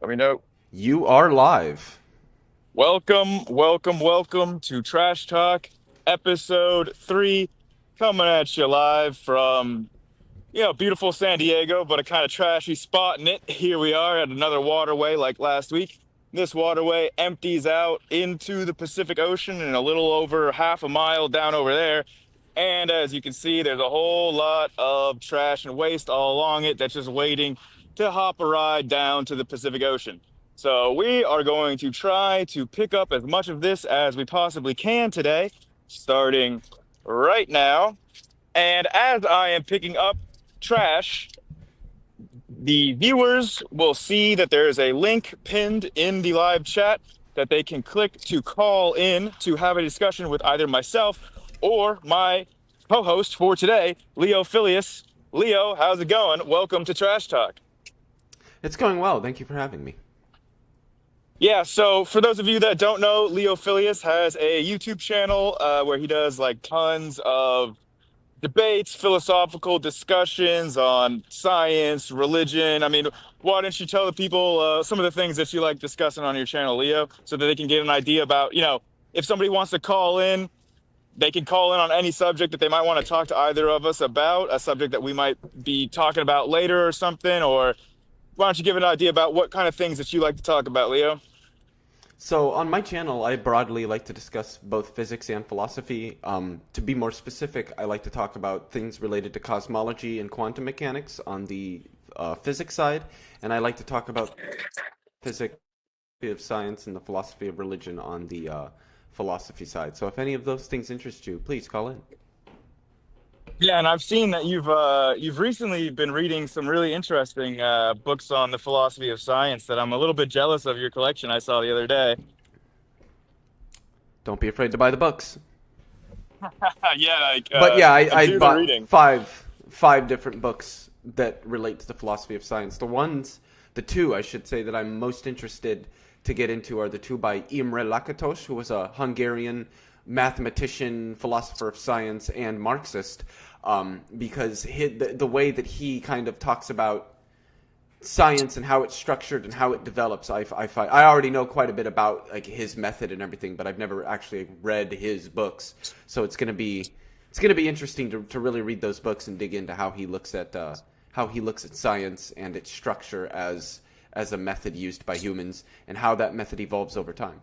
Let me know. You are live. Welcome to Trash Talk, episode 3, coming at you live from, beautiful San Diego, but a kind of trashy spot in it. Here we are at another waterway like last week. This waterway empties out into the Pacific Ocean and a little over half a mile down over there. And as you can see, there's a whole lot of trash and waste all along it that's just waiting to hop a ride down to the Pacific Ocean. So we are going to try to pick up as much of this as we possibly can today, starting right now. And as I am picking up trash, the viewers will see that there is a link pinned in the live chat that they can click to call in to have a discussion with either myself or my co-host for today, Leo Filius. Leo, how's it going? Welcome to Trash Talk. It's going well. Thank you for having me. Yeah, so for those of you that don't know, Leo Filius has a YouTube channel where he does like tons of debates, philosophical discussions on science, religion. I mean, why don't you tell the people some of the things that you like discussing on your channel, Leo, so that they can get an idea about, if somebody wants to call in, they can call in on any subject that they might want to talk to either of us about, a subject that we might be talking about later or something, or why don't you give an idea about what kind of things that you like to talk about, Leo? So, on my channel, I broadly like to discuss both physics and philosophy. To be more specific, I like to talk about things related to cosmology and quantum mechanics on the physics side, and I like to talk about physics of science and the philosophy of religion on the philosophy side. So, if any of those things interest you, please call in. Yeah, and I've seen that you've recently been reading some really interesting books on the philosophy of science that I'm a little bit jealous of your collection I saw the other day. Don't be afraid to buy the books. Yeah, like But yeah, I I do the bought reading. five different books that relate to the philosophy of science. The two I should say that I'm most interested to get into are the two by Imre Lakatos, who was a Hungarian mathematician, philosopher of science, and Marxist, because the way that he kind of talks about science and how it's structured and how it develops, I find I already know quite a bit about like his method and everything, but I've never actually read his books, so it's gonna be interesting to really read those books and dig into how he looks at science and its structure as a method used by humans and how that method evolves over time.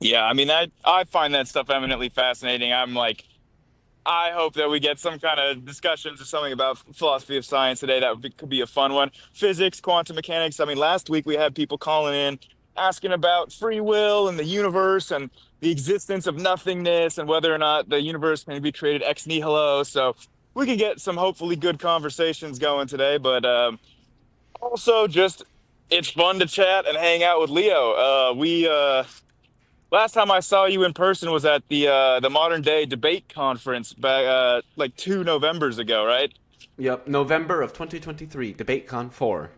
Yeah, I mean I find that stuff eminently fascinating. I'm like, I hope that we get some kind of discussions or something about philosophy of science today. Could be a fun one. Physics, quantum mechanics. I mean, last week we had people calling in asking about free will and the universe and the existence of nothingness and whether or not the universe can be created ex nihilo. So we could get some hopefully good conversations going today. But also just it's fun to chat and hang out with Leo. We Last time I saw you in person was at the Modern Day Debate Conference back like 2 Novembers ago, right? Yep, November of 2023, DebateCon 4.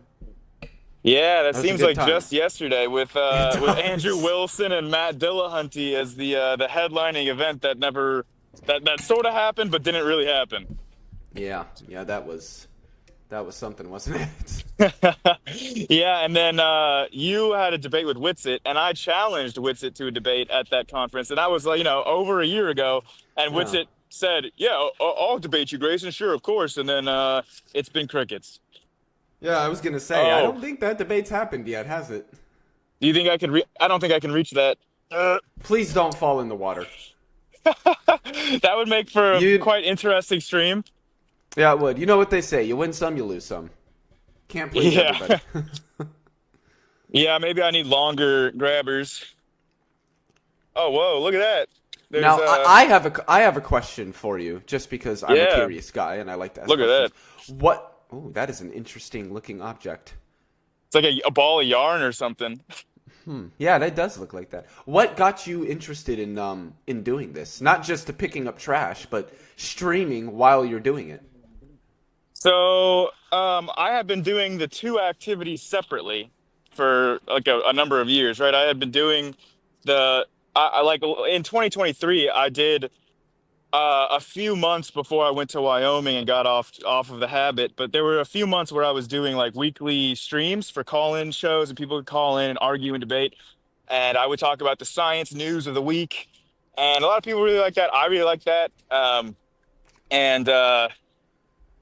Yeah, that That was a seems good like time. just yesterday It with Andrew does. Wilson and Matt Dillahunty as the headlining event that never that sort of happened but didn't really happen. Yeah, yeah, that was something, wasn't it? Yeah, and then you had a debate with Witsit, and I challenged Witsit to a debate at that conference, and that was like over a year ago. And Yeah. Witsit said, "Yeah, I'll debate you, Grayson. Sure, of course." And then it's been crickets. Yeah, I was gonna say, I Oh, don't think that debate's happened yet, has it? do you think I could? I don't think I can reach that. Uh, Please don't fall in the water. that would make for a You, quite interesting stream. yeah, it would. You know what they say: you win some, you lose some. Can't please Yeah, everybody. yeah. Maybe I need longer grabbers. Oh, whoa! Look at that. There's Now, I have a question for you, just because I'm a yeah. curious guy and I like to ask Look at questions. that. What? Oh, that is an interesting looking object. It's like a ball of yarn or something. Yeah, that does look like that. What got you interested in doing this? Not just to picking up trash, but streaming while you're doing it. So, I have been doing the two activities separately for like a number of years, right? I had been doing the, I like in 2023, I did a few months before I went to Wyoming and got off of the habit. But there were a few months where I was doing like weekly streams for call-in shows, and people would call in and argue and debate. And I would talk about the science news of the week. And a lot of people really like that. I really like that. And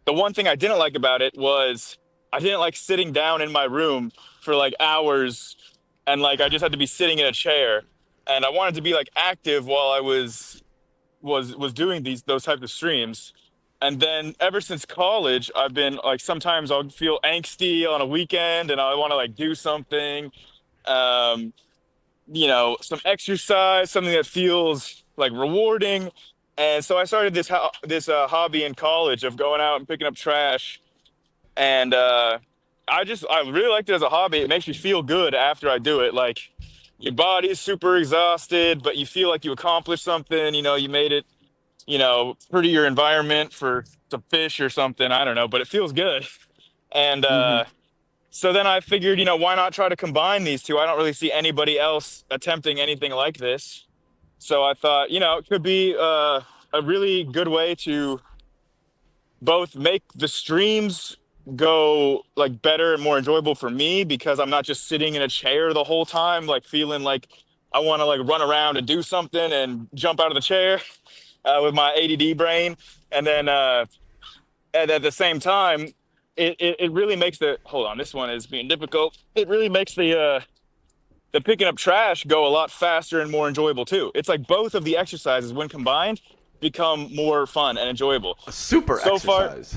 The one thing I didn't like about it was I didn't like sitting down in my room for like hours, and like I just had to be sitting in a chair. And I wanted to be like active while I was doing those types of streams. And then ever since college, I've been like sometimes I'll feel angsty on a weekend and I want to like do something, um, some exercise, something that feels like rewarding. And so I started this hobby in college of going out and picking up trash. And I really liked it as a hobby. It makes me feel good after I do it. Like your body is super exhausted, but you feel like you accomplished something. You made it, pretty your environment for some fish or something. I don't know, but it feels good. And Hmm. so then I figured, why not try to combine these two? I don't really see anybody else attempting anything like this. So I thought, it could be a really good way to both make the streams go like better and more enjoyable for me because I'm not just sitting in a chair the whole time, like feeling like I want to like run around and do something and jump out of the chair with my ADD brain. And then and at the same time, it really makes hold on, this one is being difficult. It really makes the picking up trash go a lot faster and more enjoyable too. It's like both of the exercises when combined become more fun and enjoyable. A super So far, exercise.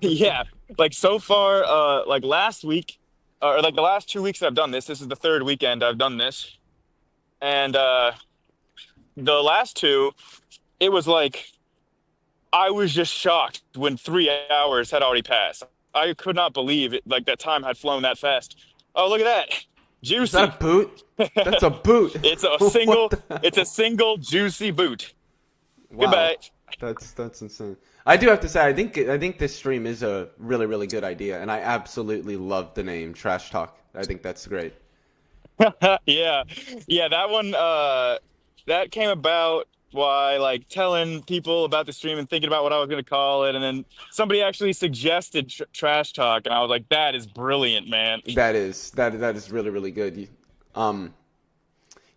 yeah, like so far, like last week, or like the last 2 weeks I've done this. This is the third weekend I've done this, and the last two, it was like I was just shocked when 3 hours had already passed. I could not believe it, like that time had flown that fast. Oh, look at that, Is that a juicy! boot? That's a boot. It's a What single, the it's a single juicy boot. Wow. Goodbye. That's insane. I do have to say, I think this stream is a really really good idea, and I absolutely love the name Trash Talk. I think that's great. Yeah, yeah, that one that came about while like telling people about the stream and thinking about what I was going to call it, and then somebody actually suggested trash talk, and I was like, that is brilliant, man. That is really really good. Um,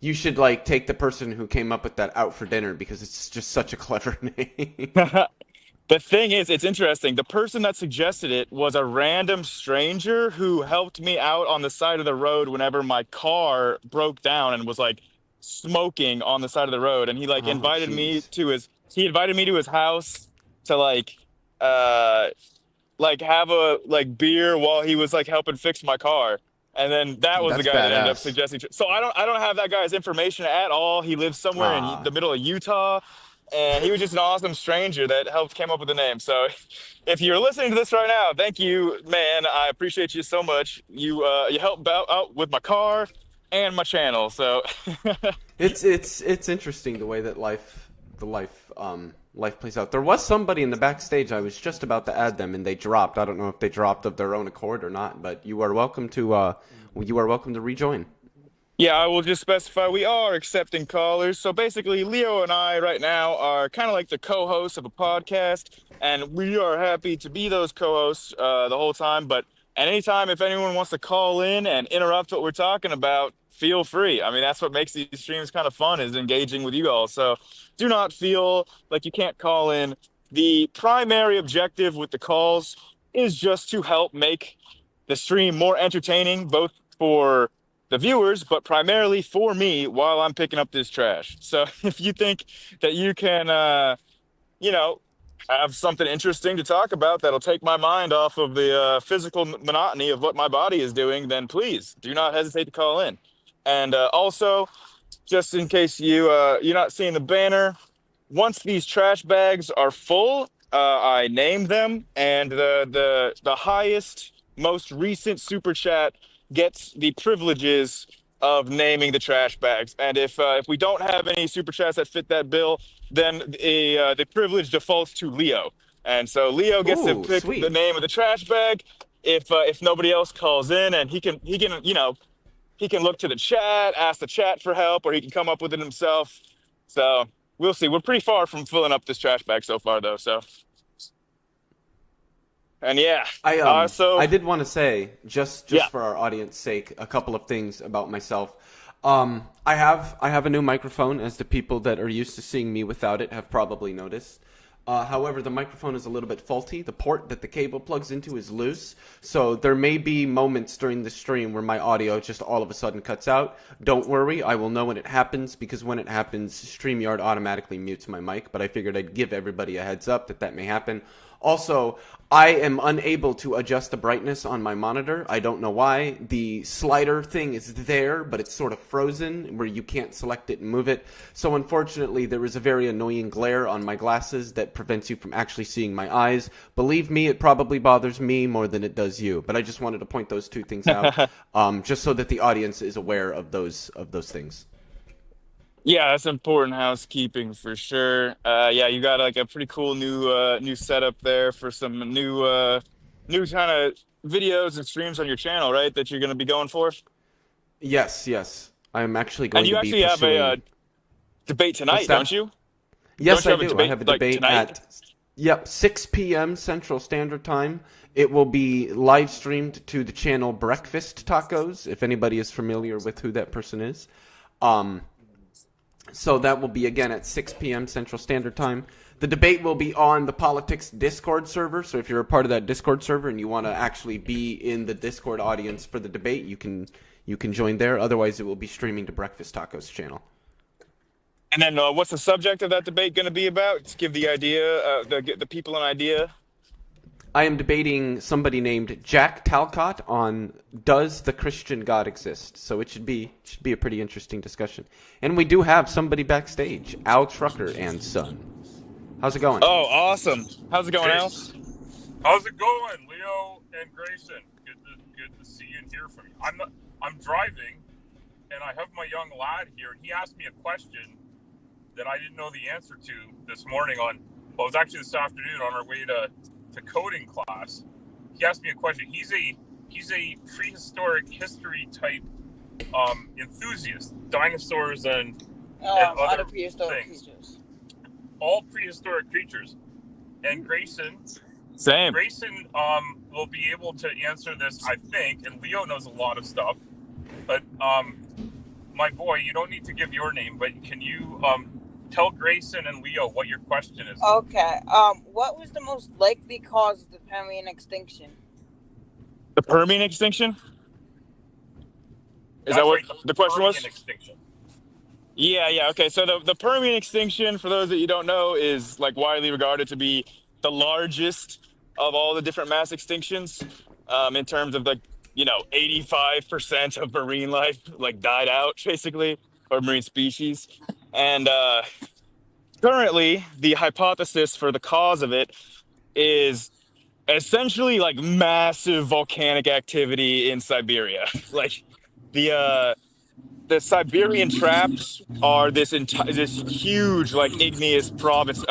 you should like take the person who came up with that out for dinner because it's just such a clever name. The thing is, it's interesting. The person that suggested it was a random stranger who helped me out on the side of the road whenever my car broke down and was like smoking on the side of the road. And he like Oh jeez. he invited me to his house to uh like have a like beer while he was like helping fix my car. And then that was the That's guy that ended up badass. suggesting. So I don't have that guy's information at all. He lives somewhere in Ah. the middle of Utah, and he was just an awesome stranger that helped came up with the name. So if you're listening to this right now, thank you, man. I appreciate you so much. You helped out with my car and my channel. So It's interesting the way that life plays out. There was somebody in the backstage. I was just about to add them, and they dropped. I don't know if they dropped of their own accord or not, but you are welcome to rejoin. yeah, I will just specify we are accepting callers. So basically, Leo and I right now are kind of like the co-hosts of a podcast, and we are happy to be those co-hosts the whole time. But at any time, if anyone wants to call in and interrupt what we're talking about, feel free. I mean, that's what makes these streams kind of fun is engaging with you all. So do not feel like you can't call in. The primary objective with the calls is just to help make the stream more entertaining, both for the viewers, but primarily for me while I'm picking up this trash. So if you think that you can, you know, have something interesting to talk about that'll take my mind off of the physical monotony of what my body is doing, then please do not hesitate to call in. And also, just in case you're not seeing the banner, once these trash bags are full, I name them, and the highest, most recent super chat gets the privileges of naming the trash bags. And if we don't have any super chats that fit that bill, then the privilege defaults to Leo. And so Leo gets to Ooh, pick the sweet. name of the trash bag if nobody else calls in, and he can he can look to the chat, ask the chat for help, or he can come up with it himself. So we'll see. We're pretty far from filling up this trash bag so far, though. So, and yeah, I so did want to say yeah. just for our audience sake a couple of things about myself. I have a new microphone, as the people that are used to seeing me without it have probably noticed. However, the microphone is a little bit faulty. The port that the cable plugs into is loose, so there may be moments during the stream where my audio just all of a sudden cuts out. Don't worry, I will know when it happens, because when it happens, StreamYard automatically mutes my mic, but I figured I'd give everybody a heads up that that may happen. Also, I am unable to adjust the brightness on my monitor. I don't know why. The slider thing is there, but it's sort of frozen where you can't select it and move it. So unfortunately, there is a very annoying glare on my glasses that prevents you from actually seeing my eyes. Believe me, it probably bothers me more than it does you. But I just wanted to point those two things out, just so that the audience is aware of those things. Yeah, that's important housekeeping for sure. Yeah, you got like a pretty cool new setup there for some new kind of videos and streams on your channel, right? That you're going to be going for. Yes, yes. I'm actually And going you to be actually have a pursuing. debate What's tonight, don't that? you? Don't Yes, you I have a do. I debate have a like debate tonight? at, yep, 6 p.m. Central Standard Time. It will be live streamed to the channel Breakfast Tacos, if anybody is familiar with who that person is. Um, so that will be again at 6 p.m. Central Standard Time. The debate will be on the Politics Discord server. So if you're a part of that Discord server and you want to actually be in the Discord audience for the debate, you can join there. Otherwise, it will be streaming to Breakfast Tacos channel. And then what's the subject of that debate going to be about? To give the idea, the people an idea. I am debating somebody named Jack Talcott on does the Christian God exist? So it should be a pretty interesting discussion. And we do have somebody backstage, Al Trucker and Son. How's it going? Oh, awesome! How's it going, Hey, Al? how's it going, Leo and Grayson? Good to see you and hear from you. I'm driving, and I have my young lad here, and he asked me a question that I didn't know the answer to this morning well, it was actually this afternoon on our way to coding class. He asked me a question. He's a prehistoric history type enthusiast, dinosaurs and other prehistoric things, creatures. all prehistoric creatures. And Same. Grayson will be able to answer this, I think, and Leo knows a lot of stuff. But my boy, you don't need to give your name, but can you tell Grayson and Leo what your question is? Okay. What was the most likely cause of the Permian extinction? The Permian extinction? Is That's that what right, the question Permian was? extinction. Yeah. Okay. So the Permian extinction, for those that you don't know, is like widely regarded to be the largest of all the different mass extinctions, in terms of 85% of marine life like died out basically, or marine species. And currently, the hypothesis for the cause of it is essentially like massive volcanic activity in Siberia. Like the the Siberian traps are this huge like igneous province.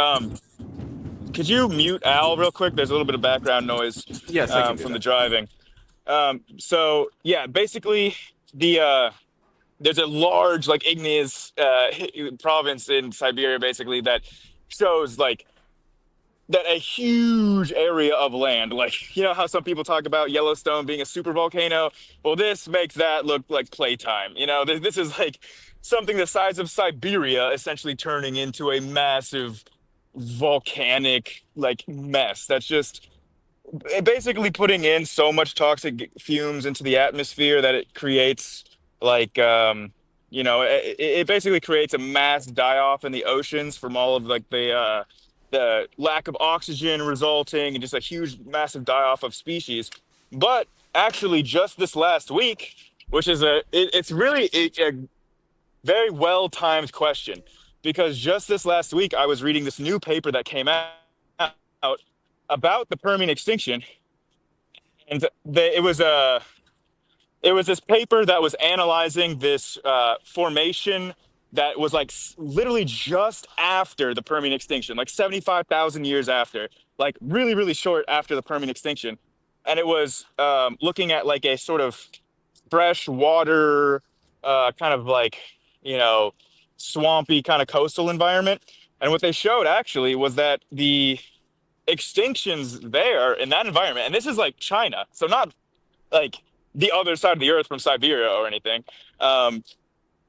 Could you mute Al real quick? There's a little bit of background noise Yes, I can do from the that. driving. So yeah, basically there's a large like igneous province in Siberia basically that shows like that a huge area of land, like how some people talk about Yellowstone being a super volcano. Well, this makes that look like playtime. This is like something the size of Siberia essentially turning into a massive volcanic like mess that's just basically putting in so much toxic fumes into the atmosphere that it creates like it basically creates a mass die-off in the oceans from all of like the lack of oxygen resulting and just a huge massive die-off of species. But actually just this last week, which is it's really a very well-timed question, because just this last week I was reading this new paper that came out about the Permian extinction, and it was this paper that was analyzing this formation that was like literally just after the Permian extinction, like 75,000 years after, like really, really short after the Permian extinction. And it was looking at like a sort of fresh water kind of like, you know, swampy kind of coastal environment. And what they showed actually was that the extinctions there in that environment, and this is like China, so not like the other side of the earth from Siberia or anything. Um,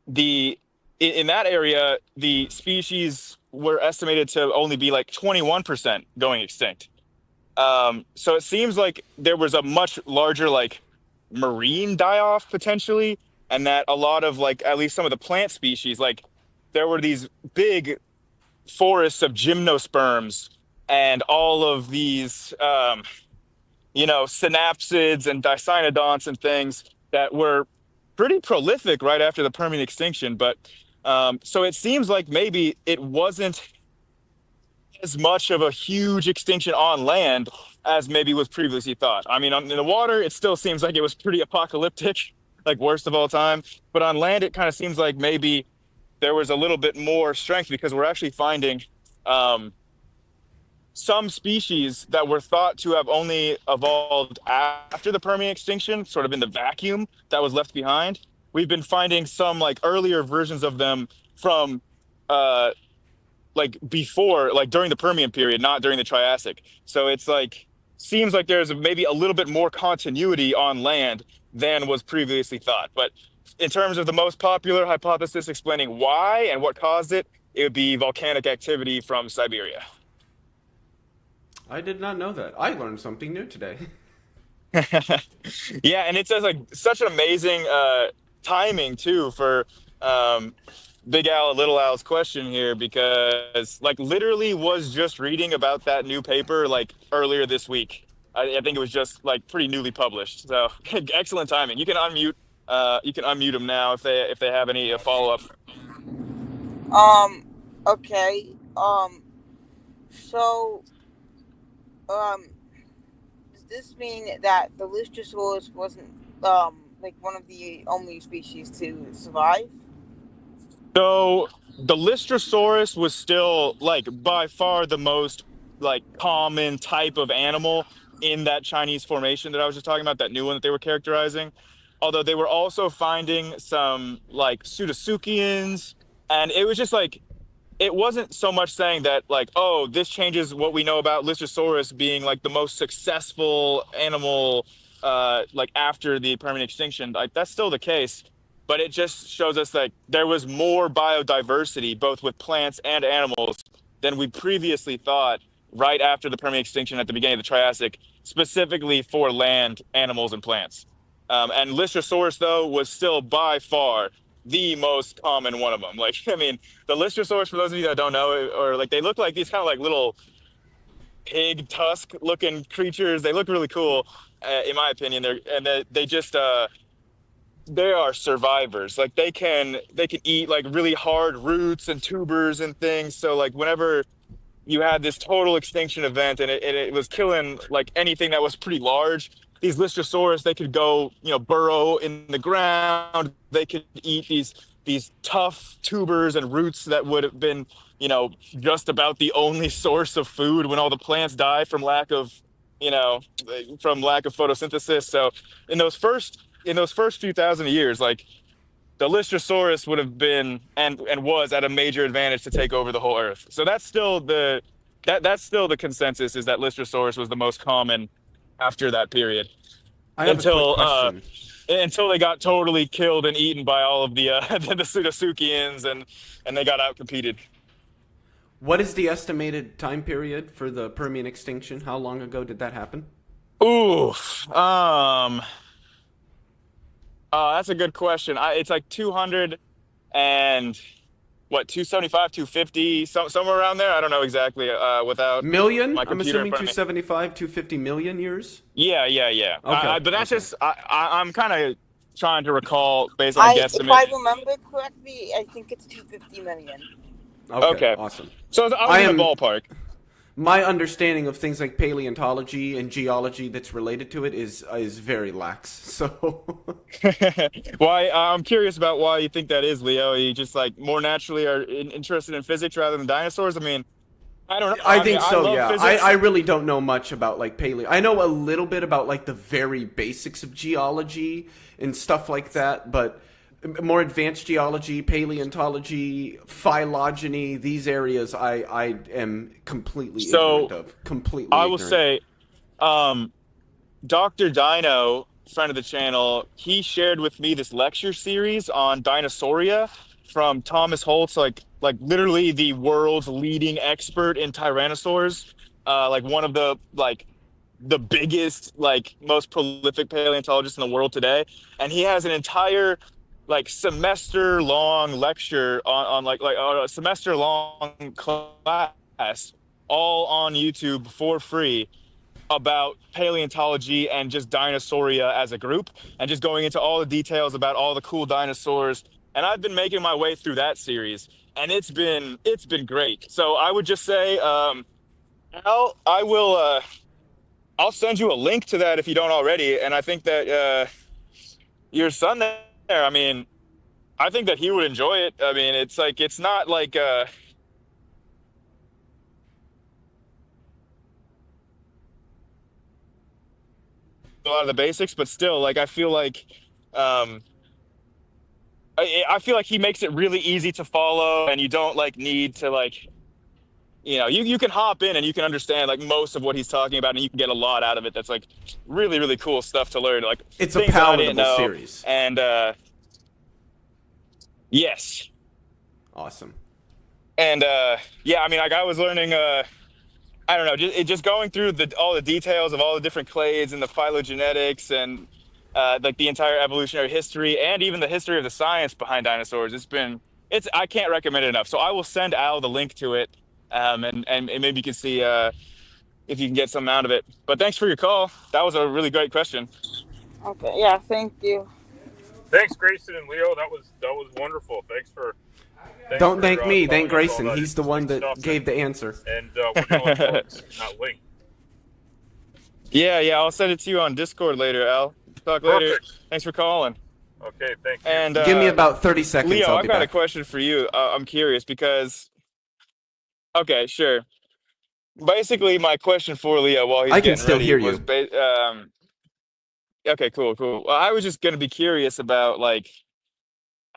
the in that area, the species were estimated to only be like 21% going extinct. So it seems like there was a much larger like marine die-off potentially, and that a lot of like at least some of the plant species, like there were these big forests of gymnosperms and all of these synapsids and dicynodonts and things that were pretty prolific right after the Permian extinction. But so it seems like maybe it wasn't as much of a huge extinction on land as maybe was previously thought. I mean, in the water, it still seems like it was pretty apocalyptic, like worst of all time. But on land, it kind of seems like maybe there was a little bit more strength because we're actually finding some species that were thought to have only evolved after the Permian extinction, sort of in the vacuum that was left behind. We've been finding some like earlier versions of them from like before, like during the Permian period, not during the Triassic. So it's like, seems like there's maybe a little bit more continuity on land than was previously thought. But in terms of the most popular hypothesis explaining why and what caused it, it would be volcanic activity from Siberia. I did not know that. I learned something new today. Yeah, and it says like such an amazing timing too for Big Al and Little Al's question here, because like literally was just reading about that new paper like earlier this week. I think it was just like pretty newly published. So excellent timing. You can unmute. You can unmute them now if they have any follow up. Okay. So. Does this mean that the Lystrosaurus wasn't like one of the only species to survive? So the Lystrosaurus was still like by far the most like common type of animal in that Chinese formation that I was just talking about, that new one that they were characterizing. Although they were also finding some like pseudotsuchians, and it was just like, it wasn't so much saying that like, oh, this changes what we know about Lystrosaurus being like the most successful animal like after the Permian extinction. Like that's still the case, but it just shows us that there was more biodiversity both with plants and animals than we previously thought right after the Permian extinction at the beginning of the Triassic, specifically for land animals and plants. And Lystrosaurus though was still by far the most common one of them. Like, I mean, the Lystrosaurus, for those of you that don't know, or like they look like these kind of like little pig tusk looking creatures. They look really cool, in my opinion. They just they are survivors. Like they can eat like really hard roots and tubers and things. So like whenever you had this total extinction event and it was killing like anything that was pretty large, these Lystrosaurus, they could go, burrow in the ground. They could eat these tough tubers and roots that would have been, just about the only source of food when all the plants die from lack of photosynthesis. So in those first few thousand years, like the Lystrosaurus would have been and was at a major advantage to take over the whole Earth. So that's still the consensus, is that Lystrosaurus was the most common after that period, I have a quick question. Until they got totally killed and eaten by all of the the pseudotsuchians and they got outcompeted. What is the estimated time period for the Permian extinction? How long ago did that happen? Oof. That's a good question. It's like 200 and 275, 250, somewhere around there. I don't know exactly. Without million, my I'm computer assuming in front of me. 275, 250 million years. Yeah. Okay. But that's just I'm kind of trying to recall based on guesstimate. If I remember correctly, I think it's 250 million. Okay. Awesome. So I was in the ballpark. My understanding of things like paleontology and geology that's related to it is very lax. So, well, I'm curious about why you think that is, Leo. Are you just like more naturally are interested in physics rather than dinosaurs? I mean, I don't know. I think so. Yeah, physics. I really don't know much about like paleo. I know a little bit about like the very basics of geology and stuff like that, but more advanced geology, paleontology, phylogeny, these areas I am completely ignorant So of. Completely I will ignorant. say, um, Dr. Dino, friend of the channel, he shared with me this lecture series on Dinosauria from Thomas Holtz, like literally the world's leading expert in tyrannosaurs, like one of the biggest, like most prolific paleontologists in the world today. And he has an entire like semester long lecture on a semester long class all on YouTube for free about paleontology and just Dinosauria as a group, and just going into all the details about all the cool dinosaurs. And I've been making my way through that series, and it's been great. So I would just say, I'll send you a link to that if you don't already. And I think that your son there, I mean, I think that he would enjoy it. I mean, it's like it's not like a lot of the basics, but still, like I feel like um, I feel like he makes it really easy to follow, and you don't like need to like you can hop in and you can understand like most of what he's talking about, and you can get a lot out of it. That's like really really cool stuff to learn, like It's a things that I didn't palatable know. series. And yes, Awesome. and yeah, I mean, like I was learning. I don't know, just going through all the details of all the different clades and the phylogenetics and like the entire evolutionary history and even the history of the science behind dinosaurs. It's I can't recommend it enough. So I will send Al the link to it, and maybe you can see if you can get something out of it. But thanks for your call. That was a really great question. Okay, yeah, thank you. Thanks, Grayson and Leo. That was wonderful. Don't thank me. telling Thank us all Grayson. that He's the one interesting that stuff. gave the answer. And we're going to look in that link. Yeah, I'll send it to you on Discord later, Al. Talk later. Perfect. Thanks for calling. Okay, thank you. And Give me about 30 seconds. Leo, I'll I've be got a back. question for you. I'm curious because, okay, sure. Basically, my question for Leo while he's I can getting still ready hear was, you. okay, cool. Well, I was just gonna be curious about like,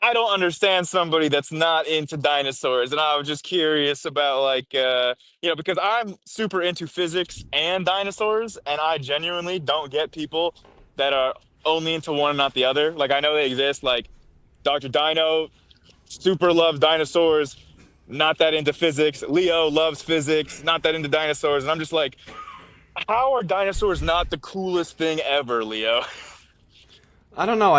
I don't understand somebody that's not into dinosaurs, and I was just curious about like, because I'm super into physics and dinosaurs, and I genuinely don't get people that are only into one and not the other. Like, I know they exist, like Dr. Dino super loves dinosaurs, not that into physics. Leo loves physics, not that into dinosaurs. And I'm just like, how are dinosaurs not the coolest thing ever, Leo? I don't know.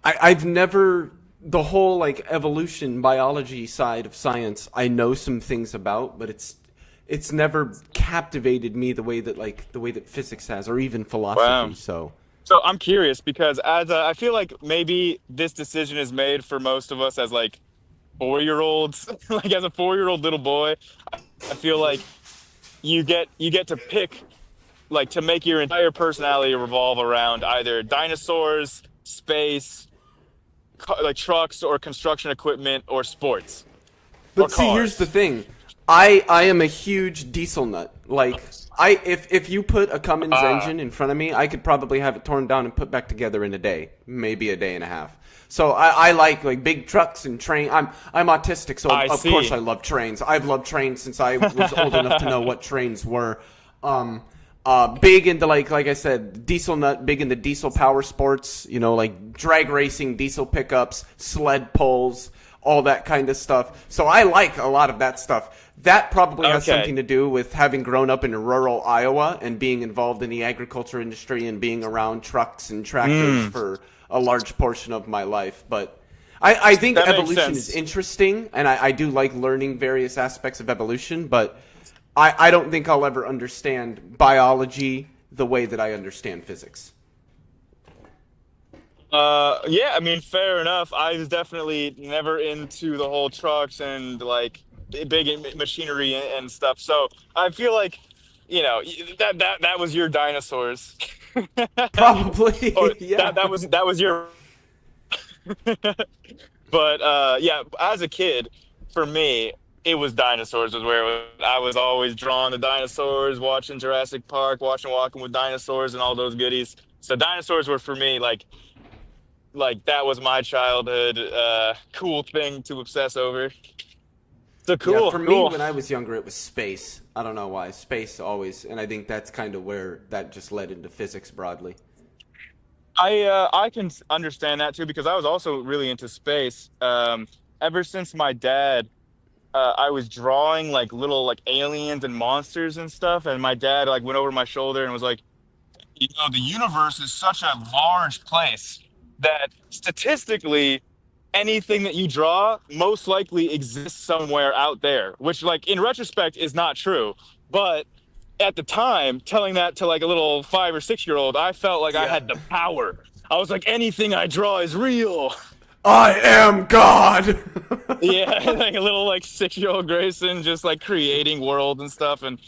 I've never, the whole like evolution biology side of science, I know some things about, but it's never captivated me the way that physics has, or even philosophy. Wow. So I'm curious because I feel like maybe this decision is made for most of us as like 4-year-olds, like as a 4-year-old little boy. I feel like you get to pick, like, to make your entire personality revolve around either dinosaurs, space, like trucks or construction equipment or sports. But or see, cars. here's the thing. I am a huge diesel nut. Like, if you put a Cummins engine in front of me, I could probably have it torn down and put back together in a day, maybe a day and a half. So I like big trucks and train. I'm autistic, so of course I love trains. I've loved trains since I was old enough to know what trains were. Big into like I said, diesel nut. Big into diesel power sports. Like drag racing, diesel pickups, sled pulls, all that kind of stuff. So I like a lot of that stuff. That probably has something to do with having grown up in rural Iowa and being involved in the agriculture industry and being around trucks and tractors for a large portion of my life. But I think evolution is interesting, and I do like learning various aspects of evolution, but I don't think I'll ever understand biology the way that I understand physics. Yeah, I mean, fair enough. I was definitely never into the whole trucks and like big machinery and stuff. So I feel like, that was your dinosaurs. Probably, Or yeah. that was your. But yeah, as a kid, for me, it was dinosaurs was where I was always drawn to dinosaurs, watching Jurassic Park, watching Walking with Dinosaurs, and all those goodies. So dinosaurs were for me like like that was my childhood cool thing to obsess over. So Yeah, cool, for me, cool. when I was younger, it was space. I don't know why. Space always, and I think that's kind of where that just led into physics broadly. I can understand that too because I was also really into space. Ever since my dad, I was drawing like little like aliens and monsters and stuff, and my dad like went over my shoulder and was like, you know, the universe is such a large place that statistically anything that you draw most likely exists somewhere out there, which like in retrospect is not true. But at the time, telling that to like a little 5 or 6 year old, I felt like I Yeah. had the power. I was like, anything I draw is real. I am God. Yeah, like a little like 6 year old Grayson just like creating worlds and stuff. And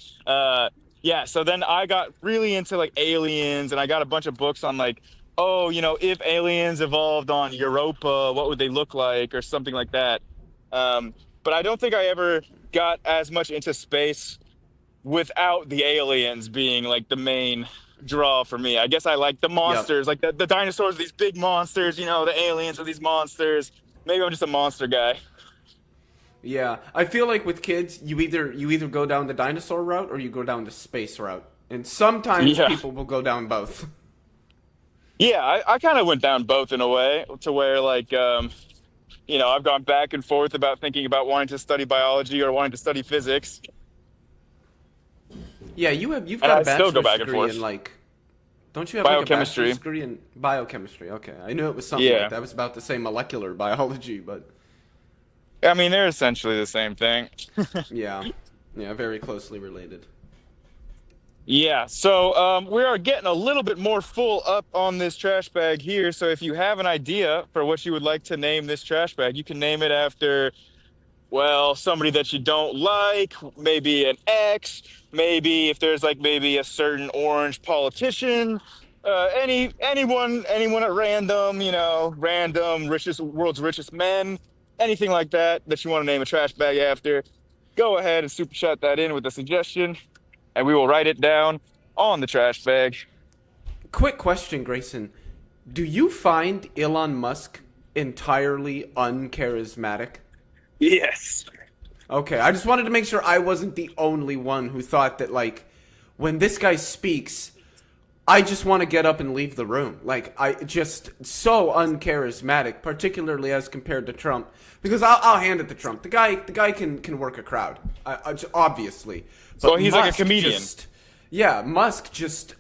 yeah, so then I got really into like aliens and I got a bunch of books on like, oh, you know, if aliens evolved on Europa, what would they look like or something like that. But I don't think I ever got as much into space without the aliens being like the main draw for me. I guess I like the Yep. monsters, like the dinosaurs, these big monsters, you know, the aliens are these monsters. Maybe I'm just a monster guy. Yeah, I feel like with kids, you either go down the dinosaur route or you go down the space route, and sometimes Yeah. people will go down both. Yeah, I kind of went down both in a way to where like you know, I've gone back and forth about thinking about wanting to study biology or wanting to study physics, Yeah, you've and got I a still go bachelor's back and degree forth. in like, don't you have like a bachelor's Biochemistry. degree in biochemistry? Okay, I knew it was something like Yeah. that. I was about to say molecular biology, but I mean, they're essentially the same thing. yeah, yeah, very closely related. Yeah, so we are getting a little bit more full up on this trash bag here. So if you have an idea for what you would like to name this trash bag, you can name it after, well, somebody that you don't like, maybe an ex, maybe if there's like maybe a certain orange politician, anyone at random, you know, random richest world's richest men, anything like that that you want to name a trash bag after. Go ahead and super chat that in with a suggestion and we will write it down on the trash bag. Quick question, Grayson. Do you find Elon Musk entirely uncharismatic? Yes. Okay, I just wanted to make sure I wasn't the only one who thought that, like, when this guy speaks, I just want to get up and leave the room. Like, I just so uncharismatic, particularly as compared to Trump. Because I'll hand it to Trump. The guy can work a crowd, obviously. So But he's like a Musk comedian. Musk just,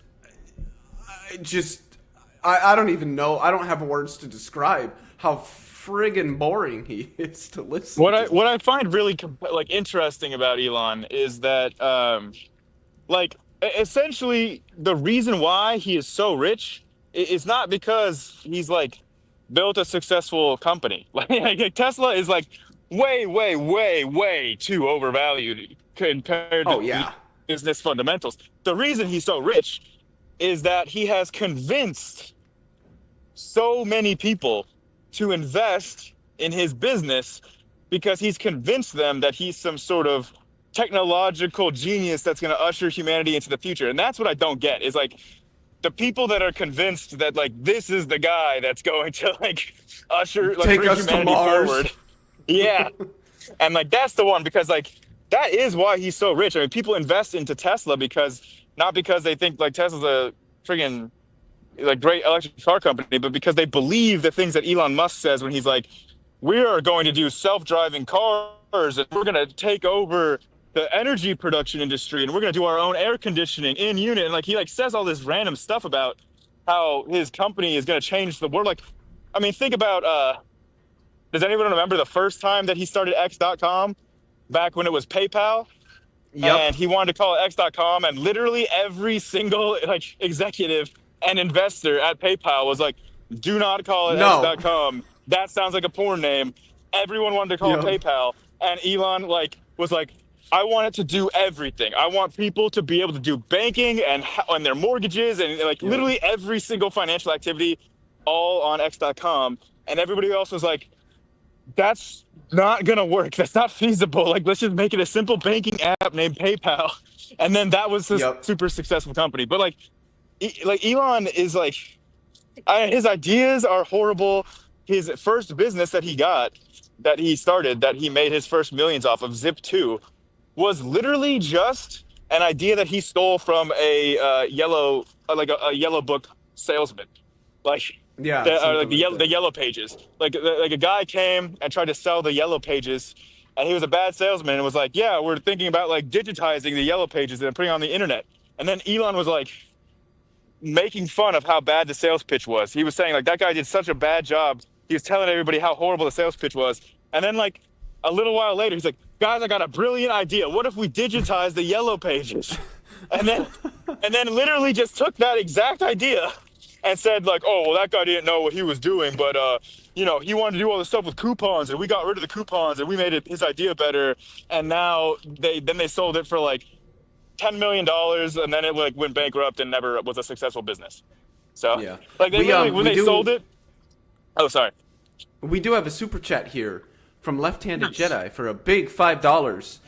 I don't even know. I don't have words to describe how friggin' boring he is to listen What I to. what I find really like interesting about Elon is that like essentially the reason why he is so rich is not because he's like built a successful company. Like Tesla is like way too overvalued compared Oh to yeah, business fundamentals. The reason he's so rich is that he has convinced so many people to invest in his business because he's convinced them that he's some sort of technological genius that's going to usher humanity into the future. And that's what I don't get is like the people that are convinced that like this is the guy that's going to like usher like take bring us to humanity Mars. forward. Yeah. And like that's the one because like that is why he's so rich. I mean, people invest into Tesla because not because they think like Tesla's a friggin' like great electric car company, but because they believe the things that Elon Musk says when he's like, we are going to do self-driving cars and we're going to take over the energy production industry and we're going to do our own air conditioning in unit. And like he like says all this random stuff about how his company is going to change the world. Like, I mean, think about does anyone remember the first time that he started X.com back when it was PayPal? Yep. And he wanted to call it X.com, and literally every single like executive and investor at PayPal was like, "Do not call it No. X.com. That sounds like a porn name." Everyone wanted to call it Yep. PayPal, and Elon like was like, "I want it to do everything. I want people to be able to do banking and on their mortgages and like Yep. literally every single financial activity, all on X.com." And everybody else was like, that's not gonna work. That's not feasible. Like, let's just make it a simple banking app named PayPal, and then that was this Yep. super successful company. But like, like Elon is like His ideas are horrible. His first business that he started, that he made his first millions off of, Zip 2, was literally just an idea that he stole from a a yellow book salesman, like Yeah, like something like the that. yellow pages. Like a guy came and tried to sell the yellow pages, and he was a bad salesman and was like, "Yeah, we're thinking about like digitizing the yellow pages and putting it on the internet." And then Elon was like making fun of how bad the sales pitch was. He was saying like that guy did such a bad job. He was telling everybody how horrible the sales pitch was. And then like a little while later, he's like, "Guys, I got a brilliant idea. What if we digitize the yellow pages?" And then literally just took that exact idea and said like, "Oh, well, that guy didn't know what he was doing, but he wanted to do all this stuff with coupons, and we got rid of the coupons, and we made his idea better." And now they sold it for like $10 million, and then it like went bankrupt and never was a successful business. So Yeah. like they literally when they sold it. Oh, sorry. We do have a super chat here from Left-Handed Nice. Jedi for a big $5.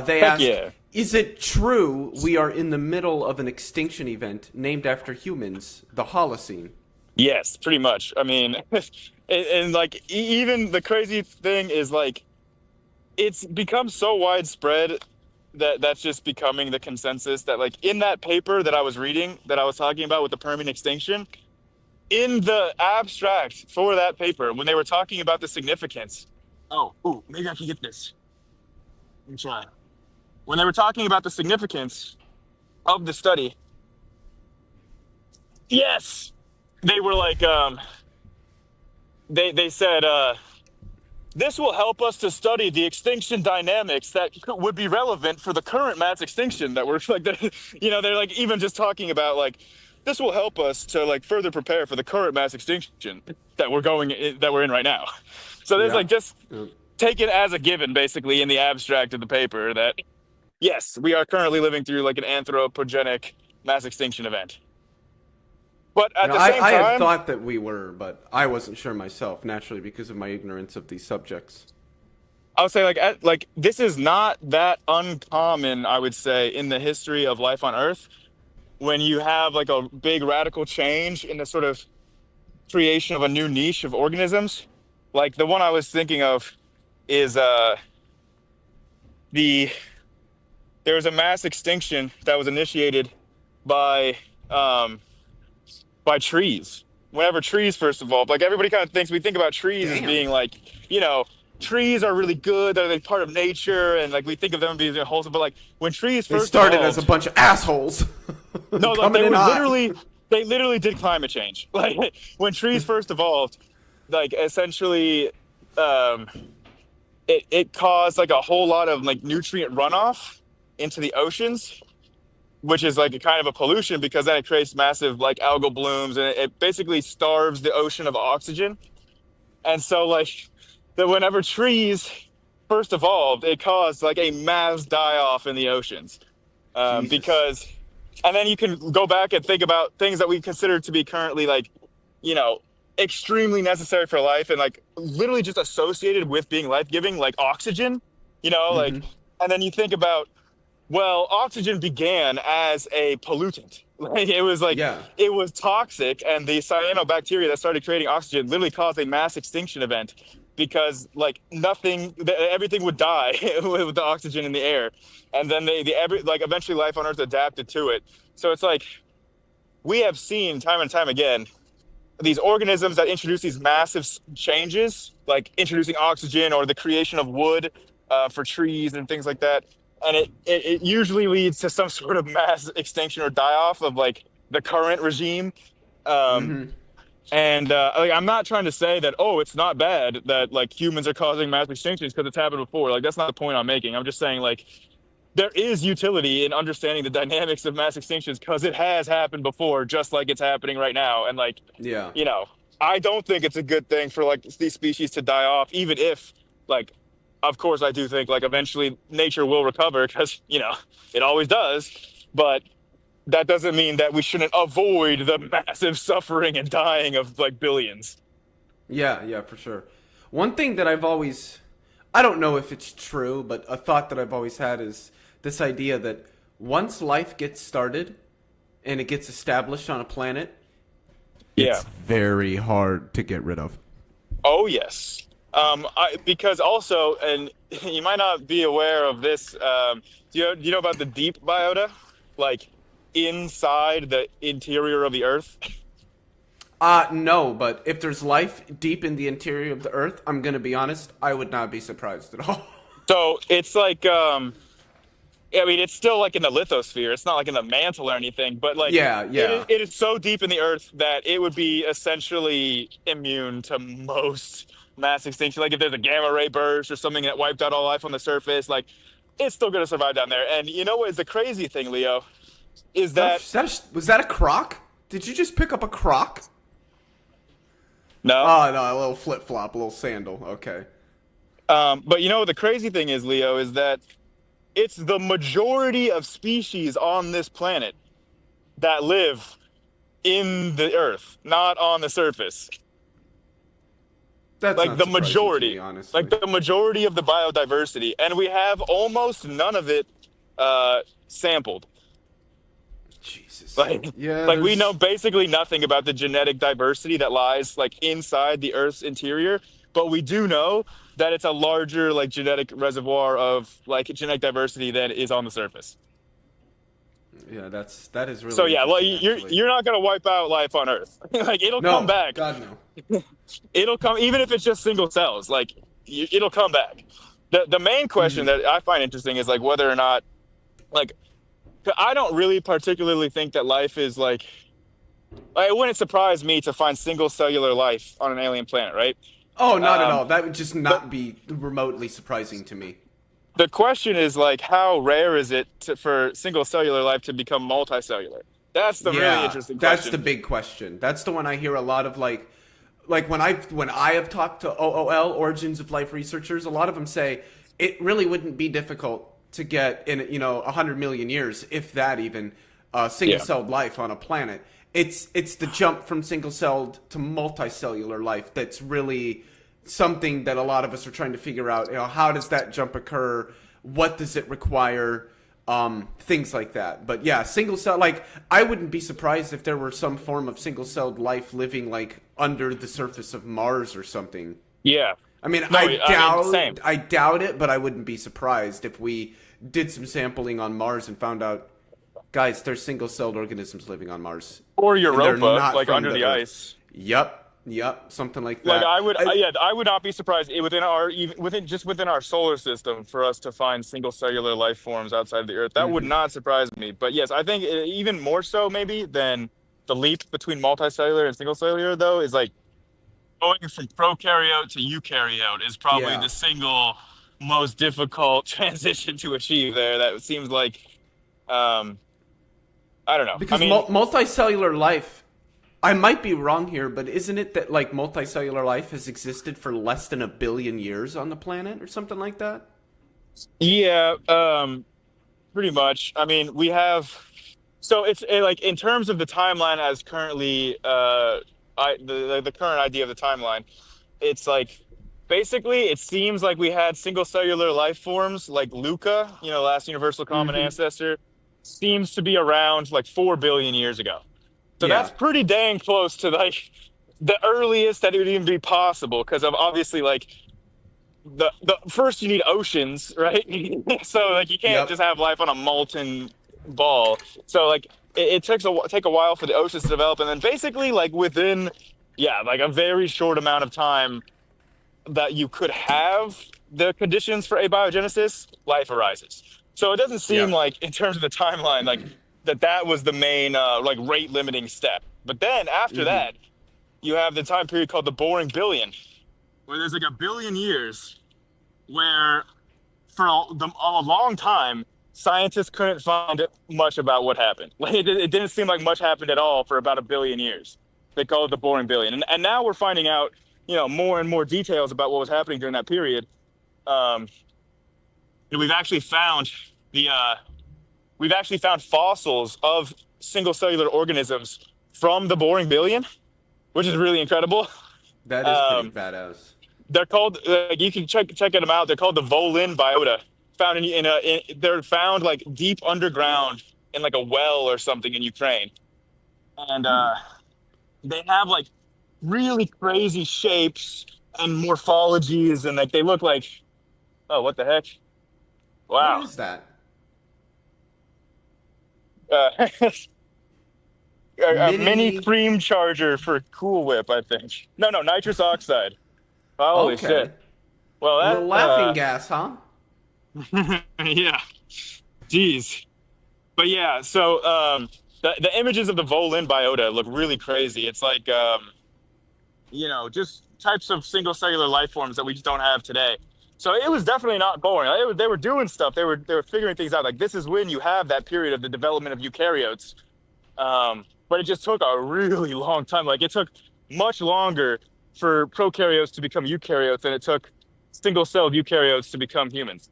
They Heck asked, yeah. "Is it true we are in the middle of an extinction event named after humans, the Holocene?" Yes, pretty much. I mean, and like even the crazy thing is like it's become so widespread that that's just becoming the consensus that like in that paper that I was reading that I was talking about with the Permian extinction, in the abstract for that paper when they were talking about the significance. Oh, ooh, maybe I can get this. Let me try. When they were talking about the significance of the study, yes, they were like they said this will help us to study the extinction dynamics that would be relevant for the current mass extinction that we're like, they're like even just talking about like this will help us to like further prepare for the current mass extinction that we're in right now. So there's Yeah. like just Yeah. taken as a given basically in the abstract of the paper that yes, we are currently living through like an anthropogenic mass extinction event. But You at know, the same I had time, thought that we were, but I wasn't sure myself, naturally, because of my ignorance of these subjects. I would say like this is not that uncommon, I would say, in the history of life on Earth when you have like a big radical change in the sort of creation of a new niche of organisms. Like the one I was thinking of is the there was a mass extinction that was initiated by um trees. Whenever trees first evolved, like everybody kind of thinks we think about trees as Damn. being like, trees are really good, they're like part of nature, and like we think of them being wholesome. But like when trees They first started as a evolved, bunch of assholes. no, like Coming in hot. they literally did climate change. Like when trees first evolved, like essentially, um, it caused like a whole lot of like nutrient runoff into the oceans, which is like a kind of a pollution because then it creates massive like algal blooms and it basically starves the ocean of oxygen. And so like whenever trees first evolved, it caused like a mass die off in the oceans. Jesus. Because and then you can go back and think about things that we consider to be currently like, you know, extremely necessary for life and like literally just associated with being life-giving, like oxygen, like Hmm. and then you think about well, oxygen began as a pollutant. Like it was like Yeah. it was toxic, and the cyanobacteria that started creating oxygen literally caused a mass extinction event because like everything would die with the oxygen in the air, and then like eventually life on Earth adapted to it. So it's like we have seen time and time again these organisms that introduce these massive changes, like introducing oxygen or the creation of wood for trees and things like that. And it usually leads to some sort of mass extinction or die off of like the current regime. Um, Hmm. and like, I'm not trying to say that, oh, it's not bad that like humans are causing mass extinctions because it's happened before. Like, that's not the point I'm making. I'm just saying, like, there is utility in understanding the dynamics of mass extinctions because it has happened before, just like it's happening right now. And like, Yeah. you know, I don't think it's a good thing for like these species to die off, even if like, of course, I do think like eventually nature will recover because, it always does. But that doesn't mean that we shouldn't avoid the massive suffering and dying of like billions. Yeah, yeah, for sure. One thing that I don't know if it's true, but a thought that I've always had is this idea that once life gets started and it gets established on a planet, Yeah. it's very hard to get rid of. Oh yes. Because also, and you might not be aware of this. Do you know about the deep biota, like inside the interior of the Earth? No, but if there's life deep in the interior of the Earth, I'm gonna be honest, I would not be surprised at all. So it's like, I mean, it's still like in the lithosphere. It's not like in the mantle or anything, but like Yeah, yeah. it is so deep in the Earth that it would be essentially immune to most mass extinction. Like if there's a gamma ray burst or something that wiped out all life on the surface, like it's still going to survive down there. And you know what is the crazy thing, Leo? Is that Was that a croc? Did you just pick up a croc? no? Oh, no, a little flip flop, a little sandal. Okay. But you know what the crazy thing is, Leo, is that it's the majority of species on this planet that live in the Earth, not on the surface. That's Like not the surprising majority, to me, honestly. like the majority of the biodiversity, and we have almost none of it sampled. Jesus. Like, Yeah, like we there's- know basically nothing about the genetic diversity that lies like inside the Earth's interior, but we do know that it's a larger like genetic reservoir of like genetic diversity than is on the surface. Yeah, that is really So yeah, like interesting, actually. you're not gonna wipe out life on Earth. Like it'll No, come back. God no. It'll come even if it's just single cells. Like it'll come back. The main question that I find interesting is like whether or not like I don't really particularly think that life is like it wouldn't surprise me to find single cellular life on an alien planet, right? Oh, not at all. That would just not be remotely surprising to me. The question is like how rare is it for single cellular life to become multicellular? That's the really interesting question. That's the big question. That's the one I hear a lot of like when I have talked to OOL, Origins of Life researchers, a lot of them say it really wouldn't be difficult to get in 100 million years, if that even, single-celled life on a planet. It's the jump from single-celled to multicellular life that's really something that a lot of us are trying to figure out. How does that jump occur? What does it require? Things like that. But yeah, single cell, like I wouldn't be surprised if there were some form of single-celled life living like under the surface of Mars or something. Yeah. I mean, No, same. I doubt it, but I wouldn't be surprised if we did some sampling on Mars and found out, guys, there's single-celled organisms living on Mars. Or And they're Europa, not like from under the Earth. ice. Yep, something like that. Like I would not be surprised within our solar system for us to find single cellular life forms outside of the Earth. That would not surprise me. But yes, I think even more so maybe than the leap between multicellular and single cellular though is like going from prokaryote to eukaryote is probably Yeah. the single most difficult transition to achieve there. That seems like I don't know. Because I mean, multicellular life, I might be wrong here, but isn't it that like multicellular life has existed for less than 1 billion years on the planet or something like that? yeah, pretty much. I mean, we have so it's like in terms of the timeline as currently the current idea of the timeline, it's like basically it seems like we had single cellular life forms like Luca, last universal common ancestor, seems to be around like 4 billion years ago. So Yeah. that's pretty dang close to like the earliest that it would even be possible because of obviously like the first you need oceans, right? So like you can't Yep. just have life on a molten ball. So like it takes a while for the oceans to develop, and then basically like within like a very short amount of time that you could have the conditions for abiogenesis, life arises. So it doesn't seem Yeah. like in terms of the timeline like that was the main like rate limiting step. But then after that, you have the time period called the boring billion, where there's like 1 billion years where for a long time scientists couldn't find much about what happened. Like it didn't seem like much happened at all for about 1 billion years. They call it the boring billion, and now we're finding out more and more details about what was happening during that period. We've actually found fossils of single cellular organisms from the boring billion, which is really incredible. That is pretty badass. They're called you can check them out. They're called the Volin biota. Found they're found like deep underground in like a well or something in Ukraine. And they have like really crazy shapes and morphologies, and like they look like, oh, what the heck? What Wow. is that? Uh, a mini Mini. cream charger for Cool Whip, I think. No, no, nitrous oxide. Holy shit. Okay. Well, A little that laughing gas, huh? yeah, jeez. But yeah, so the images of the Volin biota look really crazy. It's like just types of single cellular life forms that we just don't have today. So it was definitely not boring. They were doing stuff. They were figuring things out. Like this is when you have that period of the development of eukaryotes. But it just took a really long time. Like it took much longer for prokaryotes to become eukaryotes than it took single-celled eukaryotes to become humans.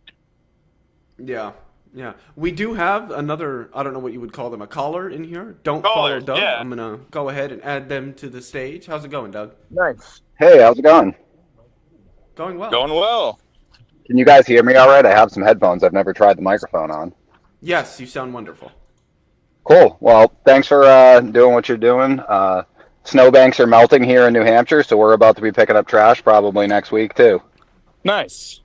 Yeah. Yeah. We do have another, I don't know what you would call them, a caller in here. Don't follow Callers, Doug. yeah. I'm going to go ahead and add them to the stage. How's it going, Doug? Nice. Hey, how's it going? Going well. Going well. Can you guys hear me all right? I have some headphones. I've never tried the microphone on. Yes, you sound wonderful. Cool. Well, thanks for doing what you're doing. Snowbanks are melting here in New Hampshire, so we're about to be picking up trash probably next week too. Nice.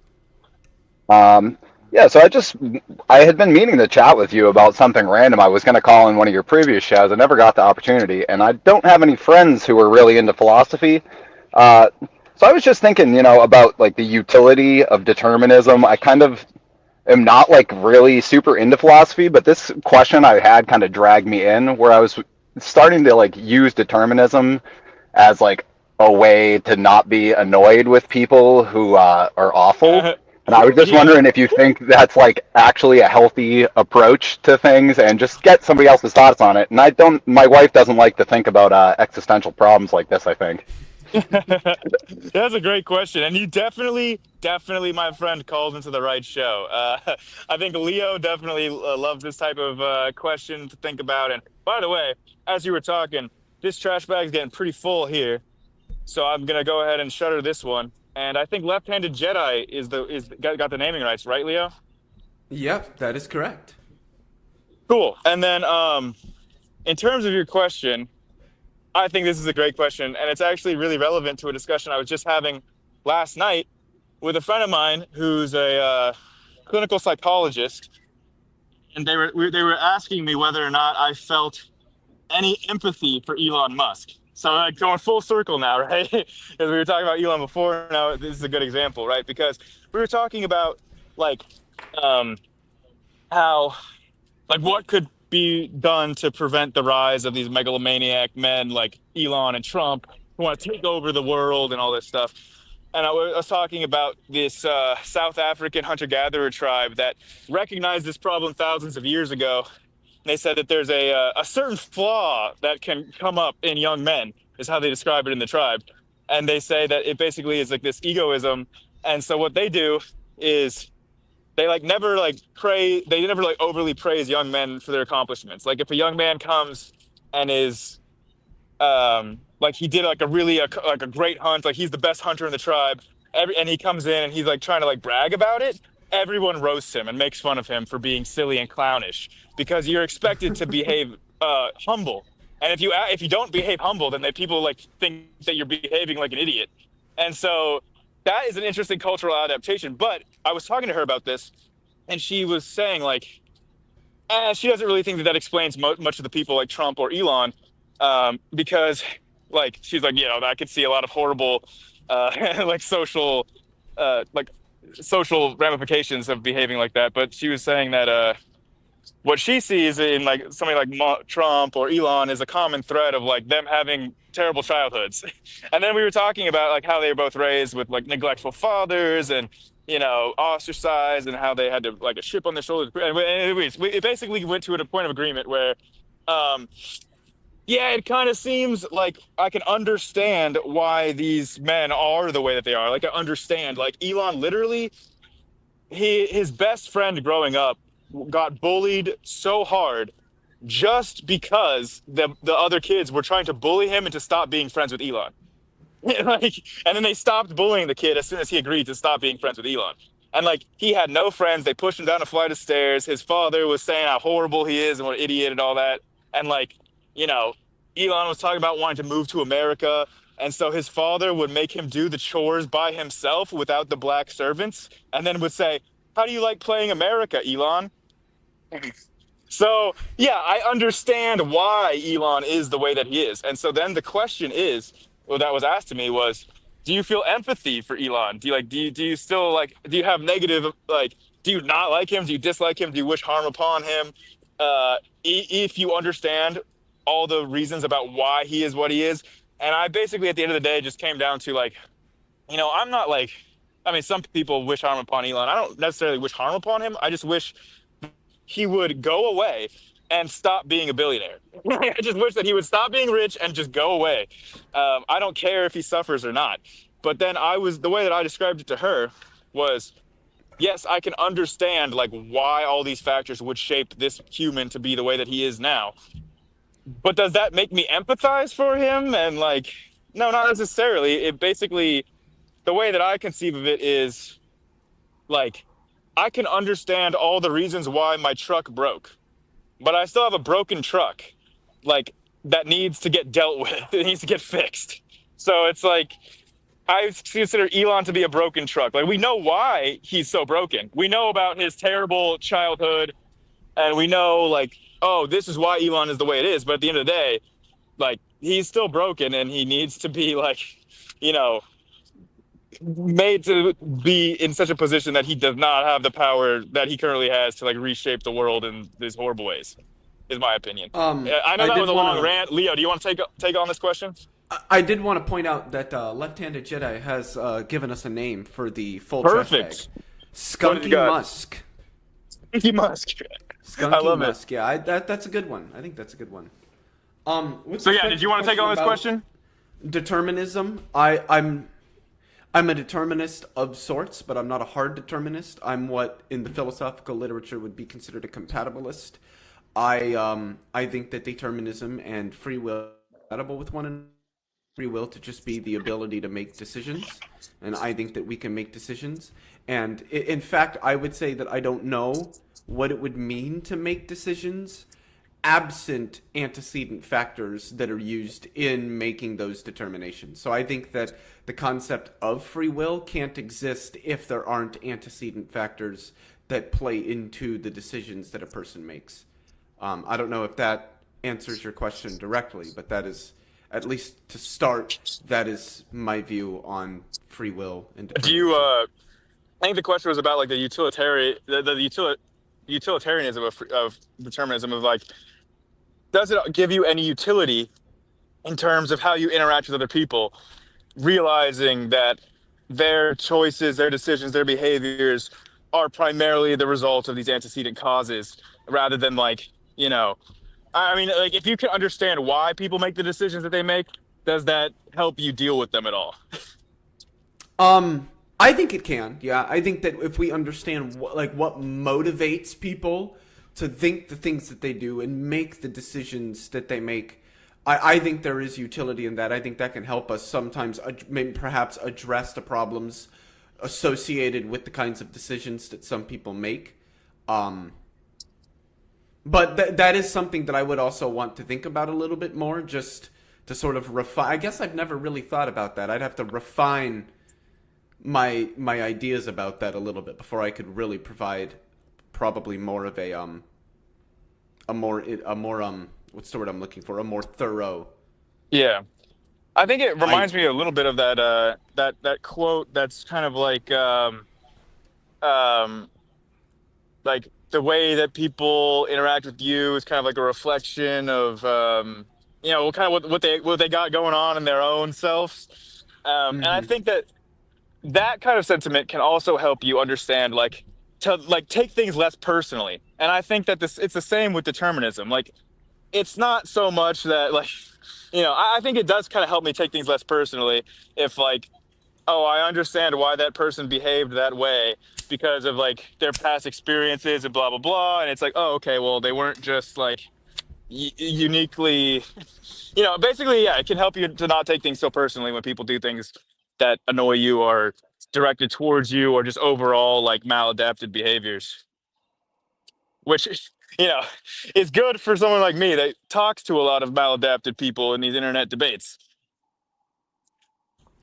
Yeah, so I had been meaning to chat with you about something random. I was going to call in one of your previous shows. I never got the opportunity, and I don't have any friends who are really into philosophy. So I was just thinking, about like the utility of determinism. I kind of am not like really super into philosophy, but this question I had kind of dragged me in where I was starting to like use determinism as like a way to not be annoyed with people who are awful. And I was just Yeah. wondering if you think that's like actually a healthy approach to things and just get somebody else's thoughts on it. And my wife doesn't like to think about existential problems like this, I think. That's a great question, and you definitely, my friend, called into the right show. I think Leo definitely loves this type of question to think about. And by the way, as you were talking, this trash bag's getting pretty full here, so I'm gonna go ahead and shutter this one. And I think Left-Handed Jedi got the naming rights, right, Leo? Yep, that is correct. Cool. And then, in terms of your question, I think this is a great question, and it's actually really relevant to a discussion I was just having last night with a friend of mine who's a clinical psychologist, and they were asking me whether or not I felt any empathy for Elon Musk. So like going full circle now, right? Because we were talking about Elon before. Now this is a good example, right? Because we were talking about like how like what could be done to prevent the rise of these megalomaniac men like Elon and Trump who want to take over the world and all this stuff. And I was talking about this South African hunter-gatherer tribe that recognized this problem thousands of years ago. They said that there's a certain flaw that can come up in young men, is how they describe it in the tribe. And they say that it basically is like this egoism. And so what they do is they like never like they never like overly praise young men for their accomplishments. Like if a young man comes and is like he did like a really like a great hunt, like he's the best hunter in the tribe, and he comes in and he's like trying to like brag about it, everyone roasts him and makes fun of him for being silly and clownish because you're expected to behave humble. And if you don't behave humble, then people like think that you're behaving like an idiot. And so that is an interesting cultural adaptation. But I was talking to her about this, and she was saying like, she doesn't really think that explains much of the people like Trump or Elon, because like she's like, I could see a lot of horrible, like social ramifications of behaving like that. But she was saying that what she sees in like somebody like Trump or Elon is a common thread of like them having terrible childhoods. And then we were talking about like how they were both raised with like neglectful fathers and ostracized, and how they had to like a chip on their shoulders. And anyways, it basically went to a point of agreement where yeah, it kind of seems like I can understand why these men are the way that they are. Like I understand, like Elon literally, his best friend growing up got bullied so hard just because the other kids were trying to bully him into stop being friends with Elon. Like, and then they stopped bullying the kid as soon as he agreed to stop being friends with Elon. And like he had no friends. They pushed him down a flight of stairs. His father was saying how horrible he is and what an idiot and all that. And like, Elon was talking about wanting to move to America, and so his father would make him do the chores by himself without the black servants, and then would say, "How do you like playing America, Elon?" So, yeah, I understand why Elon is the way that he is. And so then the question is, well, that was asked to me was, do you feel empathy for Elon? Do you still like, do you have negative, like, do you not like him? Do you dislike him? Do you wish harm upon him? If you understand all the reasons about why he is what he is. And I basically, at the end of the day, just came down to like, I'm not like, I mean, some people wish harm upon Elon. I don't necessarily wish harm upon him. I just wish he would go away and stop being a billionaire. I just wish that he would stop being rich and just go away. I don't care if he suffers or not. But then the way that I described it to her was, yes, I can understand like why all these factors would shape this human to be the way that he is now. But does that make me empathize for him? And like, no, not necessarily. It basically, the way that I conceive of it is like, I can understand all the reasons why my truck broke, but I still have a broken truck, like that needs to get dealt with. It needs to get fixed. So it's like I consider Elon to be a broken truck. Like we know why he's so broken. We know about his terrible childhood, and we know like, oh, this is why Elon is the way it is. But at the end of the day, like he's still broken, and he needs to be like, you know, made to be in such a position that he does not have the power that he currently has to like reshape the world in these horrible ways, is my opinion. I know I that did was a want long to. rant. Leo, do you want to take on this question? I did want to point out that Left-Handed Jedi has given us a name for the full trash bag. Perfect. What have you Skunky got? Musk. He Musk. I Skunky love it. Musk. Yeah, that's a good one. I think that's a good one. With So yeah, respect did to you the want to take on this about question? Determinism. I'm a determinist of sorts, but I'm not a hard determinist. I'm what in the philosophical literature would be considered a compatibilist. I think that determinism and free will are compatible with one another. Free will to just be the ability to make decisions, and I think that we can make decisions. And in fact, I would say that I don't know what it would mean to make decisions absent antecedent factors that are used in making those determinations. So I think that the concept of free will can't exist if there aren't antecedent factors that play into the decisions that a person makes. I don't know if that answers your question directly, but that is, at least to start, that is my view on free will and Do you? determinism. I think the question was about like the utilitarianism of determinism of like, does it give you any utility in terms of how you interact with other people, realizing that their choices, their decisions, their behaviors are primarily the result of these antecedent causes rather than like, I mean, like if you can understand why people make the decisions that they make, does that help you deal with them at all? I think it can. Yeah, I think that if we understand what motivates people to think the things that they do and make the decisions that they make, I think there is utility in that. I think that can help us sometimes, maybe perhaps address the problems associated with the kinds of decisions that some people make. Um, but that is something that I would also want to think about a little bit more, just to sort of refine. I guess I've never really thought about that. I'd have to refine my ideas about that a little bit before I could really provide probably more of a more what's the word I'm looking for? A more thorough. Yeah. I think it I reminds me a little bit of that quote that's kind of um like the way that people interact with you is kind of like a reflection of kind of what they got going on in their own selves. And I Mhm. think that kind of sentiment can also help you understand like to like take things less personally. And I think that this it's the same with determinism. Like it's not so much that like I think it does kind of help me take things less personally if like, oh, I understand why that person behaved that way because of like their past experiences and blah blah blah, and it's like, oh, okay, well they weren't just like uniquely, basically, yeah, it can help you to not take things so personally when people do things that annoy you or directed towards you or just overall like maladapted behaviors, which you know, it's good for someone like me that talks to a lot of maladapted people in these internet debates.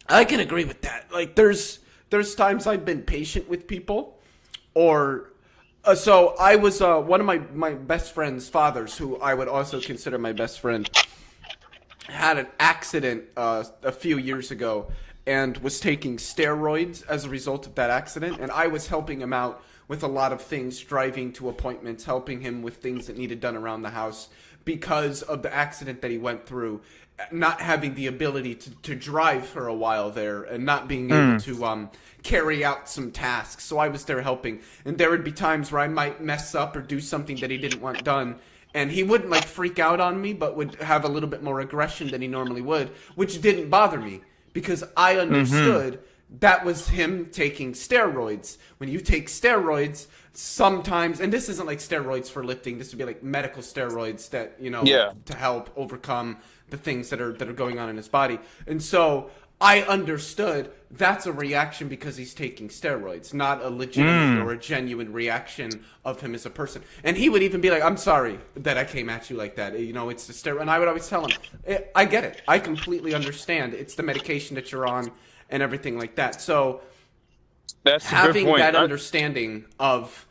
I can agree with that. Like, there's times I've been patient with people, or so I was one of my best friend's fathers, who I would also consider my best friend, had an accident a few years ago and was taking steroids as a result of that accident, and I was helping him out with a lot of things, driving to appointments, helping him with things that needed done around the house because of the accident that he went through, not having the ability to drive for a while there and not being able to carry out some tasks. So I was there helping, and there would be times where I might mess up or do something that he didn't want done, and he wouldn't like freak out on me, but would have a little bit more aggression than he normally would, which didn't bother me because I understood that was him taking steroids. When you take steroids, sometimes, and this isn't like steroids for lifting, this would be like medical steroids that, Yeah. to help overcome the things that are going on in his body. And so I understood that's a reaction because he's taking steroids, not a legitimate or a genuine reaction of him as a person. And he would even be like, I'm sorry that I came at you like that. It's the steroid. And I would always tell him, I get it. I completely understand. It's the medication that you're on and everything like that. So That's a good having point. that understanding of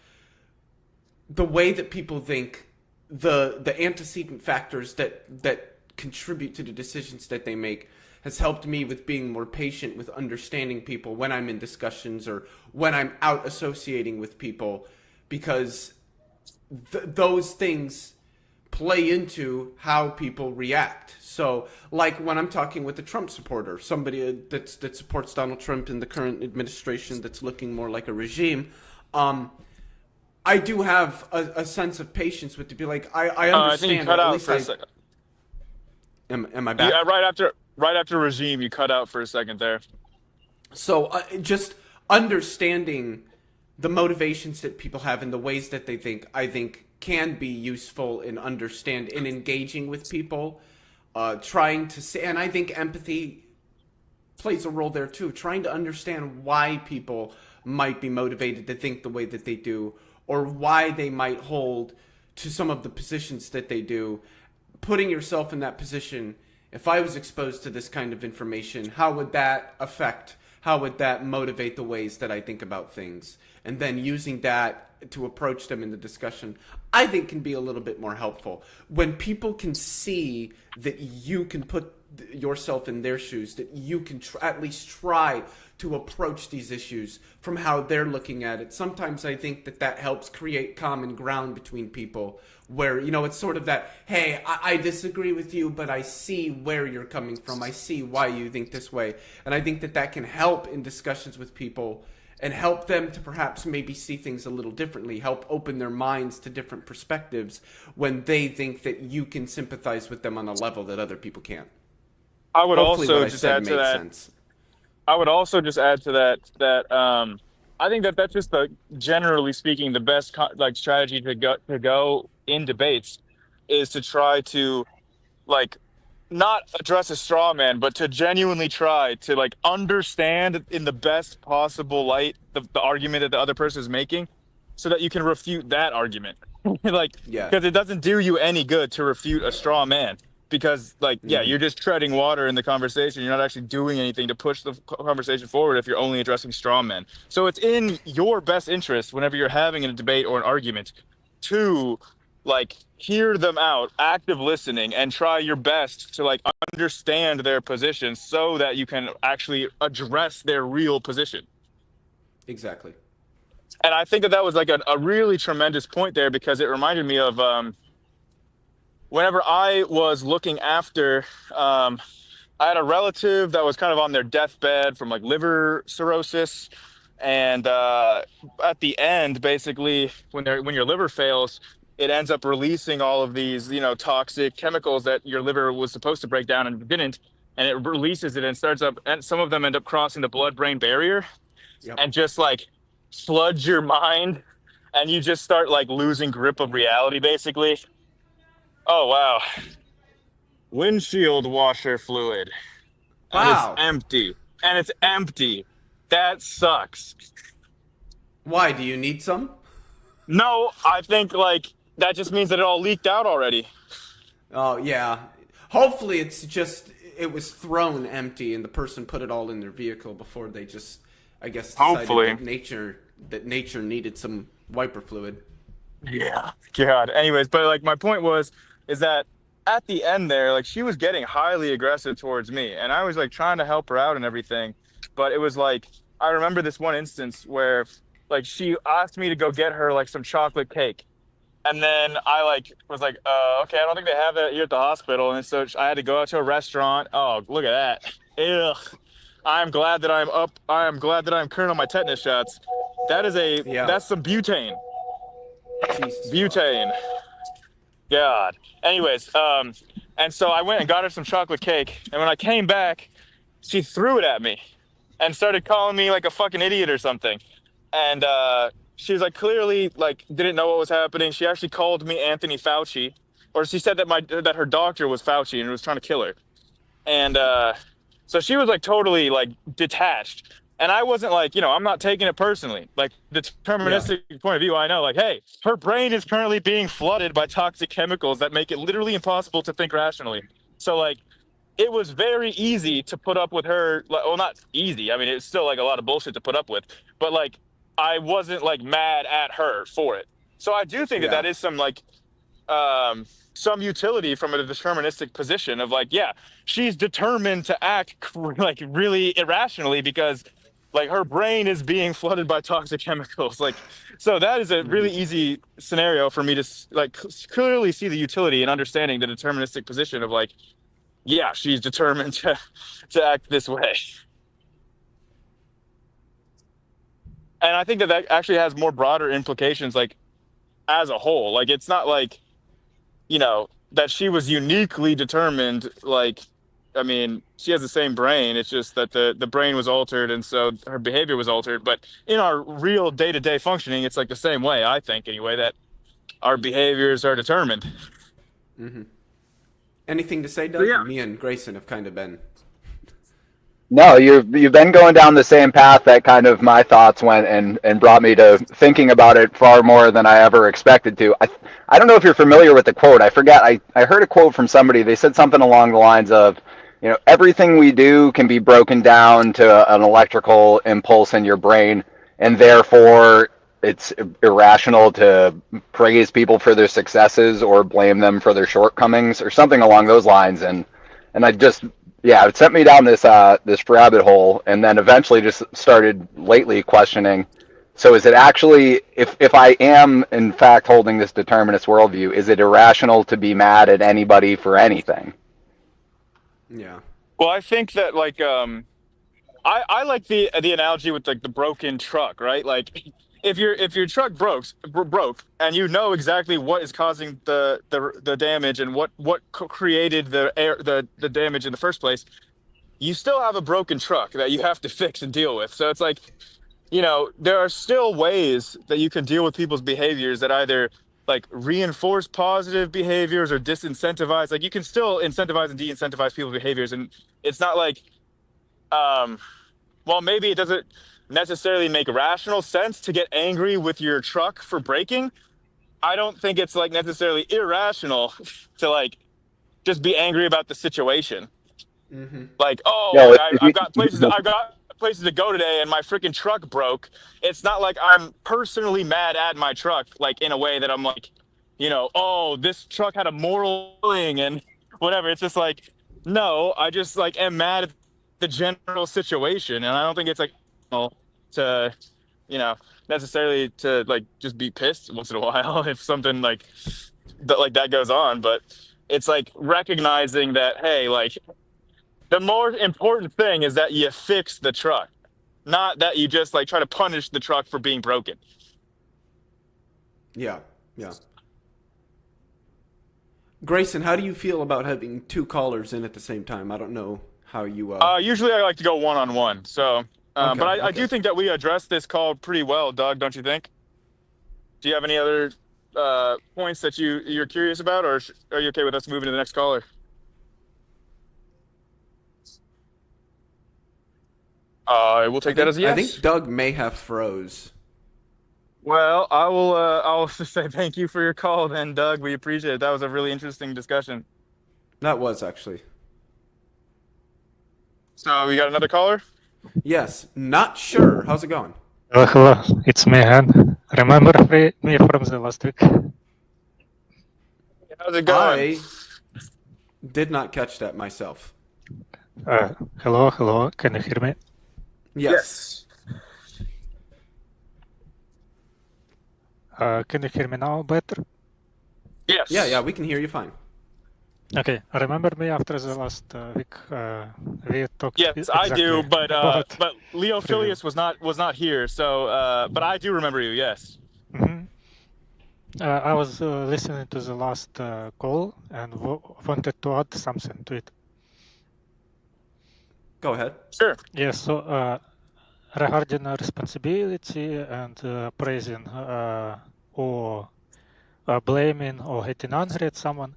the way that people think, the antecedent factors that contribute to the decisions that they make, has helped me with being more patient with understanding people when I'm in discussions or when I'm out associating with people, because those things play into how people react. So, like when I'm talking with a Trump supporter, somebody that supports Donald Trump in the current administration that's looking more like a regime, I do have a sense of patience with to be like, I understand. I think you cut or at out least for a second. Am I back? Yeah, right after regime, you cut out for a second there. So just understanding the motivations that people have and the ways that they think, I think can be useful in engaging with people, trying to say, and I think empathy plays a role there too, trying to understand why people might be motivated to think the way that they do, or why they might hold to some of the positions that they do. Putting yourself in that position, if I was exposed to this kind of information, how would that motivate the ways that I think about things? And then using that to approach them in the discussion, I think can be a little bit more helpful. When people can see that you can put yourself in their shoes, that you can at least try to approach these issues from how they're looking at it. Sometimes I think that helps create common ground between people, where, it's sort of that, hey, I disagree with you, but I see where you're coming from. I see why you think this way. And I think that can help in discussions with people and help them to perhaps maybe see things a little differently, help open their minds to different perspectives when they think that you can sympathize with them on a level that other people can't. I would Hopefully what also I just said add to made that. sense. I would also just add to that I think that's just generally speaking the best strategy to go in debates is to try to like not address a straw man, but to genuinely try to understand in the best possible light the argument that the other person is making, so that you can refute that argument. Yeah. Because it doesn't do you any good to refute a straw man. Because you're just treading water in the conversation. You're not actually doing anything to push the conversation forward if you're only addressing straw men. So it's in your best interest whenever you're having a debate or an argument to hear them out, active listening, and try your best to understand their position so that you can actually address their real position. Exactly. And I think that was a really tremendous point there, because it reminded me of whenever I was looking after, I had a relative that was kind of on their deathbed from liver cirrhosis. And at the end, basically, when your liver fails, it ends up releasing all of these, toxic chemicals that your liver was supposed to break down and didn't. And it releases it and starts up, and some of them end up crossing the blood-brain barrier. Yep. And just floods your mind, and you just start losing grip of reality, basically. Oh, wow. Windshield washer fluid. Wow. And it's empty. That sucks. Why? Do you need some? No, I think that just means that it all leaked out already. Oh yeah. Hopefully, it's just it was thrown empty, and the person put it all in their vehicle before they just, I guess, decided Hopefully. that nature needed some wiper fluid. Yeah. God. Anyways, but like my point was, is that at the end there, like she was getting highly aggressive towards me, and I was like trying to help her out and everything, but it was like I remember this one instance where like she asked me to go get her like some chocolate cake. And then I like was like, okay, I don't think they have that here at the hospital. And so I had to go out to a restaurant. Oh, look at that. Ugh. I'm glad that I'm up. I am glad that I'm current on my tetanus shots. Yeah. That's some butane. Jesus fuck. Butane. God. Anyways, and so I went and got her some chocolate cake. And when I came back, she threw it at me and started calling me like a fucking idiot or something. And she was like clearly like didn't know what was happening. She actually called me Anthony Fauci, or she said that her doctor was Fauci and was trying to kill her. And so she was like totally like detached. And I wasn't like, I'm not taking it personally. Like the Yeah. deterministic point of view, I know like, hey, her brain is currently being flooded by toxic chemicals that make it literally impossible to think rationally. So like it was very easy to put up with her. Well, not easy. I mean, it's still like a lot of bullshit to put up with, but like I wasn't like mad at her for it. So I do think that Yeah. that is some like um some utility from a deterministic position of like, yeah, she's determined to act like really irrationally because like her brain is being flooded by toxic chemicals. Like, so that is a Hmm. really easy scenario for me to like clearly see the utility and understanding the deterministic position of like, yeah, she's determined to act this way. And I think that that actually has more broader implications, like as a whole. Like it's not like, that she was uniquely determined. Like, I mean, she has the same brain. It's just that the brain was altered, and so her behavior was altered. But in our real day-to-day functioning, it's like the same way, I think, anyway, that our behaviors are determined. Hmm. Anything to say, So Doug? yeah. Me and Grayson have kind of been. No, you've been going down the same path that kind of my thoughts went and brought me to thinking about it far more than I ever expected to. I don't know if you're familiar with the quote. I forget. I heard a quote from somebody. They said something along the lines of, everything we do can be broken down to an electrical impulse in your brain, and therefore it's irrational to praise people for their successes or blame them for their shortcomings or something along those lines. And I just, yeah, it sent me down this rabbit hole, and then eventually just started lately questioning. So is it actually, if I am in fact holding this determinist worldview, is it irrational to be mad at anybody for anything? Yeah. Well, I think that like I like the analogy with like the broken truck, right? Like if your truck broke and you know exactly what is causing the damage and what created the damage in the first place, you still have a broken truck that you have to fix and deal with. So it's like, there are still ways that you can deal with people's behaviors that either like reinforce positive behaviors or disincentivize. Like you can still incentivize and de-incentivize people's behaviors, and it's not like um well, maybe it doesn't necessarily make rational sense to get angry with your truck for braking. I don't think it's like necessarily irrational to like just be angry about the situation. Hmm. Like, oh, No, like if I've you, got places to go today, and my freaking truck broke. It's not like I'm personally mad at my truck, like in a way that I'm like, oh, this truck had a moral feeling and whatever. It's just like, no, I just like am mad at the general situation, and I don't think it's like to, you know, necessarily to like just be pissed once in a while if something like that goes on, but it's like recognizing that, hey, like the more important thing is that you fix the truck, not that you just like try to punish the truck for being broken. Yeah. Yeah. Grayson, how do you feel about having two callers in at the same time? I don't know how you. Usually I like to go one on one. So, but Okay. I do Okay. think that we addressed this call pretty well, Doug. Don't you think? Do you have any other points that you're curious about, or are you okay with us moving to the next caller? We'll I take that think as a I think yes. Doug may have froze. Well, I will. I'll just say thank you for your call, then, Doug. We appreciate it. That was a really interesting discussion. That was actually. So we got another caller. Yes, not sure. How's it going? Hello, it's me again. Remember me from the last week? How's it going? I did not catch that myself. Hello, can you hear me? Yes. Can you hear me now better? Yes. Yeah, we can hear you fine. Okay, remember me after the last week? We talked. Yes, I do, but about Leo preview. Filius was not here, so but I do remember you. Yes. Mhm. I was listening to the last call and wanted to add something to it. Go ahead. Sure. Yes, so regarding responsibility and praising or blaming or getting angry at someone.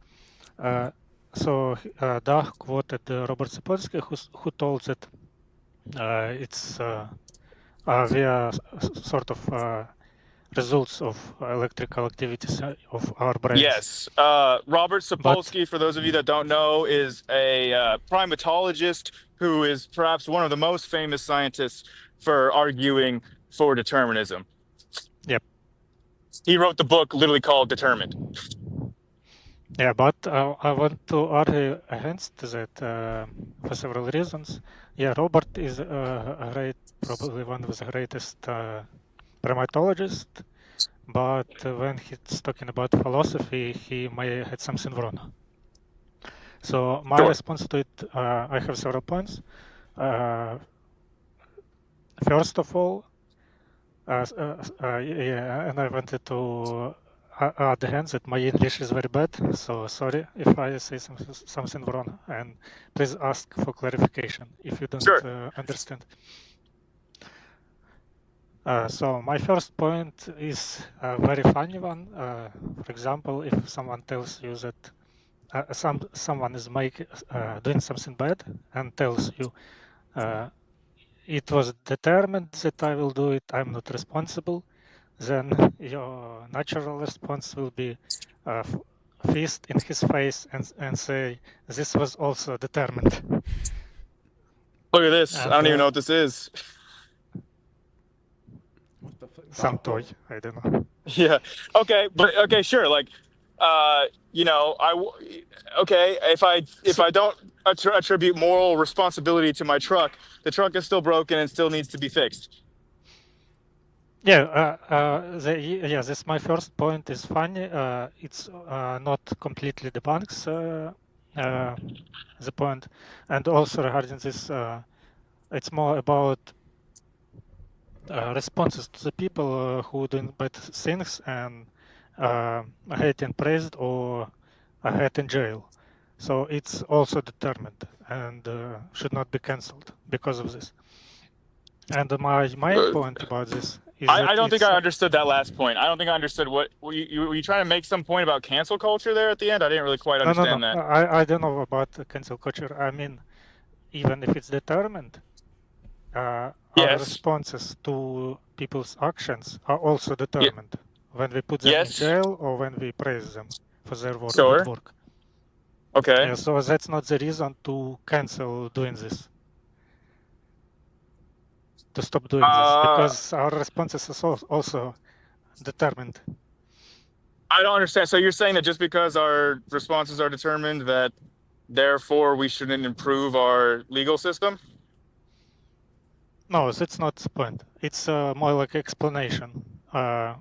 So Doug quoted Robert Sapolsky, who told that it's we are sort of results of electrical activities of our brains. Yes. Robert Sapolsky, for those of you that don't know, is a primatologist who is perhaps one of the most famous scientists for arguing for determinism. Yep. He wrote the book literally called Determined. Yeah, but I want to argue against that for several reasons. Yeah, Robert is a great, probably one of the greatest primatologists, but when he's talking about philosophy, he may have something wrong. So my response to it, I have several points. First of all, yeah, and I wanted to add that my English is very bad, so sorry if I say something wrong, and please ask for clarification if you don't understand. So my first point is a very funny one. For example, if someone tells you that someone is doing something bad and tells you it was determined that I will do it, I'm not responsible, then your natural response will be fist in his face and say, this was also determined. Look at this. I don't even know what this is. What the fuck? Some toy, I don't know. Yeah. Okay, but okay, sure. Like, you know, okay, if I don't attribute moral responsibility to my truck, the truck is still broken and still needs to be fixed. Yeah, this my first point is funny. It's not completely debunks the point, and also regarding this, it's more about responses to the people who doing bad things and getting praised or get in jail. So it's also determined and should not be cancelled because of this. And my main point about this is I don't think I understood that last point. I don't think I understood what were you trying to make some point about cancel culture there at the end? I didn't really quite understand that. I don't know about cancel culture. I mean, even if it's determined, our responses to people's actions are also determined when we put them in jail or when we praise them for their work. Okay. Yeah, so that's not the reason to cancel doing this. To stop doing this, because our responses are also determined. I don't understand. So you're saying that just because our responses are determined, that therefore we shouldn't improve our legal system? No, that's not the point. It's more like explanation. What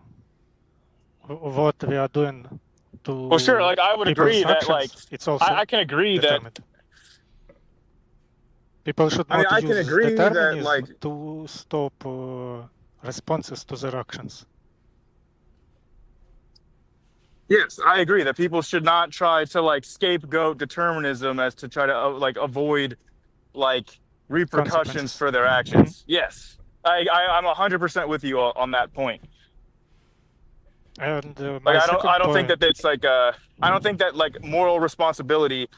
we are doing to. Well, sure. Like I would agree that, actions, like, it's also I can agree determined. that. People should not I use can agree determinism that, like, to stop responses to their actions. Yes, I agree that people should not try to like scapegoat determinism as to try to like avoid like repercussions for their actions. Mm-hmm. Yes, I'm 100% with you on that point. And like I don't think that it's like I don't think that like moral responsibility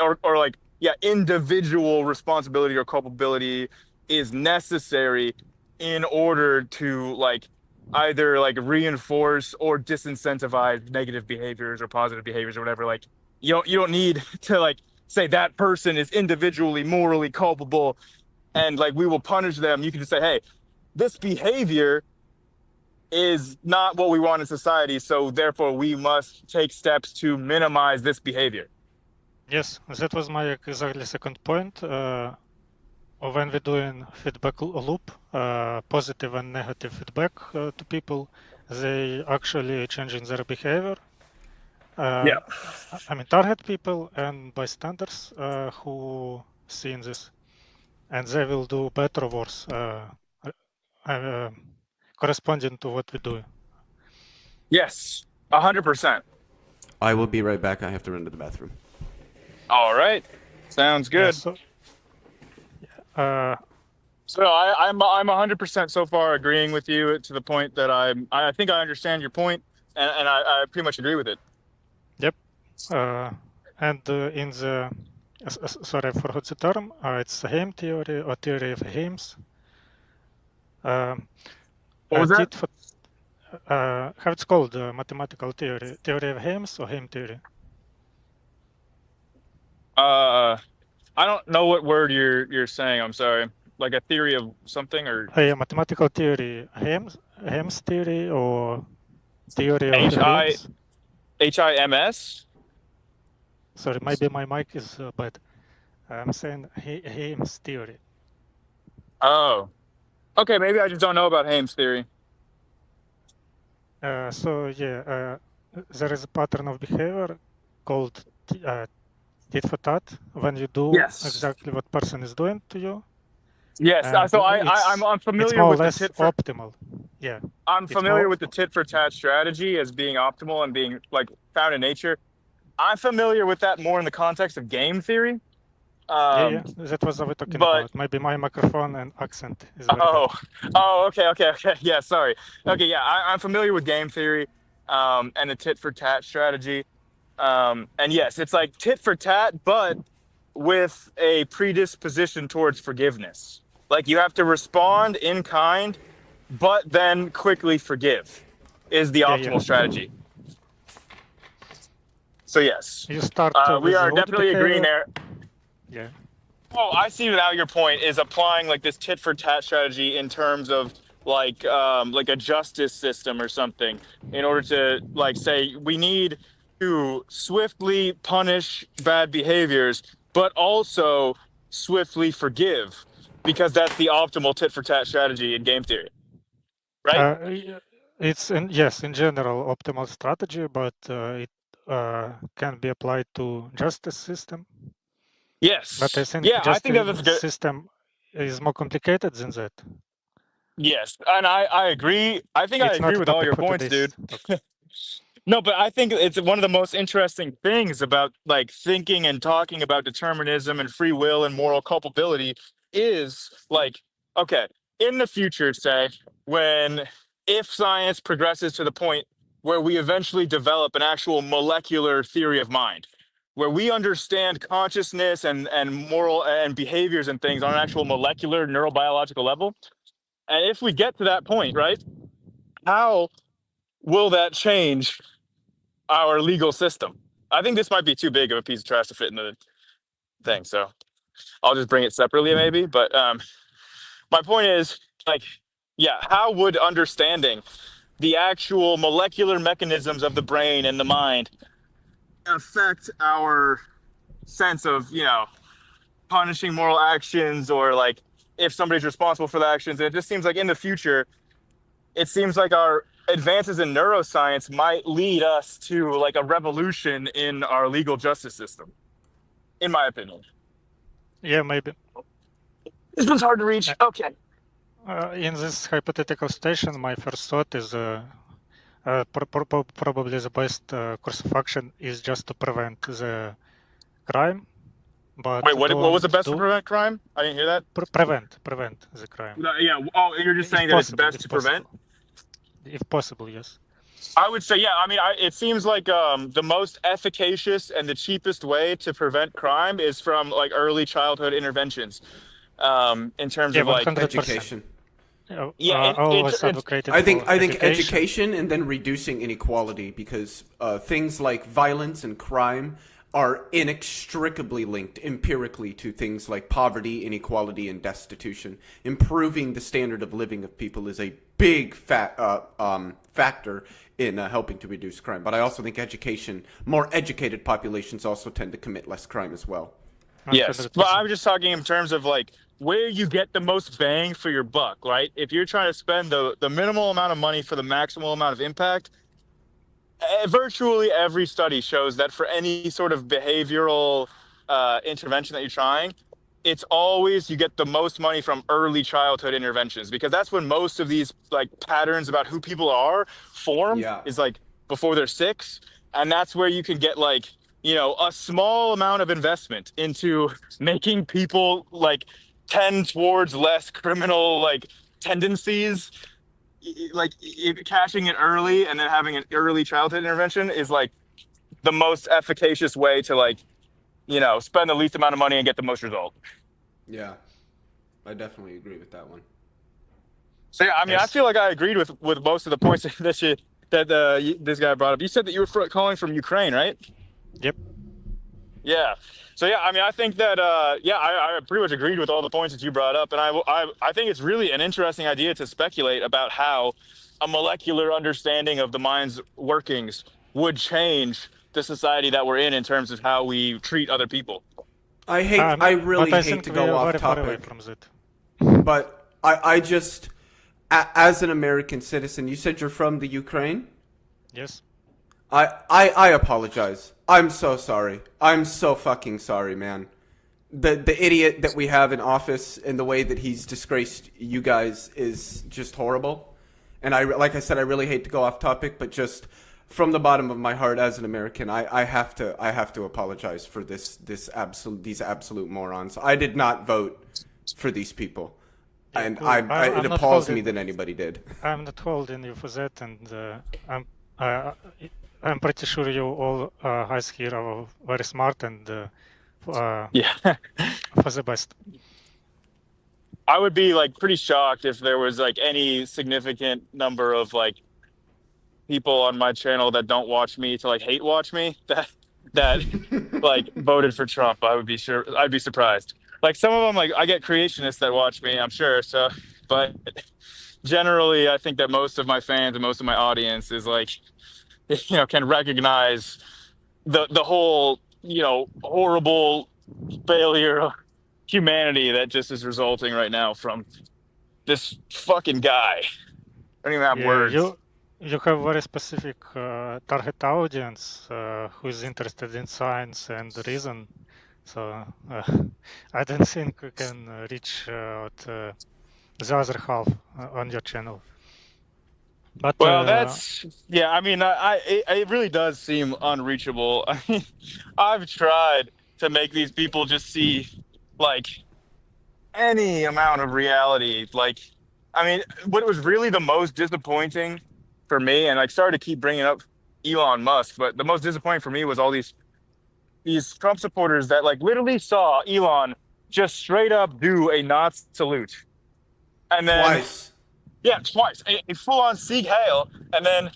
or like individual responsibility or culpability is necessary in order to like either like reinforce or disincentivize negative behaviors or positive behaviors or whatever. Like you don't need to like say that person is individually morally culpable and like we will punish them. You can just say, hey, this behavior is not what we want in society, so therefore we must take steps to minimize this behavior. Yes, that was my exactly second point. When we're doing feedback loop, positive and negative feedback to people, they actually changing their behavior. Yeah. I mean, target people and bystanders who seeing this, and they will do better or worse, corresponding to what we do. Yes, 100%. I will be right back. I have to run to the bathroom. All right, sounds good. So I'm 100% so far agreeing with you to the point that I think I understand your point, and I pretty much agree with it. Yep. And in the sorry, I forgot the term. It's the Haim theory or theory of Haims. What was that? How it's called? Mathematical theory of Haims or Haim theory? I don't know what word you're saying. I'm sorry. Like a theory of something or yeah, mathematical theory, Haims theory or theory of Haims. HIMS? Sorry, maybe my mic is bad. I'm saying Haims theory. Oh, okay. Maybe I just don't know about Haim's theory. So yeah, there is a pattern of behavior called tit for tat when you do exactly what person is doing to you. Yes, so I'm familiar with the tit for optimal. Yeah, I'm familiar with the tit for tat strategy as being optimal and being like found in nature. I'm familiar with that more in the context of game theory. Yeah, that was what we're talking about. Maybe my microphone and accent is very bad. Okay. Yeah, sorry. Okay, yeah, I'm familiar with game theory and the tit for tat strategy. And yes, it's like tit for tat, but with a predisposition towards forgiveness. Like you have to respond in kind, but then quickly forgive is the optimal strategy. So yes, you start we are definitely agreeing there. Yeah. Oh, I see now your point is applying like this tit for tat strategy in terms of like a justice system or something in order to like say we need to swiftly punish bad behaviors, but also swiftly forgive because that's the optimal tit for tat strategy in game theory, right? It's in general optimal strategy, but it can be applied to justice system. Yes. But I think I think that's good. System is more complicated than that. Yes, and I agree. I think I agree with all your points, dude. No, but I think it's one of the most interesting things about like thinking and talking about determinism and free will and moral culpability is like, okay, in the future, say, if science progresses to the point where we eventually develop an actual molecular theory of mind, where we understand consciousness and moral and behaviors and things on an actual molecular neurobiological level, and if we get to that point, right, how will that change our legal system? I think this might be too big of a piece of trash to fit in the thing, so I'll just bring it separately maybe. But my point is, like, yeah, how would understanding the actual molecular mechanisms of the brain and the mind affect our sense of, punishing moral actions, or like if somebody's responsible for the actions? And it just seems like in the future, it seems like our advances in neuroscience might lead us to like a revolution in our legal justice system, in my opinion. Yeah, maybe. This one's hard to reach. Okay. In this hypothetical station, my first thought is probably the best course of action is just to prevent the crime. But wait, what was the best to prevent crime? I didn't hear that. Prevent the crime. Yeah. Oh, you're just saying that it's best to prevent? If possible, yes. I would say, yeah. I mean, it seems like the most efficacious and the cheapest way to prevent crime is from like early childhood interventions, in terms of like education. always advocated I think for education and then reducing inequality, because things like violence and crime are inextricably linked empirically to things like poverty, inequality, and destitution. Improving the standard of living of people is a big factor in helping to reduce crime. But I also think education, more educated populations also tend to commit less crime as well. Yes, but I'm just talking in terms of like where you get the most bang for your buck, right? If you're trying to spend the minimal amount of money for the maximal amount of impact, virtually every study shows that for any sort of behavioral intervention that you're trying, it's always you get the most money from early childhood interventions, because that's when most of these like patterns about who people are form is like before they're 6, and that's where you can get like, you know, a small amount of investment into making people like tend towards less criminal like tendencies. Like catching it early and then having an early childhood intervention is like the most efficacious way to like, you know, spend the least amount of money and get the most result. Yeah, I definitely agree with that one. So yeah, I mean, I feel like I agreed with most of the points that this guy brought up. You said that you were calling from Ukraine, right? Yep. Yeah. So yeah, I mean, I think that I pretty much agreed with all the points that you brought up, and I think it's really an interesting idea to speculate about how a molecular understanding of the mind's workings would change the society that we're in terms of how we treat other people. I really hate to go off topic from that. But I just, as an American citizen, you said you're from the Ukraine? Yes. I apologize. I'm so sorry. I'm so fucking sorry, man. The idiot that we have in office and the way that he's disgraced you guys is just horrible. And like I said, I really hate to go off topic, but just from the bottom of my heart as an American, I have to apologize for these absolute morons. I did not vote for these people. Yeah, and cool. it appalls me that anybody did. I'm not holding you for that, and I'm pretty sure you all guys here are very smart and for the best. I would be like pretty shocked if there was like any significant number of like people on my channel that don't watch me to like hate watch me that like voted for Trump. I'd be surprised. Like some of them, like I get creationists that watch me, I'm sure. So, but generally, I think that most of my fans and most of my audience is like, you know, can recognize the whole, you know, horrible failure of humanity that just is resulting right now from this fucking guy. I don't even have words. You have very specific target audience who is interested in science and reason. So I don't think we can reach the other half on your channel. But well, that's I mean, it really does seem unreachable. I mean, I've tried to make these people just see like any amount of reality. Like, I mean, what was really the most disappointing for me, and I started to keep bringing up Elon Musk, but the most disappointing for me was all these Trump supporters that like literally saw Elon just straight up do a Nazi salute, and then Twice. Yeah, twice. A full-on Sieg Heil, and then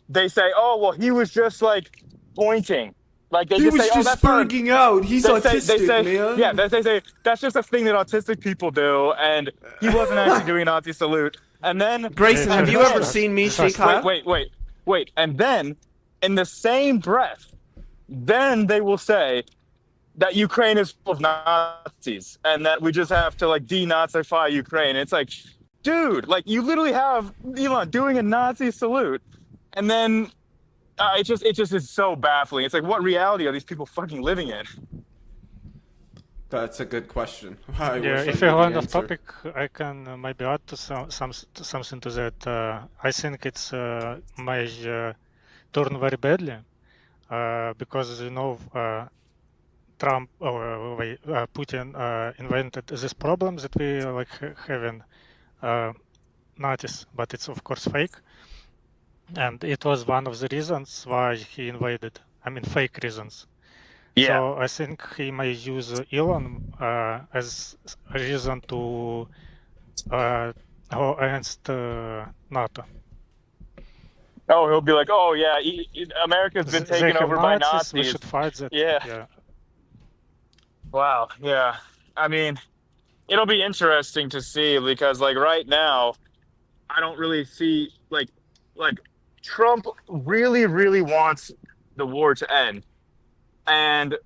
they say, "Oh, well, he was just like pointing." Like they just say, "Oh, that's spurging out. He's autistic, man." Yeah, they say that's just a thing that autistic people do, and he wasn't actually doing a Nazi salute. And then Grayson, have you ever seen me shake hands? Wait, and then in the same breath, then they will say that Ukraine is full of Nazis, and that we just have to like denazify Ukraine. It's like, dude, like you literally have Elon doing a Nazi salute, and then it just is so baffling. It's like, what reality are these people fucking living in? That's a good question. If you're on the topic, I can maybe add to something to that. I think it's may turn very badly because you know Trump or Putin invented this problem that we like having. Nazis, but it's of course fake, and it was one of the reasons why he invaded. I mean, fake reasons. Yeah. So I think he may use Elon as a reason to or against NATO. Oh, he'll be like, oh yeah, America's been They taken have over by Nazis. We Nazis. should fight that. Yeah. Yeah. Wow. Yeah. I mean, it'll be interesting to see because like right now, I don't really see like Trump really, really wants the war to end. And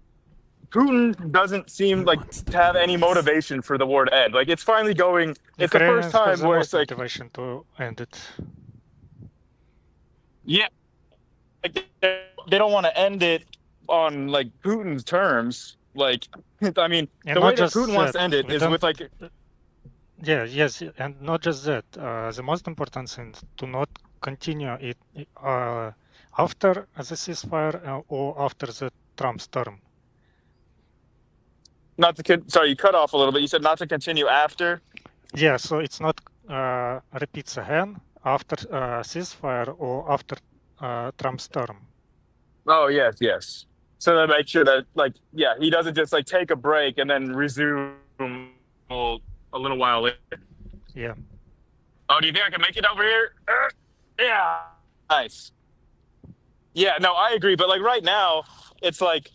Putin doesn't seem He like wants the to have any peace. motivation for the war to end. Like it's finally going. It's the first Ukrainians have time the where most it's like, motivation to end it. yeah, like they don't want to end it on like Putin's terms. Like, I mean, And the way not that just Putin wants that. to end it We is don't. with like, Yeah. Yes. And not just that. The most important thing to not continue it after the ceasefire or after the Trump's term. not to. Sorry, you cut off a little bit. You said not to continue after. Yeah. So it's not repeats again after ceasefire or after Trump's term. Oh yes, yes. So to make sure that like yeah, he doesn't just like take a break and then resume a little while later. Yeah. Oh, do you think I can make it over here? Yeah. Nice. Yeah, no, I agree. But like right now, it's like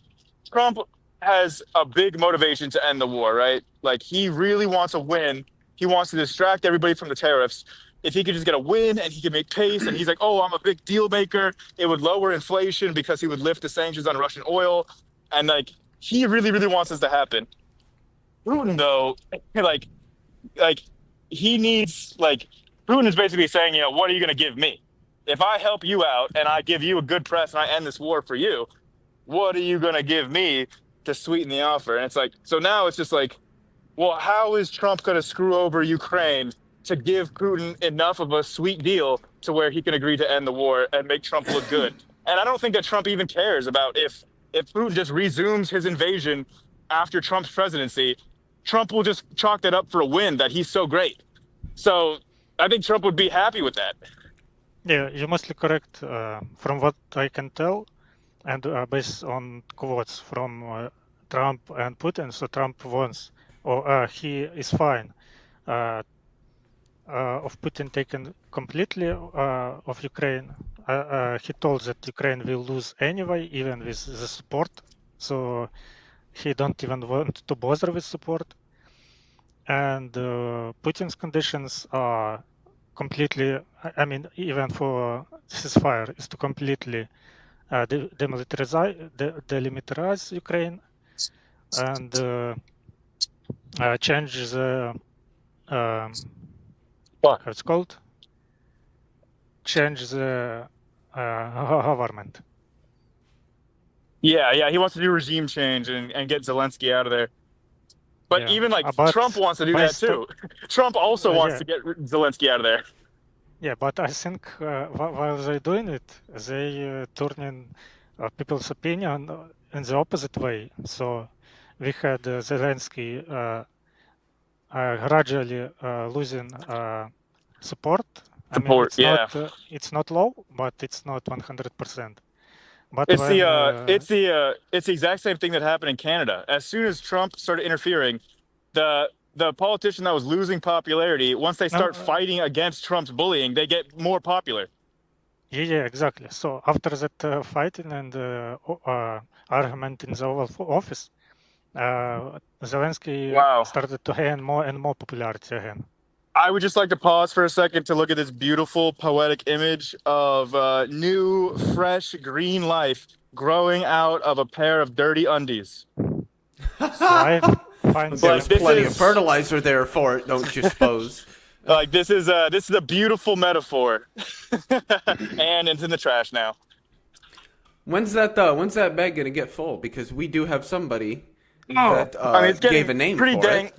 Trump has a big motivation to end the war, right? Like he really wants a win. He wants to distract everybody from the tariffs. If he could just get a win and he could make pace, and he's like, oh, I'm a big deal maker, it would lower inflation because he would lift the sanctions on Russian oil. And like he really, really wants this to happen. Putin, though, like he needs like Putin is basically saying, you know, what are you going to give me? If I help you out and I give you a good press and I end this war for you, what are you going to give me to sweeten the offer? And it's like, so now it's just like, well, how is Trump going to screw over Ukraine to give Putin enough of a sweet deal to where he can agree to end the war and make Trump look good? And I don't think that Trump even cares about if Putin just resumes his invasion after Trump's presidency, Trump will just chalk that up for a win that he's so great. So I think Trump would be happy with that. Yeah, you're mostly correct. From what I can tell, and based on quotes from Trump and Putin, so Trump wants, or he is fine of Putin taking completely of Ukraine. He told that Ukraine will lose anyway, even with the support. So he don't even want to bother with support. And Putin's conditions are completely, I mean, even for ceasefire, is to completely delimitarize Ukraine and change the how it's called? Change the government. Yeah, he wants to do regime change and get Zelensky out of there. But Yeah, even like but Trump wants to do that too. Trump also wants yeah. to get Zelensky out of there. Yeah, but I think while they're doing it, they turning people's opinion in the opposite way. So we had Zelensky gradually losing support. I mean, Support, yeah. it's not low, but it's not 100%. But It's when it's the exact same thing that happened in Canada. As soon as Trump started interfering, the politician that was losing popularity, once they start fighting against Trump's bullying, they get more popular. Yeah, exactly. So after that fighting and argument in the Oval Office, Zelensky started to gain more and more popularity again. I would just like to pause for a second to look at this beautiful poetic image of new, fresh, green life growing out of a pair of dirty undies. There's plenty of fertilizer there for it, don't you suppose? Like this is a beautiful metaphor, and it's in the trash now. When's that bag gonna get full? Because we do have somebody that gave a name for it.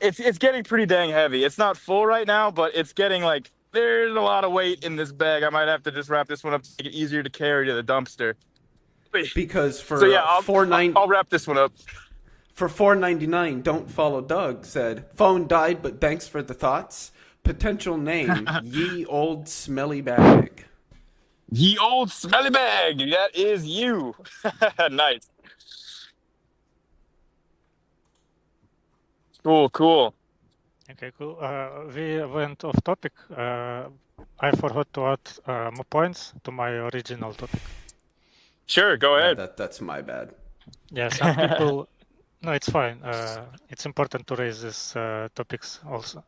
It's getting pretty dang heavy. It's not full right now, but it's getting like there's a lot of weight in this bag. I might have to just wrap this one up to make it easier to carry to the dumpster. Because for I'll wrap this one up. For $4.99, don't follow Doug said, phone died, but thanks for the thoughts. Potential name, Ye Old Smelly Bag. Ye Old Smelly Bag. That is you. Nice. Cool. Okay, cool. We went off topic. I forgot to add more points to my original topic. Sure, go Yeah, ahead. that's my bad. Yeah, some people. No, it's fine. It's important to raise these topics also.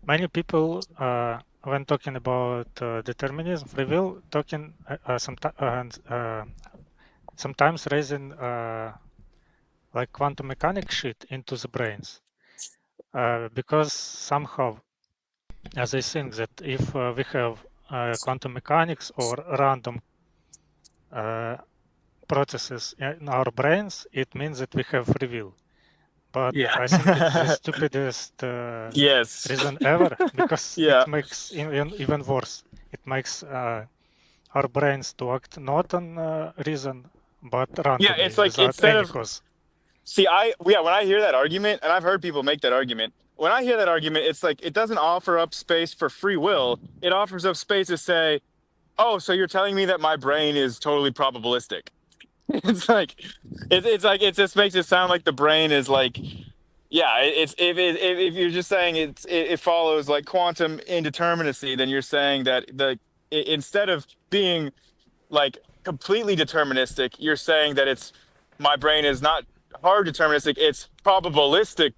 Many people, when talking about determinism, free will, talking sometimes raising like quantum mechanics shit into the brains, because somehow, as I think that if we have quantum mechanics or random processes in our brains, it means that we have free will. But Yeah. I think it's the stupidest Yes. reason ever, because Yeah. it makes even worse. It makes our brains to act not on reason, but randomly, Yeah, it's like without instead any of cause. see, when I hear that argument, and I've heard people make that argument, when I hear that argument, it's like it doesn't offer up space for free will. It offers up space to say, "Oh, so you're telling me that my brain is totally probabilistic?" It's like it just makes it sound like the brain is like, yeah, it's if you're just saying it follows like quantum indeterminacy, then you're saying that instead of being like completely deterministic, you're saying that it's my brain is not hard deterministic, it's probabilistic,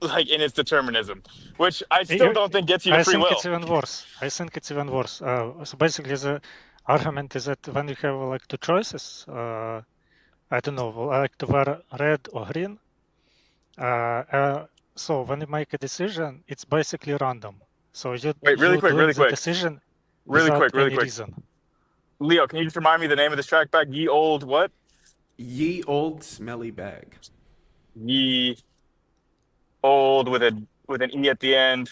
like in its determinism, which I still don't think gets you to I free think will. it's even worse. I think it's even worse. So basically, the argument is that when you have like two choices, I don't know, like to wear red or green. So when you make a decision, it's basically random. So you Wait, really quick, doing really the quick, decision really without quick, really any quick. reason. Leo, can you just remind me the name of this track back? Ye old what? Ye old smelly bag. Ye old with an E at the end.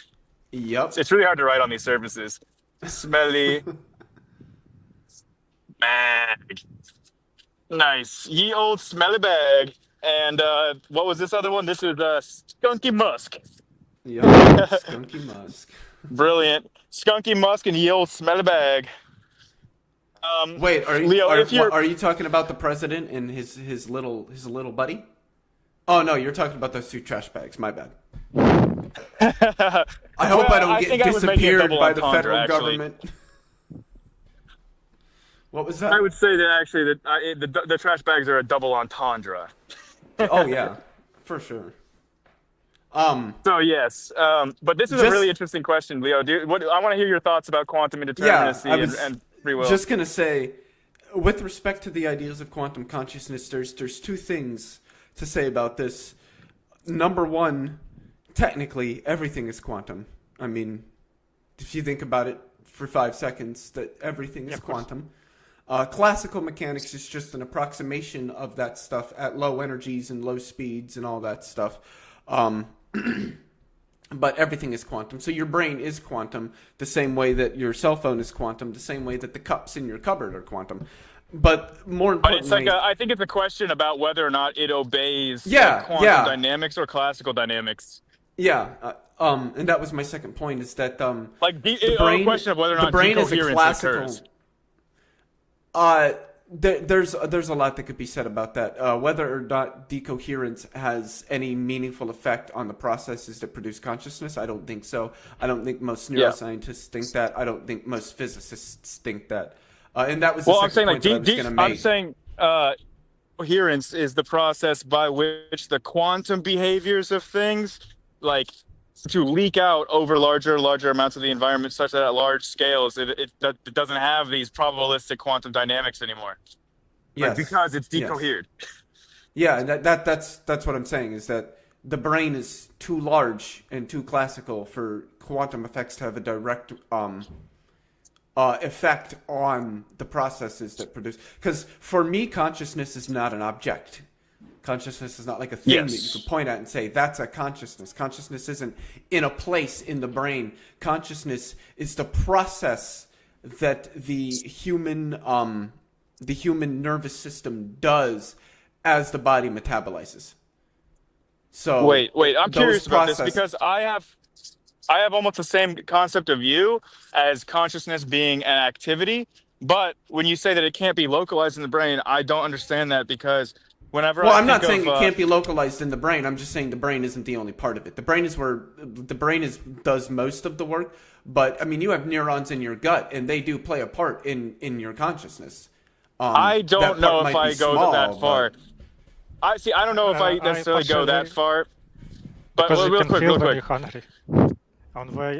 Yep. It's really hard to write on these surfaces. Smelly bag. Nice. Ye old smelly bag. And what was this other one? This is Skunky Musk. Yep. Skunky Musk. Brilliant. Skunky Musk and ye old smelly bag. Wait, Leo, are you talking about the president and his little buddy? Oh no, you're talking about those two trash bags. My bad. I hope I don't get disappeared by the federal government. What was that? I would say that actually the trash bags are a double entendre. Oh yeah, for sure. So yes, but this is a really interesting question, Leo. I want to hear your thoughts about quantum indeterminacy and free will. Just gonna say, with respect to the ideas of quantum consciousness, there's two things to say about this. Number one, technically everything is quantum. I mean, if you think about it for 5 seconds, that everything is quantum. Classical mechanics is just an approximation of that stuff at low energies and low speeds and all that stuff. But everything is quantum. So your brain is quantum the same way that your cell phone is quantum, the same way that the cups in your cupboard are quantum. But more importantly... But it's like I think it's a question about whether or not it obeys quantum dynamics or classical dynamics. Yeah, and that was my second point, is that the brain, question of whether or not the brain is a classical... occurs. There's a lot that could be said about that. Whether or not decoherence has any meaningful effect on the processes that produce consciousness, I don't think so. I don't think most neuroscientists think that. I don't think most physicists think that. And that was the second point that I was going to make. I'm saying coherence is the process by which the quantum behaviors of things, like to leak out over larger amounts of the environment, such that at large scales it doesn't have these probabilistic quantum dynamics anymore. Yes. Because it's decohered. Yes. Yeah, that's what I'm saying, is that the brain is too large and too classical for quantum effects to have a direct effect on the processes that produce. Because for me, consciousness is not an object. Consciousness is not like a thing that you can point at and say, that's a consciousness. Consciousness isn't in a place in the brain. Consciousness is the process that the human nervous system does as the body metabolizes. So wait, I'm curious about this, because I have almost the same concept of you as consciousness being an activity, but when you say that it can't be localized in the brain, I don't understand that, because Whenever Well, I I'm not think saying of, it can't be localized in the brain. I'm just saying the brain isn't the only part of it. The brain is where does most of the work. But I mean, you have neurons in your gut, and they do play a part in your consciousness. I That don't part know if might be I go small, that far. but I don't know if I I necessarily go that partially, far. But because you real can quick, feel real when quick. you're hungry,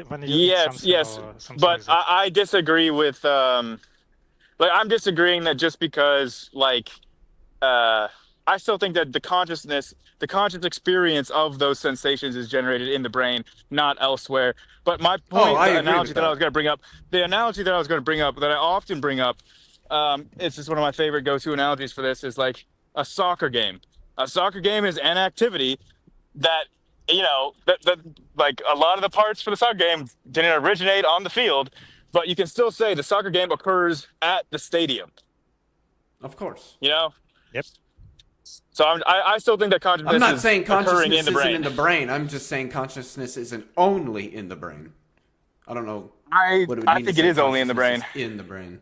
when you eat Yes, something yes, or something but like that. I disagree with like I'm disagreeing that just because like uh I still think that the conscious experience of those sensations is generated in the brain, not elsewhere. But my oh, point, I the agree analogy with that I was that. going to bring up, that I often bring up, it's just one of my favorite go-to analogies for this is like a soccer game. A soccer game is an activity that that like a lot of the parts for the soccer game didn't originate on the field, but you can still say the soccer game occurs at the stadium. Of course. You know, Yep. so I still think that I'm consciousness not is saying occurring in consciousness the isn't brain. in the brain. I'm just saying consciousness isn't only in the brain. I don't know what it would I mean to think it say is only in the consciousness is brain. in the brain.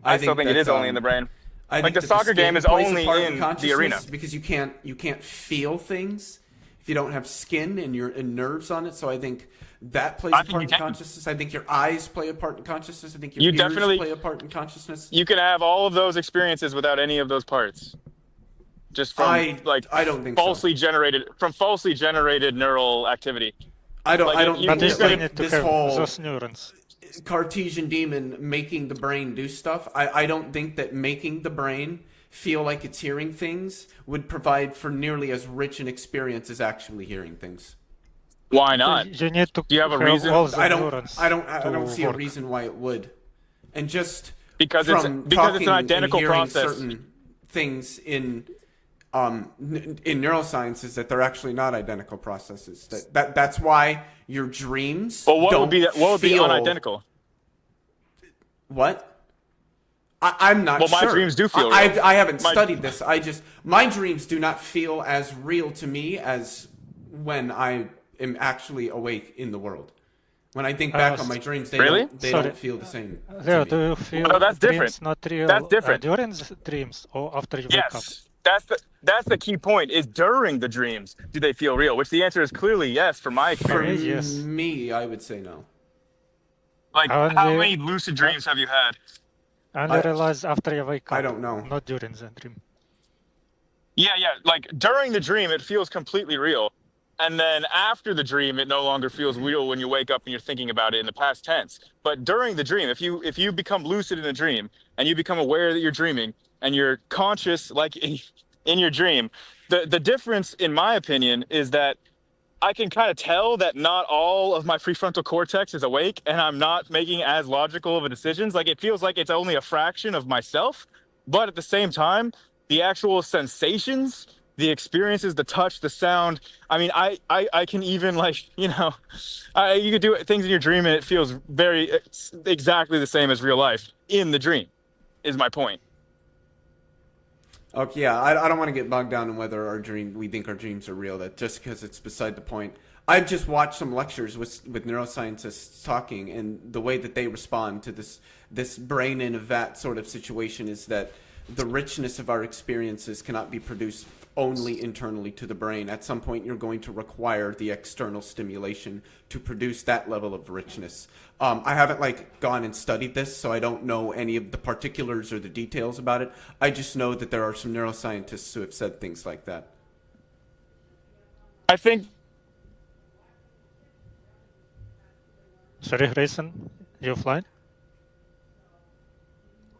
I I still think think it that is only in the brain. I Like think the that the soccer game skin is plays a only part in in the arena. consciousness because you can't feel things if you don't have skin and nerves on it. So I think that plays I a think part you in can. consciousness. I think your eyes play a part in consciousness. I think your You ears definitely play a part in consciousness. you can have all of those experiences without any of those parts, just from I like I don't think so. falsely generated neural activity. I don't Like I don't you But think you you that still could like need to this have whole those neurons. Cartesian demon making the brain do stuff. I don't think that making the brain feel like it's hearing things would provide for nearly as rich an experience as actually hearing things. why not? You need to Do you have a have reason? all the I neurons don't to see a work. reason why it would. And just Because it's from because it's an talking and identical hearing process. certain things in neuroscience is that they're actually not identical processes. That's why your dreams Well, what would don't be that? What would be feel unidentical? what? I'm not Well, my sure. dreams do feel I, real. I haven't My studied this. My dreams do not feel as real to me as when I am actually awake in the world. When I think back on my dreams, Really? they Sorry. don't feel the same. Leo, To do me. you feel No, that's dreams different. not real That's different. during the dreams or after you wake up? Yes, that's the key point. Is during the dreams do they feel real? Which the answer is clearly yes, from my For me, experience. yes. me, I would say no. Like, I how only, many lucid dreams have you had? I only I- realize after you wake up. I don't know. Not during the dream. Yeah, yeah. Like during the dream, it feels completely real, and then after the dream, it no longer feels real when you wake up and you're thinking about it in the past tense. But during the dream, if you become lucid in a dream and you become aware that you're dreaming and you're conscious, like in your dream, the difference, in my opinion, is that I can kind of tell that not all of my prefrontal cortex is awake and I'm not making as logical of a decisions. Like it feels like it's only a fraction of myself, but at the same time, the actual sensations, the experiences, the touch, the sound. I mean, I can even like, you could do things in your dream and it feels exactly the same as real life in the dream, is my point. Okay, yeah, I don't want to get bogged down in whether we think our dreams are real. That just because it's beside the point. I've just watched some lectures with neuroscientists talking, and the way that they respond to this brain in a vat sort of situation is that the richness of our experiences cannot be produced only internally to the brain. At some point, you're going to require the external stimulation to produce that level of richness. I haven't gone and studied this, so I don't know any of the particulars or the details about it. I just know that there are some neuroscientists who have said things like that. I think Sorry, Grayson, you offline? I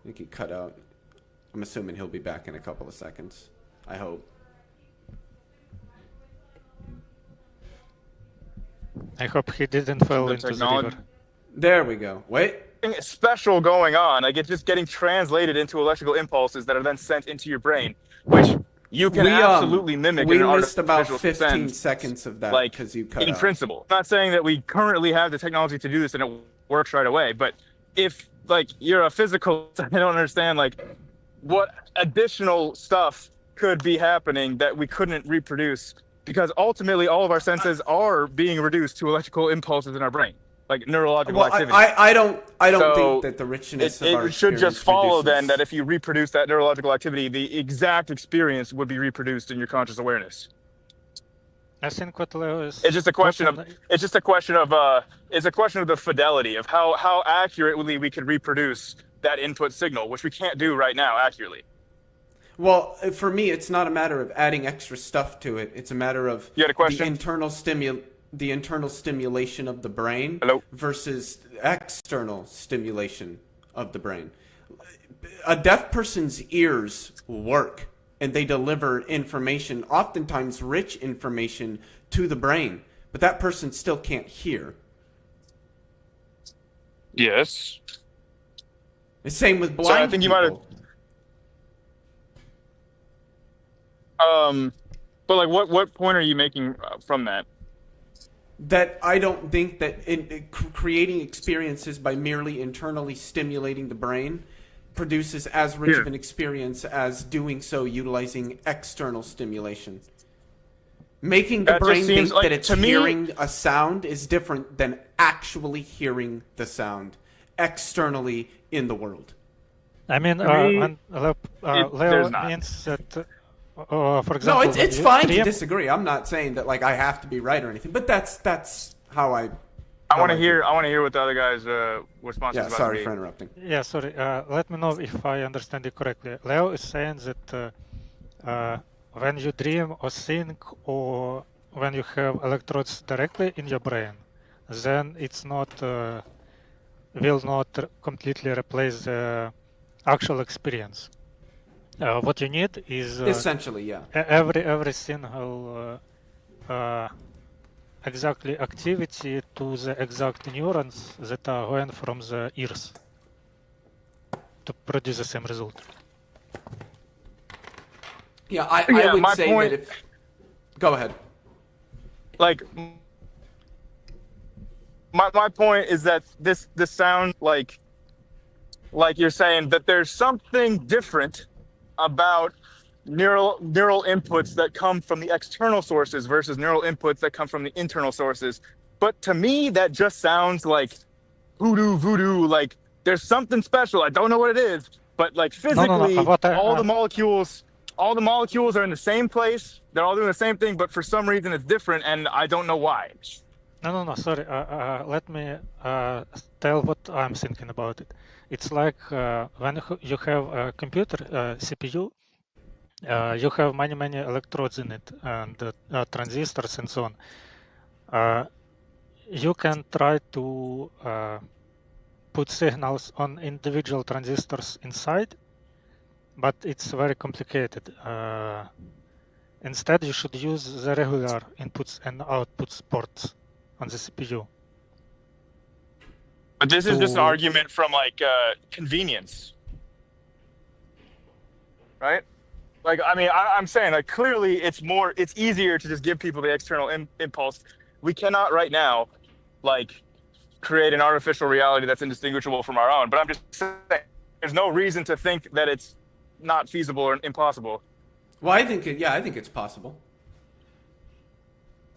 think he cut out. I'm assuming he'll be back in a couple of seconds. I hope. I hope he didn't fall the into the technology. river. There we go. Wait. Something special going on. Like it's just getting translated into electrical impulses that are then sent into your brain, which you can absolutely mimic We in an missed about artificial 15 sense, seconds of that like because you cut in out. principle. I'm not saying that we currently have the technology to do this and it works right away, but if you're a physical, I don't understand what additional stuff could be happening that we couldn't reproduce, because ultimately all of our senses are being reduced to electrical impulses in our brain. like neurological Well, activity. I don't So think that the richness of our it should just experience follow then reduces. that if you reproduce that neurological activity, the exact experience would be reproduced in your conscious awareness. I think what Leo is It's just a question of talking- it's just a question of it's a question of the fidelity of how accurately we could reproduce that input signal, which we can't do right now accurately. Well, for me, it's not a matter of adding extra stuff to it. It's a matter of You had a question? the internal stimulation of the brain Hello? versus external stimulation of the brain. A deaf person's ears work and they deliver information, oftentimes rich information, to the brain, but that person still can't hear. Yes. The same with blind So I think you might have people. but like what point are you making from that? That I don't think that creating experiences by merely internally stimulating the brain produces as rich of an experience as doing so utilizing external stimulation. Making the That just brain seems think like- that it's to me- hearing a sound is different than actually hearing the sound externally in the world. I mean, To me, when Leo there's not. means that, for No, example, it's when you fine to dream- disagree. I'm not saying that like I have to be right or anything, but that's how I want to do hear it. I want to hear what the other guys response Yeah, is about sorry to for be. interrupting. Yeah, sorry. Let me know if I understand you correctly. Leo is saying that when you dream or think or when you have electrodes directly in your brain, then it's not will not completely replace the actual experience. What you need is Essentially, yeah. every single exactly activity to the exact neurons that are going from the ears to produce the same result. Yeah, I Yeah, would my say point- that if... Go ahead. Like my point is that this sounds like you're saying that there's something different about neural inputs that come from the external sources versus neural inputs that come from the internal sources. But to me, that just sounds like voodoo, like there's something special. I don't know what it is, but like physically, What all the molecules are in the same place. They're all doing the same thing, but for some reason it's different, and I don't know why. No, sorry. Let me tell what I'm thinking about it. It's like when you have a computer CPU, you have many electrodes in it and transistors and so on. You can try to put signals on individual transistors inside, but it's very complicated. Instead, you should use the regular inputs and outputs ports on the CPU. But this is just an To- argument from like convenience, right? Like, I mean, I'm saying like clearly it's easier to just give people the external impulse. We cannot right now, like, create an artificial reality that's indistinguishable from our own. But I'm just saying there's no reason to think that it's not feasible or impossible. Well, I think it's possible.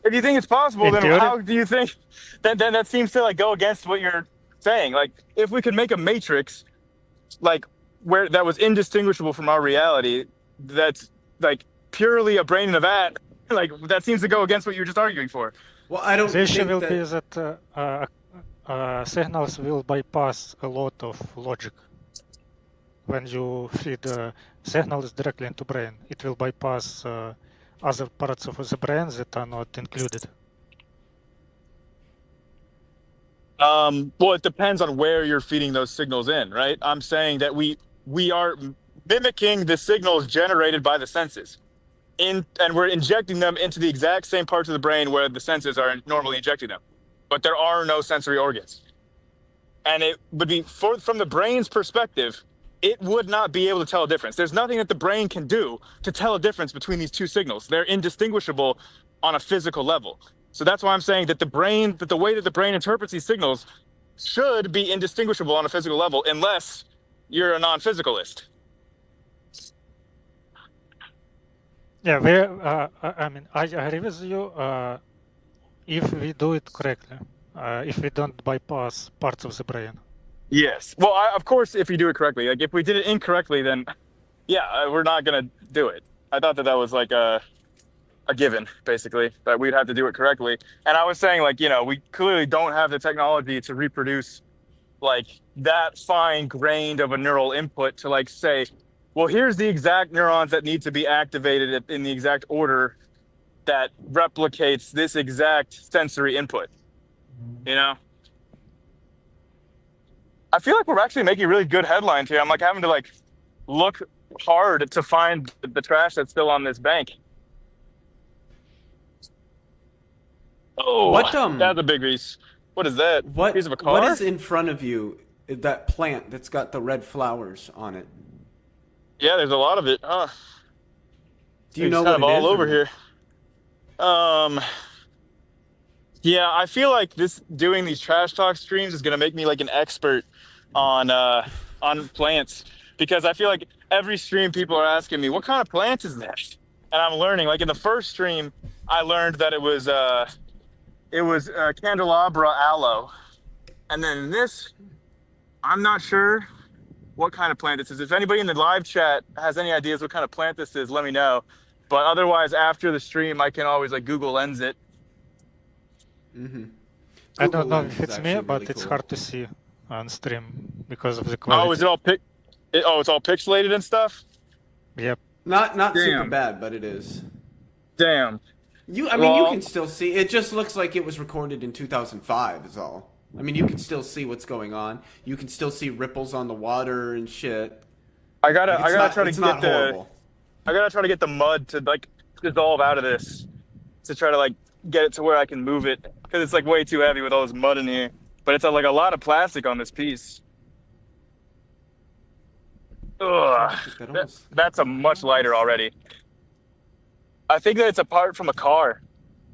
If you think it's possible, In then theory? how do you think then that seems to like go against what you're saying? Like, if we could make a matrix like where that was indistinguishable from our reality, that's like purely a brain in a vat, like that seems to go against what you were just arguing for. Well, I don't The issue think will that... be that signals will bypass a lot of logic. When you feed signals directly into brain, it will bypass other parts of the brain that are not included. Well, it depends on where you're feeding those signals in, right? I'm saying that we are mimicking the signals generated by the senses, and we're injecting them into the exact same parts of the brain where the senses are normally injecting them, but there are no sensory organs. And it would be from the brain's perspective, it would not be able to tell a difference. There's nothing that the brain can do to tell a difference between these two signals. They're indistinguishable on a physical level. So that's why I'm saying that the way that the brain interprets these signals should be indistinguishable on a physical level, unless you're a non-physicalist. Yeah, I mean, I agree with you if we do it correctly. if we don't bypass parts of the brain. Yes. Well, of course, if you do it correctly. Like, if we did it incorrectly, then yeah, we're not gonna do it. I thought that was like a given, basically, that we'd have to do it correctly. And I was saying, like, we clearly don't have the technology to reproduce like that fine-grained of a neural input to like say, well, here's the exact neurons that need to be activated in the exact order that replicates this exact sensory input. I feel like we're actually making really good headlines here. I'm like having to like look hard to find the trash that's still on this bank. Oh, that's a big piece. What is that? Piece of a car? What is in front of you? That plant that's got the red flowers on it. Yeah, there's a lot of it. Huh? Do you know what kind of it all is, over here? Yeah, I feel like doing these trash talk streams is gonna make me like an expert on plants, because I feel like every stream people are asking me, what kind of plant is that? And I'm learning. Like in the first stream, I learned that it was candelabra aloe, and then in this, I'm not sure what kind of plant this is. If anybody in the live chat has any ideas what kind of plant this is, let me know. But otherwise, after the stream, I can always like Google Lens it. Mm-hmm. I don't know if it's me, but it's hard to see on stream because of the quality. Oh, is it all it's all pixelated and stuff? Yep. Not super bad, but it is. Damn. You can still see. It just looks like it was recorded in 2005 is all. I mean, you can still see what's going on. You can still see ripples on the water and shit. I gotta try to get the mud to like dissolve out of this to try to like get it to where I can move it, because it's like way too heavy with all this mud in here. But it's like a lot of plastic on this piece. Ugh, that's a much lighter already. I think that it's a part from a car.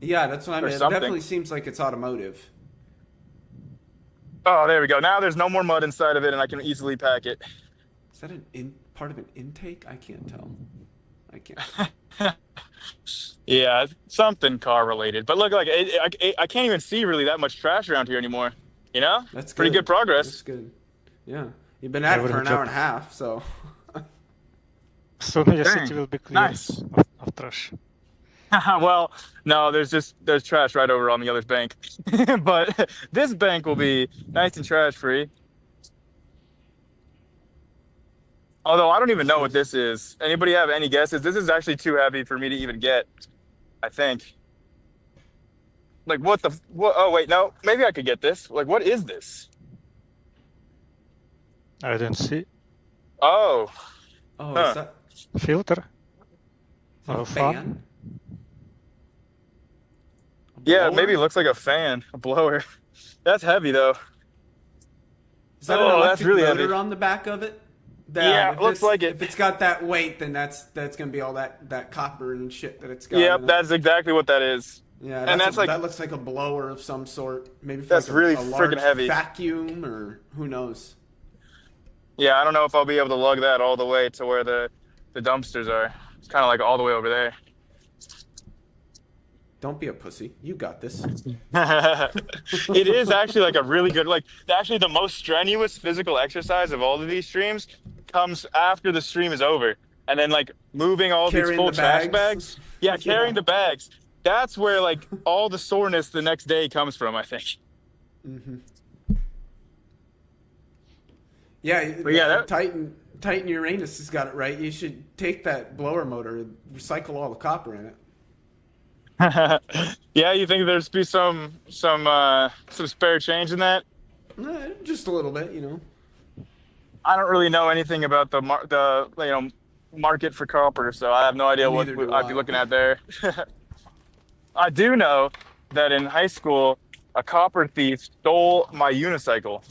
Yeah, that's what I mean. It definitely seems like it's automotive. Oh, there we go. Now there's no more mud inside of it, and I can easily pack it. Is that part of an intake? I can't tell. I can't. Yeah, something car related. But look, like I can't even see really that much trash around here anymore. That's pretty good progress. That's good. Yeah, you've been at it for an hour and a half, so. So the city will be clear of trash. Well, no, there's trash right over on the other bank, but this bank will be nice and trash free. Although I don't even know what this is. Anybody have any guesses? This is actually too heavy for me to even get, I think. Like what? Oh wait, no. Maybe I could get this. Like, what is this? I didn't see. Oh. Oh, is that filter? a fan? Yeah, maybe it looks like a fan, a blower. That's heavy though. Is that an electric really motor heavy on the back of it? Yeah, it looks like it. If it's got that weight, then that's gonna be all that copper and shit that it's got. Yep, that's exactly what that is. Yeah, and that's that looks like a blower of some sort. Maybe that's like really a large freaking heavy. Vacuum or who knows. Yeah, I don't know if I'll be able to lug that all the way to where the dumpsters are. It's kind of like all the way over there. Don't be a pussy. You got this. It is actually like a really good, like actually the most strenuous physical exercise of all of these streams comes after the stream is over. And then like moving all these full trash bags. Yeah, carrying the bags. That's where like all the soreness the next day comes from, I think. Mm-hmm. Yeah, but yeah, Titan Uranus has got it right. You should take that blower motor and recycle all the copper in it. Yeah, you think there's be some spare change in that? Just a little bit, I don't really know anything about the market for copper, so I have no idea what I'd be looking at there. I do know that in high school, a copper thief stole my unicycle.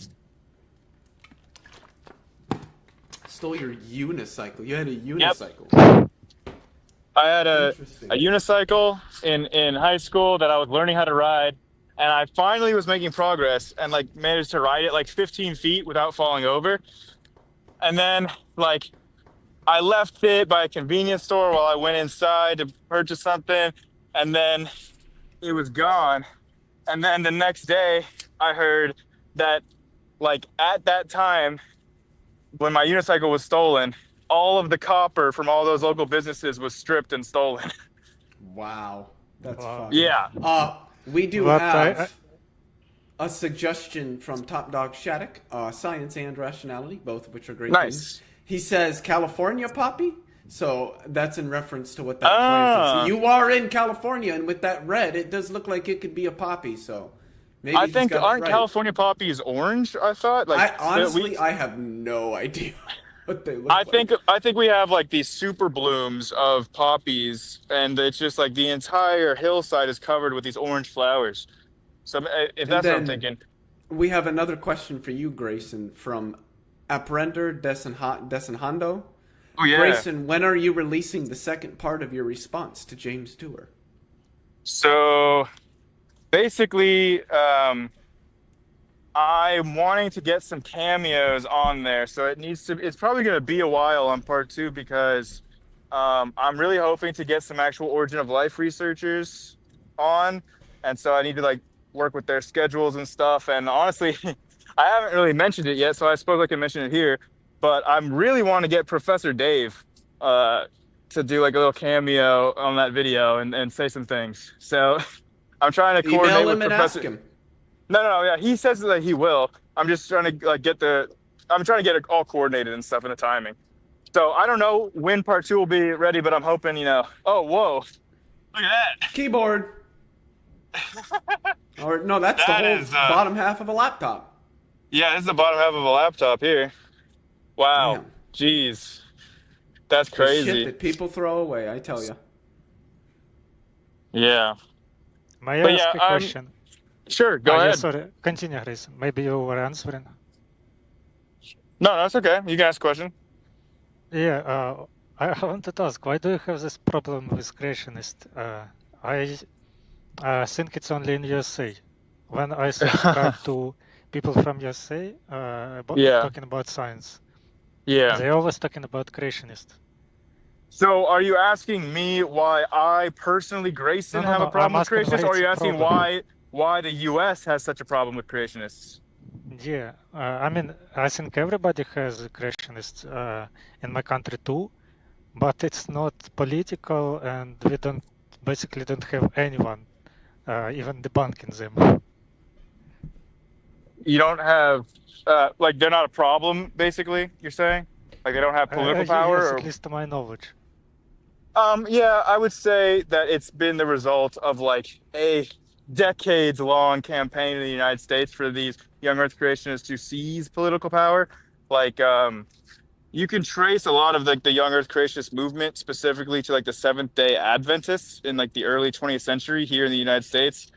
Stole your unicycle? You had a unicycle? Yep. I had a unicycle in high school that I was learning how to ride, and I finally was making progress and like managed to ride it like 15 feet without falling over. And then like I left it by a convenience store while I went inside to purchase something, and then it was gone. And then the next day I heard that like at that time when my unicycle was stolen, all of the copper from all those local businesses was stripped and stolen. Wow, that's Wow. funny. Yeah, We do But have a suggestion from Top Dog Shattuck, Science and Rationality, both of which are great things. nice. He says California poppy, so that's in reference to what that plant is. So Ah, you are in California, and with that red, it does look like it could be a poppy. So maybe I he's think got it aren't right. California poppies orange? I thought like I honestly, we. I have no idea what they look like. I think we have like these super blooms of poppies, and it's just like the entire hillside is covered with these orange flowers. So if And that's what I'm then thinking, we have another question for you, Grayson, from Aprender Desenhando. oh yeah. Grayson, when are you releasing the second part of your response to James Dewar? So basically, I'm wanting to get some cameos on there, so it needs to. It's probably going to be a while on part two because I'm really hoping to get some actual origin of life researchers on, and so I need to like work with their schedules and stuff. And honestly, I haven't really mentioned it yet, so I suppose I can mention it here. But I'm really want to get Professor Dave to do like a little cameo on that video and say some things. So I'm trying to coordinate Email with him and ask Professor. him. No, yeah, he says that he will. I'm just trying to like get the. I'm trying to get it all coordinated and stuff in the timing. So I don't know when part two will be ready, but I'm hoping, Oh, whoa! Look at that. Keyboard. Or no, that's the That whole is, bottom half of a laptop. yeah, this is the bottom half of a laptop here. Wow. Damn. Jeez. That's The shit crazy. that people throw away, I tell you. Yeah. may I But ask yeah, a question? sure, go Yeah, ahead. sorry. Continue, Grayson. Maybe you were answering. No, that's okay. You can ask a question. Yeah, I wanted to ask, why do you have this problem with creationist? I think it's only in USA. When I subscribe to people from USA Yeah. talking about science, Yeah. they're always talking about creationist. So are you asking me why I personally, Grayson, No, have a I'm problem with asking why creationists, or are it's you a asking problem. why the US has such a problem with creationists? Yeah, I mean, I think everybody has a creationist in my country too, but it's not political, and we basically don't have anyone even debunking them. You don't have like they're not a problem, basically, you're saying? Like they don't have political power Yes, or at least to my knowledge. yeah, I would say that it's been the result of like a decades long campaign in the United States for these young earth creationists to seize political power. Like you can trace a lot of the young earth creationist movement specifically to like the Seventh-day Adventists in like the early 20th century here in the United States.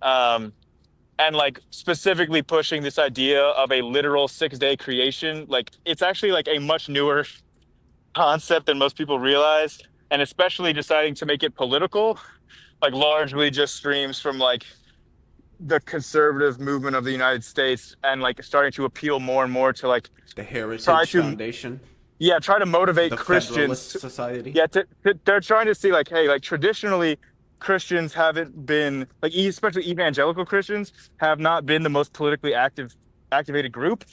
And like specifically pushing this idea of a literal 6-day creation. Like it's actually like a much newer concept than most people realize, and especially deciding to make it political, like largely just streams from like the conservative movement of the United States and like starting to appeal more and more to like The try Heritage to Foundation, try to motivate the Christians Federalist Society. they're trying to see like, hey, like traditionally Christians haven't been like, especially evangelical Christians have not been the most politically activated group,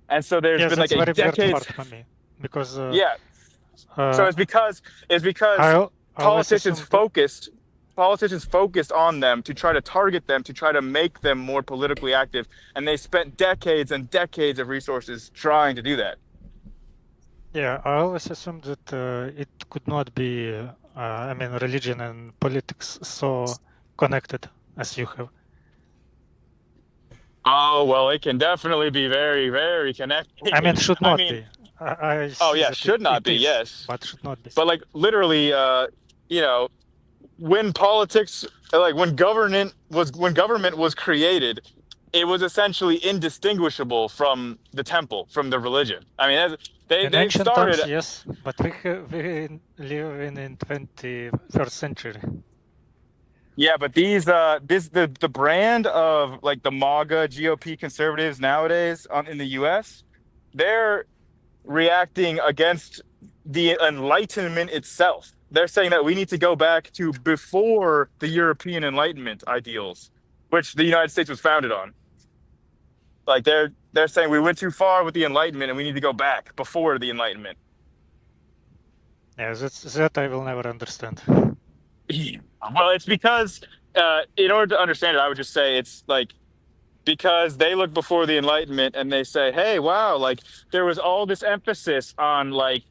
and so there's Yes, been like it's a very weird decades. part for me because Yeah, so it's because I always politicians assumed focused on them to try to target them, to try to make them more politically active, and they spent decades and decades of resources trying to do that. Yeah, I always assumed that it could not be, I mean, religion and politics so connected as you have. Oh, well, it can definitely be very, very connected. I mean, should not I mean, be. I oh see yeah, that should not it be, is, yes. but should not be. But like literally, you know, when politics, like when government was created, it was essentially indistinguishable from the temple, from the religion. I mean, In they ancient started. times, yes, but we live in 21st century. Yeah, but the brand of like the MAGA GOP conservatives nowadays in the U.S., they're reacting against the Enlightenment itself. They're saying that we need to go back to before the European Enlightenment ideals, which the United States was founded on. Like they're saying we went too far with the Enlightenment and we need to go back before the Enlightenment. Yeah, that I will never understand. Well, it's because in order to understand it, I would just say it's like because they look before the Enlightenment and they say, hey, wow, like there was all this emphasis on like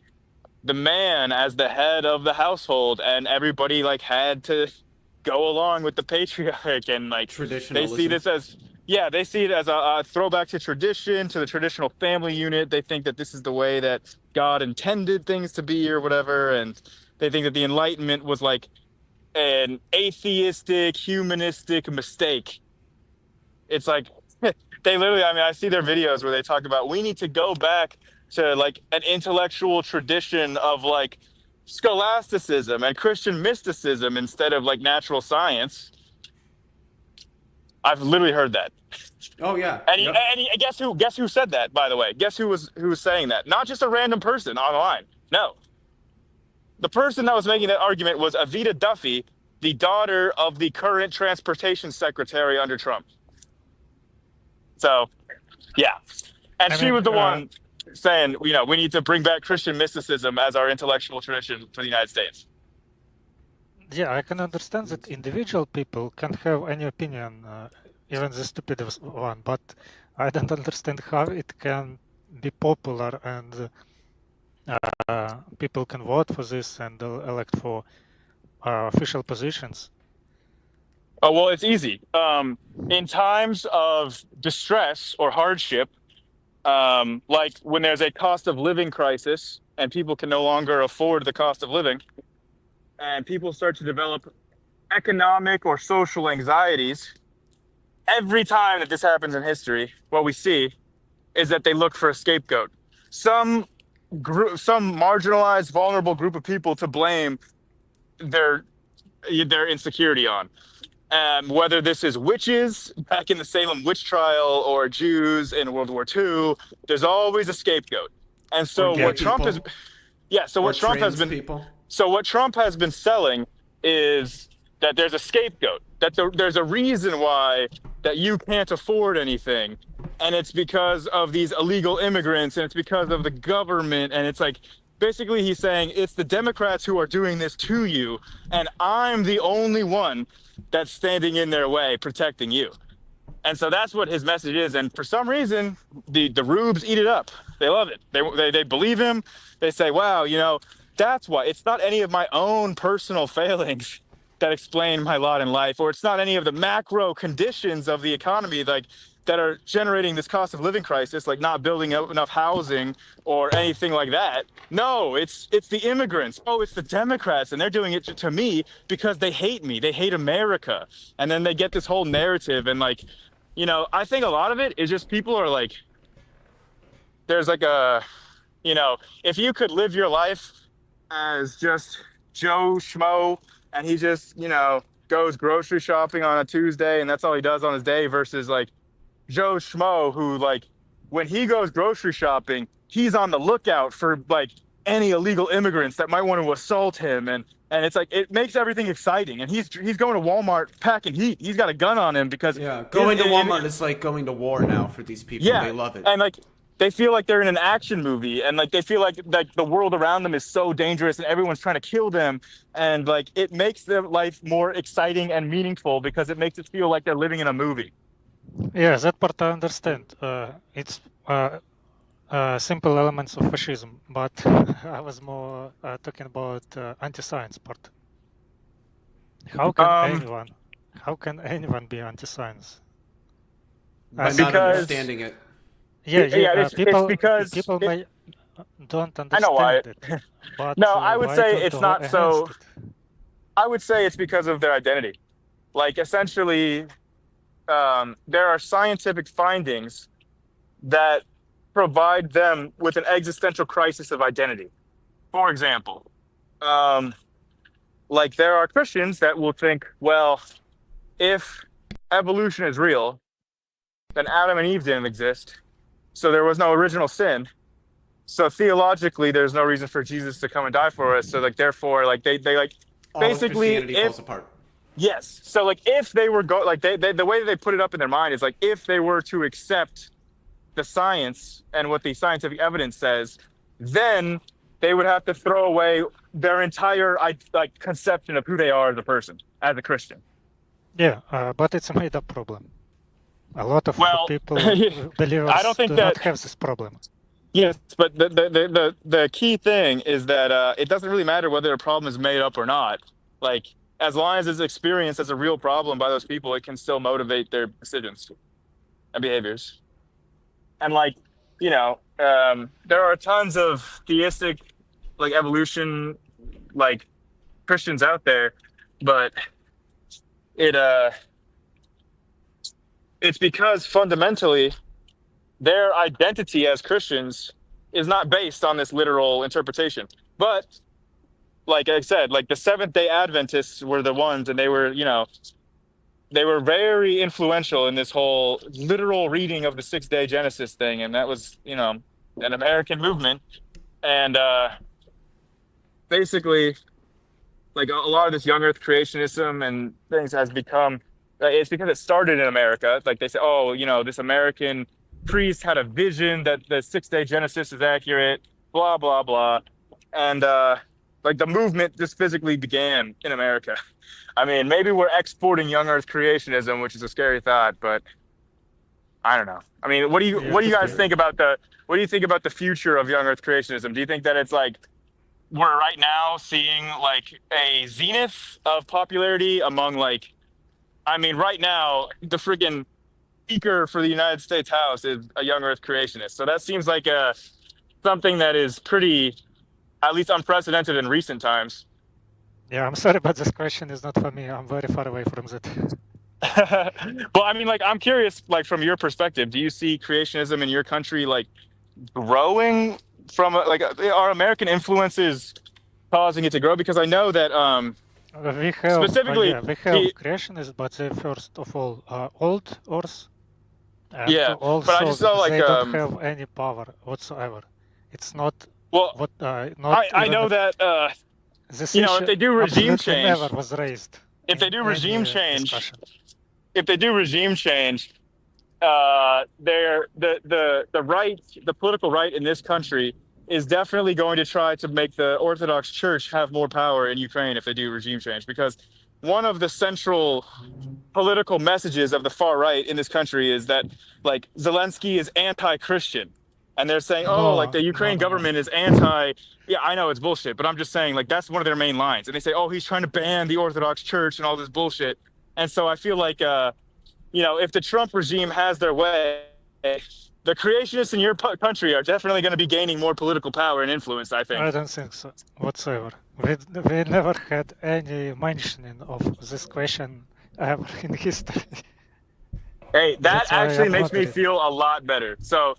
the man as the head of the household, and everybody like had to go along with the patriarch, and like they see Traditionalism. this as they see it as a throwback to tradition, to the traditional family unit. They think that this is the way that God intended things to be or whatever, and they think that the Enlightenment was like an atheistic, humanistic mistake. It's like they literally, I mean, I see their videos where they talk about we need to go back to like an intellectual tradition of like scholasticism and Christian mysticism instead of like natural science. I've literally heard that. Oh yeah. And, Yep. guess who said that, by the way? Guess who was saying that? Not just a random person online. No. The person that was making that argument was Avita Duffy, the daughter of the current transportation secretary under Trump. So, yeah. And she was the one saying, you know, we need to bring back Christian mysticism as our intellectual tradition for the United States. Yeah, I can understand that individual people can have any opinion, even the stupidest one, but I don't understand how it can be popular and people can vote for this and elect for official positions. Oh, well, it's easy. In times of distress or hardship, like when there's a cost of living crisis and people can no longer afford the cost of living, and people start to develop economic or social anxieties, every time that this happens in history, what we see is that they look for a scapegoat. Some marginalized, vulnerable group of people to blame their insecurity on. Whether this is witches back in the Salem witch trial or Jews in World War II, there's always a scapegoat. And so what Trump has, what Trump has been selling is that there's a scapegoat, that there's a reason why that you can't afford anything, and it's because of these illegal immigrants, and it's because of the government, and it's like basically he's saying it's the Democrats who are doing this to you, and I'm the only one that's standing in their way protecting you. And so that's what his message is. And for some reason, the rubes eat it up. They love it. They believe him. They say, wow, you know, that's why. It's not any of my own personal failings that explain my lot in life, or it's not any of the macro conditions of the economy like that are generating this cost of living crisis, like not building up enough housing or anything like that. No, it's the immigrants. Oh, it's the Democrats, and they're doing it to me because they hate me. They hate America. And then they get this whole narrative, and like, you know, I think a lot of it is just people are like, there's like a, you know, if you could live your life as just Joe Schmo, and he just, you know, goes grocery shopping on a Tuesday and that's all he does on his day, versus like Joe Schmo who, like, when he goes grocery shopping, he's on the lookout for like any illegal immigrants that might want to assault him, and it's like it makes everything exciting. And he's going to Walmart packing heat. He's got a gun on him because going to Walmart is like going to war now for these people. Yeah, they love it, and like they feel like they're in an action movie, and like they feel like the world around them is so dangerous and everyone's trying to kill them, and like it makes their life more exciting and meaningful because it makes it feel like they're living in a movie. Yeah, that part I understand. It's simple elements of fascism, but I was more talking about anti-science part. How can anyone be anti-science? by not understanding it. It's because people may don't understand I know why. it. But no, I would say it's not so. It? I would say it's because of their identity. Like essentially, there are scientific findings that provide them with an existential crisis of identity. For example, like there are Christians that will think, well, if evolution is real, then Adam and Eve didn't exist. So there was no original sin. So theologically, there's no reason for Jesus to come and die for us. So like, therefore, like they like all basically Christianity falls apart. Yes. So like if they were the way that they put it up in their mind is like if they were to accept the science and what the scientific evidence says, then they would have to throw away their entire like conception of who they are as a person, as a Christian. Yeah, but it's a made-up problem. A lot of Well, people, I believers, don't think do that. not have this problem. Yes, but the key thing is that it doesn't really matter whether a problem is made up or not. Like, as long as it's experienced as a real problem by those people, it can still motivate their decisions and behaviors. And like, there are tons of theistic, like evolution, like Christians out there, but it it's because fundamentally their identity as Christians is not based on this literal interpretation. But like I said, like the Seventh-day Adventists were the ones, and they were, they were very influential in this whole literal reading of the six-day Genesis thing, and that was, an American movement. And basically, like a lot of this young Earth creationism and things has become. It's because it started in America. Like they say, oh, this American priest had a vision that the six-day Genesis is accurate, blah, blah, blah. And like the movement just physically began in America. I mean, maybe we're exporting young Earth creationism, which is a scary thought, but I don't know. I mean, what do you guys think about the future of young Earth creationism? Do you think that it's like we're right now seeing like a zenith of popularity among right now the friggin' speaker for the United States House is a young Earth creationist. So that seems like something that is pretty, at least unprecedented in recent times. Yeah, I'm sorry, but this question is not for me. I'm very far away from that. Well, I mean, like, I'm curious, like, from your perspective, do you see creationism in your country, like, growing from, are American influences causing it to grow? Because I know that, We have specifically, creationists, but they first of all are old Earth, and yeah, also but I just saw, they don't have any power whatsoever. It's not well, not I know that, this if they do regime change, never was raised. If they do regime change, discussion. the political right in this country is definitely going to try to make the Orthodox Church have more power in Ukraine if they do regime change, because one of the central political messages of the far right in this country is that like Zelensky is anti-Christian, and they're saying, the Ukraine government is anti. Yeah, I know it's bullshit, but I'm just saying, like, that's one of their main lines. And they say, oh, he's trying to ban the Orthodox Church and all this bullshit. And so I feel like, if the Trump regime has their way, the creationists in your country are definitely going to be gaining more political power and influence, I think. I don't think so whatsoever. We never had any mentioning of this question ever in history. Hey, that actually makes me feel a lot better. So,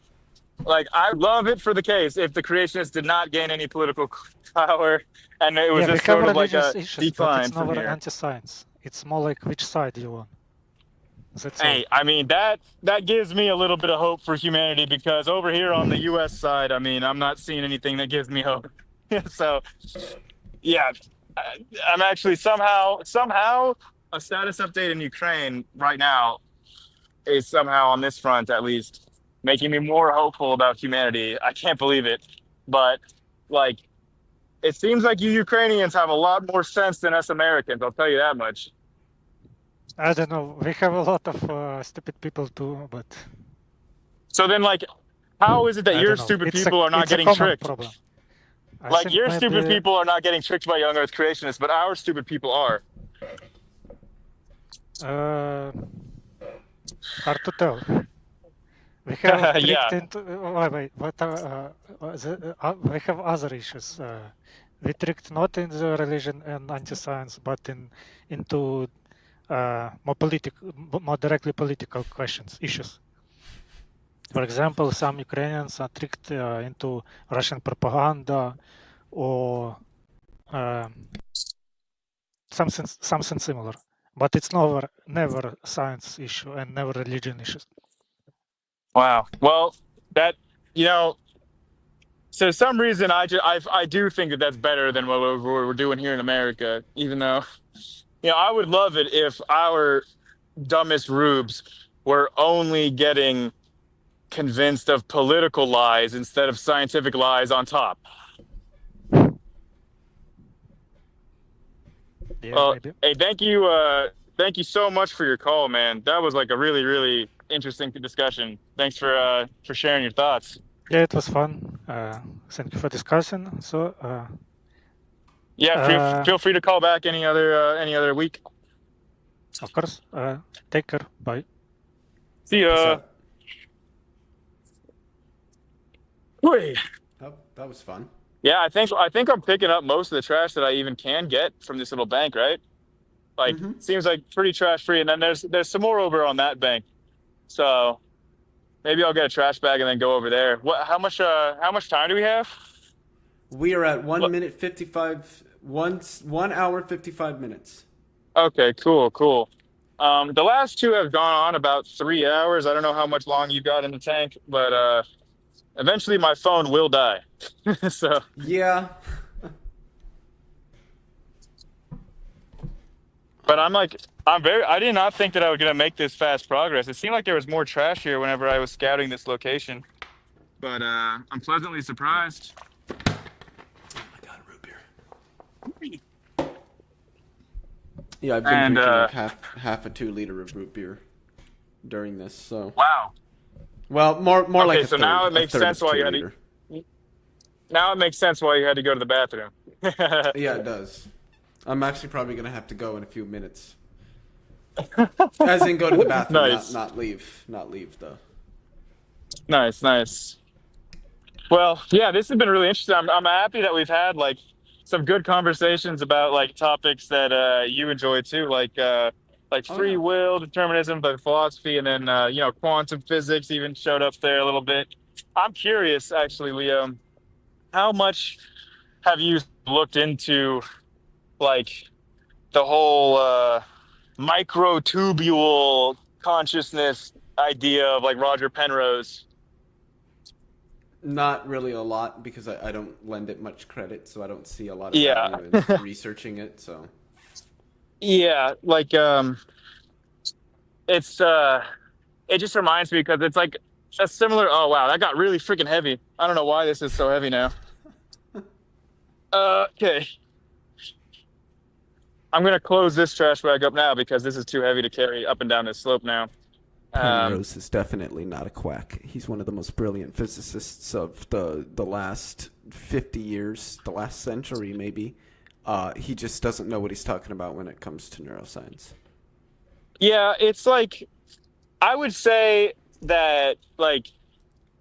like, I love it for the case if the creationists did not gain any political power and it was just sort of like a decline from here. It's not anti-science. It's more like which side you want. Hey, I mean, that gives me a little bit of hope for humanity, because over here on the U.S. side, I mean, I'm not seeing anything that gives me hope. So, yeah, I'm actually somehow a status update in Ukraine right now is somehow on this front, at least, making me more hopeful about humanity. I can't believe it. But, like, it seems like you Ukrainians have a lot more sense than us Americans, I'll tell you that much. I don't know. We have a lot of stupid people too, but... So then, like, how is it that your stupid people are not getting tricked? Problem. Like, your stupid people are not getting tricked by young Earth creationists, but our stupid people are. Hard to tell. We have Yeah. We have other issues. We tricked not in the religion and anti-science, but into more directly political issues. For example, some Ukrainians are tricked into Russian propaganda or something similar. But it's never science issue and never religion issues. Wow. Well, that, so some reason I do think that that's better than what we're doing here in America, even though, I would love it if our dumbest rubes were only getting convinced of political lies instead of scientific lies on top. Yeah, maybe. Hey, thank you so much for your call, man. That was like a really, really interesting discussion. Thanks for sharing your thoughts. Yeah, it was fun. Thank you for discussion. So, Yeah, feel free to call back any other week. of course, take care. Bye. See ya. Wait. Oh, that was fun. Yeah, I think I'm picking up most of the trash that I even can get from this little bank, right? Like, seems like pretty trash free, and then there's some more over on that bank. So maybe I'll get a trash bag and then go over there. How much time do we have? We are at 1 minute 55. 1 hour 55 minutes. Okay, cool. The last two have gone on about 3 hours. I don't know how much long you got in the tank, but eventually my phone will die. So yeah. But I did not think that I was gonna make this fast progress. It seemed like there was more trash here whenever I was scouting this location. But I'm pleasantly surprised. Oh my god, root beer. Yeah, I've been drinking like half a 2-liter of root beer during this. So wow. Well, more like a so third, now it makes sense why you had liter. Now it makes sense why you had to go to the bathroom. Yeah, it does. I'm actually probably gonna have to go in a few minutes. As in, go to the bathroom, Nice. not leave though. Nice. Well, yeah, this has been really interesting. I'm happy that we've had like some good conversations about like topics that you enjoy too, like free will, determinism, the philosophy, and then quantum physics even showed up there a little bit. I'm curious, actually, Leo, how much have you looked into like the whole microtubule consciousness idea of like Roger Penrose? Not really a lot because I don't lend it much credit, so I don't see a lot of Yeah. value in researching it. So Yeah, like it's it just reminds me because it's like a similar. Oh wow, that got really freaking heavy. I don't know why this is so heavy now. Okay. I'm gonna close this trash bag up now because this is too heavy to carry up and down this slope now. Penrose is definitely not a quack. He's one of the most brilliant physicists of the last 50 years, the last century maybe. He just doesn't know what he's talking about when it comes to neuroscience. Yeah, it's like I would say that like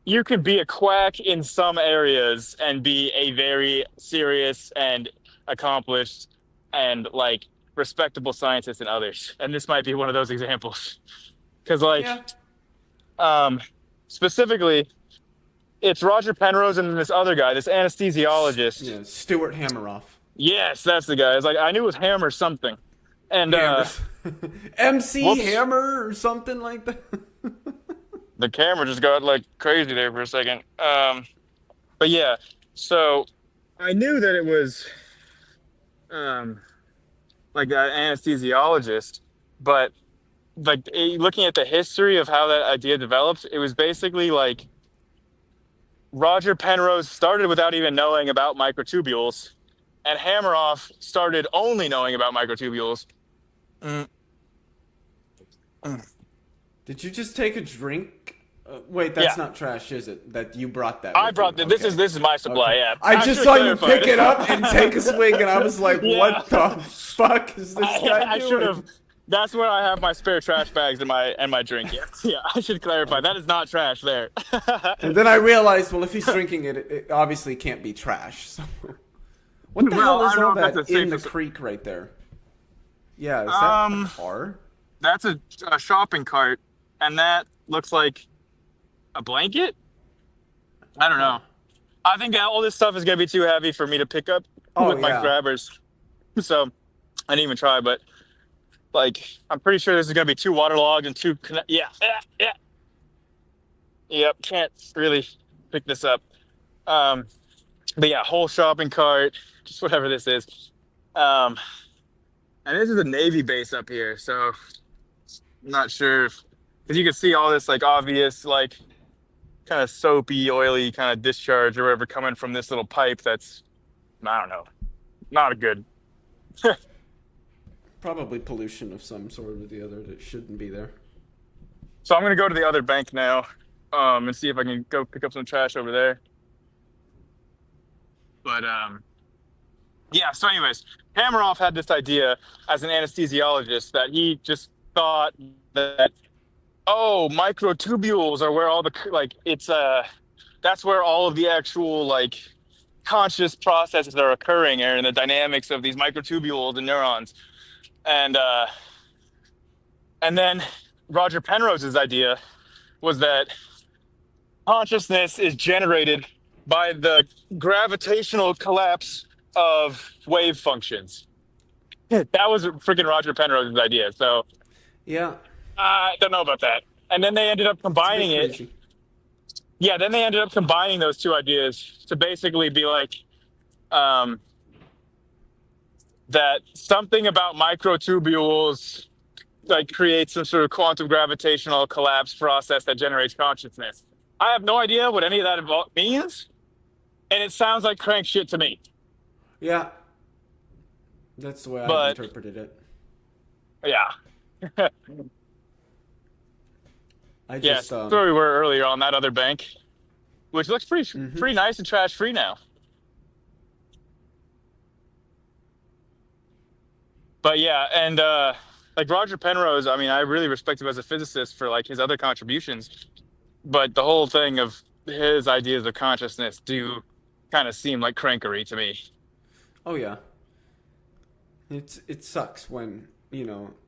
you could be a quack in some areas and be a very serious and accomplished and like respectable scientist in others. And this might be one of those examples. Because specifically, it's Roger Penrose and this other guy, this anesthesiologist. Yeah, Stuart Hameroff. Yes, that's the guy. It's like I knew it was Hammer something. And MC whoops. Hammer or something like that. The camera just got like crazy there for a second. But yeah, so I knew that it was like an anesthesiologist, but like looking at the history of how that idea developed, it was basically like Roger Penrose started without even knowing about microtubules, and Hameroff started only knowing about microtubules. Did you just take a drink? Wait, that's not trash, is it? That you brought that? I brought you? this. This is my supply. Okay. Yeah. I just saw you pick it up and take a swig, and I was like, "What the fuck is this guy I doing?" should have. That's where I have my spare trash bags and my drink. Yeah, I should clarify. That is not trash there. And then I realized, well, if he's drinking it, it obviously can't be trash. So. What the hell is all that in the creek right there? Yeah, is that a car? That's a shopping cart, and that looks like a blanket? I don't know. I think all this stuff is going to be too heavy for me to pick up with my grabbers. So I didn't even try, but like I'm pretty sure this is going to be too waterlogged and too... Yep, can't really pick this up. But yeah, whole shopping cart, just whatever this is. And this is a Navy base up here, so I'm not sure if... Because you can see all this like obvious like kind of soapy, oily kind of discharge or whatever coming from this little pipe that's, I don't know, not a good. Probably pollution of some sort or the other that shouldn't be there. So I'm gonna go to the other bank now, and see if I can go pick up some trash over there. But yeah. So, anyways, Hameroff had this idea as an anesthesiologist that he just thought that, oh, microtubules are where all the like it's that's where all of the actual like conscious processes are occurring, and the dynamics of these microtubules and neurons, and then Roger Penrose's idea was that consciousness is generated by the gravitational collapse of wave functions. That was freaking Roger Penrose's idea. So Yeah, I don't know about that. And then they ended up it's a bit combining it. crazy. Yeah, then they ended up combining those two ideas to basically be like that something about microtubules like creates some sort of quantum gravitational collapse process that generates consciousness. I have no idea what any of that means, and it sounds like crank shit to me. Yeah, that's the way I've But interpreted it. yeah, I yeah, just that's where we were earlier on that other bank, which looks pretty nice and trash free now. But yeah, and like Roger Penrose, I mean, I really respect him as a physicist for like his other contributions, but the whole thing of his ideas of consciousness do kind of seem like crankery to me. Oh yeah, it sucks when